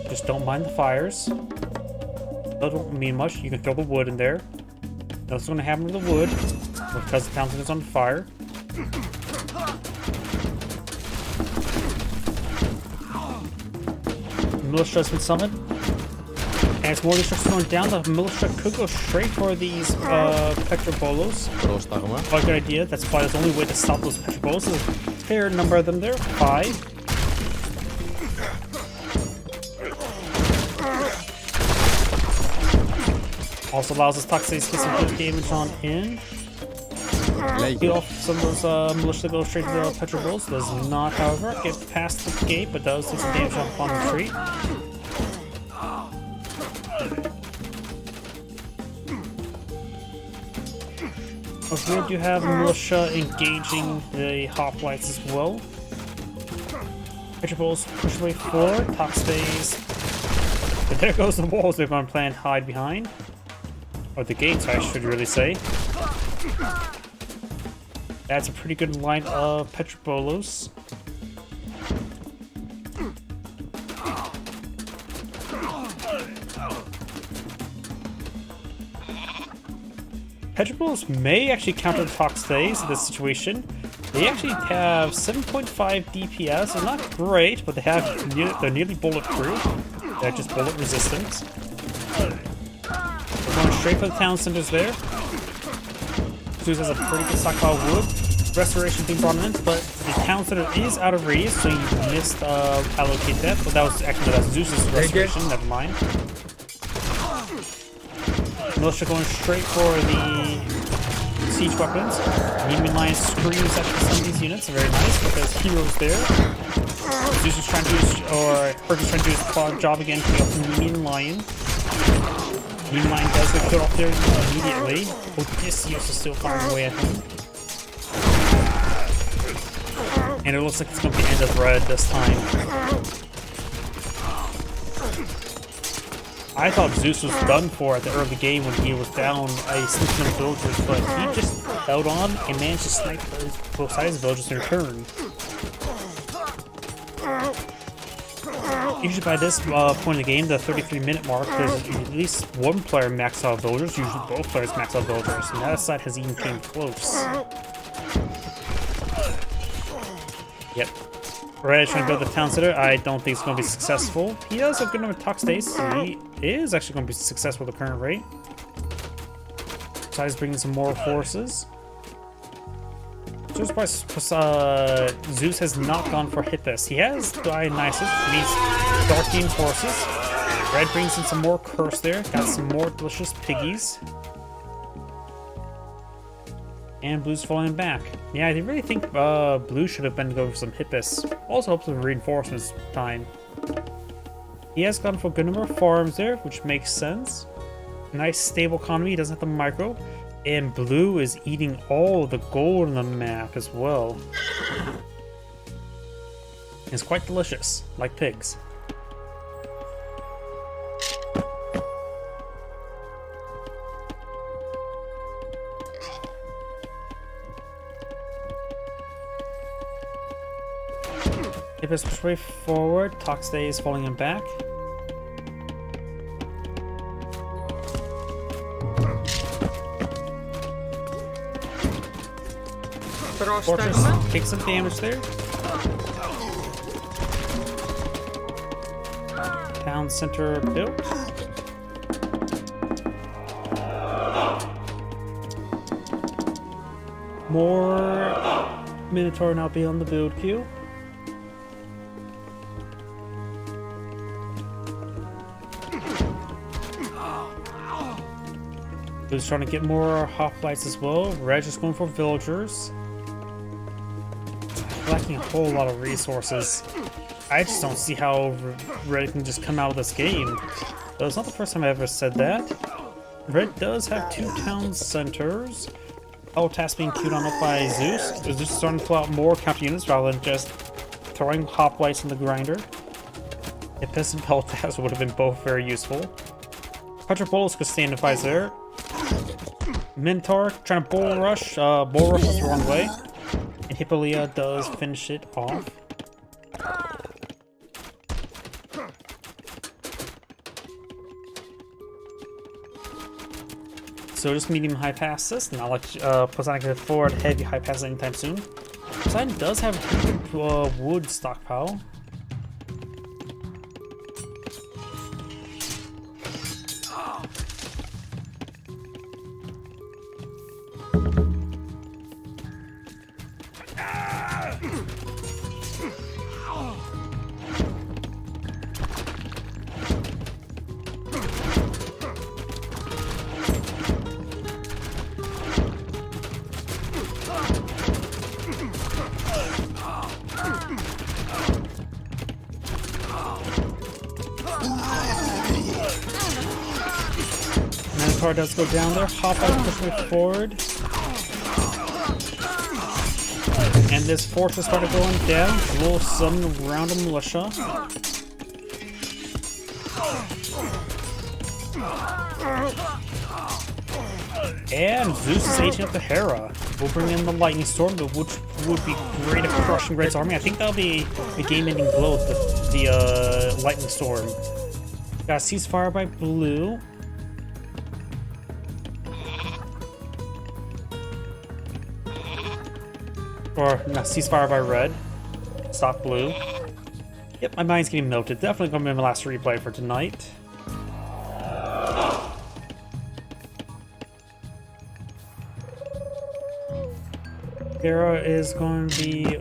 Just don't mind the fires. Those don't mean much. You can throw the wood in there. That's going to happen to the wood because the town center is on fire. Militia has been summoned. As more destruction going down, the militia could go straight for these Petrobolos. Quite a good idea. That's probably the only way to stop those Petrobolos. There's a fair number of them there. 5. Also allows us Toxays to get some good damage on in. Get off some of those militia to go straight to the Petrobolos. Does not, however, get past the gate, but does take some damage up on the retreat. Okay, we do have militia engaging the hoplites as well. Petrobolos push way forward. Toxays. But there goes the walls they're going to plan hide behind. Or the gates, I should really say. That's a pretty good line of Petrobolos. Petrobolos may actually counter the Toxays in this situation. They actually have 7.5 DPS. They're not great, but they're nearly bulletproof. They're just bullet resistant. We're going straight for the town centers there. Zeus has a pretty good stockpile of wood. Restoration being brought in, but the town center is out of radius, so you missed allocate that. But that was Zeus's restoration. Never mind. Militia going straight for the siege weapons. Enemy line screams at some of these units. Very nice because heroes there. Zeus is trying to do Hercules trying to do his job again, to up the Nemean lion. Nemean lion does get killed off there immediately. Odysseus is still firing away at him. And it looks like it's going to be the end of Red this time. I thought Zeus was done for at the early game when he was down a selection of villagers, but he just held on and managed to snipe both sides of villagers in return. Usually by this point in the game, the 33-minute mark, there's at least one player maxed out villagers, usually both players maxed out villagers, and that side has even came close. Yep. Red trying to build the town center. I don't think it's going to be successful. He does a good number of Toxays, so he is actually going to be successful at the current rate. Besides bringing some more forces. Zeus has not gone for Hippus. He has Dionysus, these Darkian forces. Red brings in some more curse there. Got some more delicious piggies. And blue's falling back. Yeah, I really think blue should have been going for some hippus. Also helps with reinforcements time. He has gone for a good number of farms there, which makes sense. Nice stable economy, he doesn't have the micro. And blue is eating all the gold on the map as well. It's quite delicious, like pigs. Hippus push way forward, Toxday is falling him back. Fortress Πρόσταγμα. takes some damage there. Town center built. More Minotaur now be on the build queue. Who's trying to get more hoplites as well. Reg is going for villagers. Lacking a whole lot of resources. I just don't see how Red can just come out of this game. Though it's not the first time I ever said that. Red does have 2 town centers. Peltas being queued on up by Zeus. Zeus is starting to pull out more counter units rather than just throwing hoplites in the grinder. Hippus and Peltas would have been both very useful. Petropolis could stand and fight there. Minotaur trying to bull rush us the wrong way. And Hippolyta does finish it off. So just medium high passes, not like Poseidon can afford heavy high passes anytime soon. Poseidon does have wood stockpile. Minotaur does go down there. Hopeye pushing it forward. And this fortress started going down. We'll summon around a militia. And Zeus is aging up the Hera. We'll bring in the Lightning Storm, which would be great at crushing Red's army. I think that'll be a game-ending blow with the Lightning Storm. Got a ceasefire by Blue. Or, no, ceasefire by Red. Stop Blue. Yep, my mind's getting melted. Definitely going to be my last replay for tonight. Hera is going to be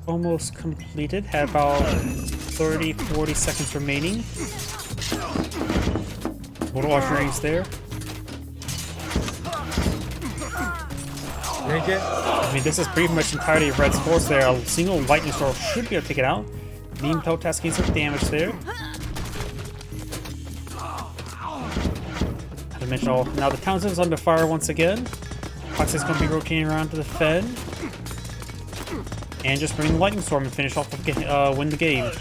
almost completed. Had about 30-40 seconds remaining. What watch range there? I mean, this is pretty much entirety of Red's force there. A single lightning storm should be able to take it out. Mean Peltas getting some damage there. Not to mention all. Now the Townsend's under fire once again. Fox is going to be rotating around to defend. And just bring the lightning storm and finish off the win the game.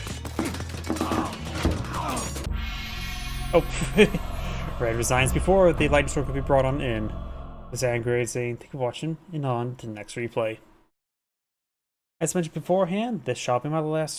Oh, Red resigns before the lightning storm could be brought on in. This is Angry saying thank you for watching and on to the next replay. As mentioned beforehand, this shall be my last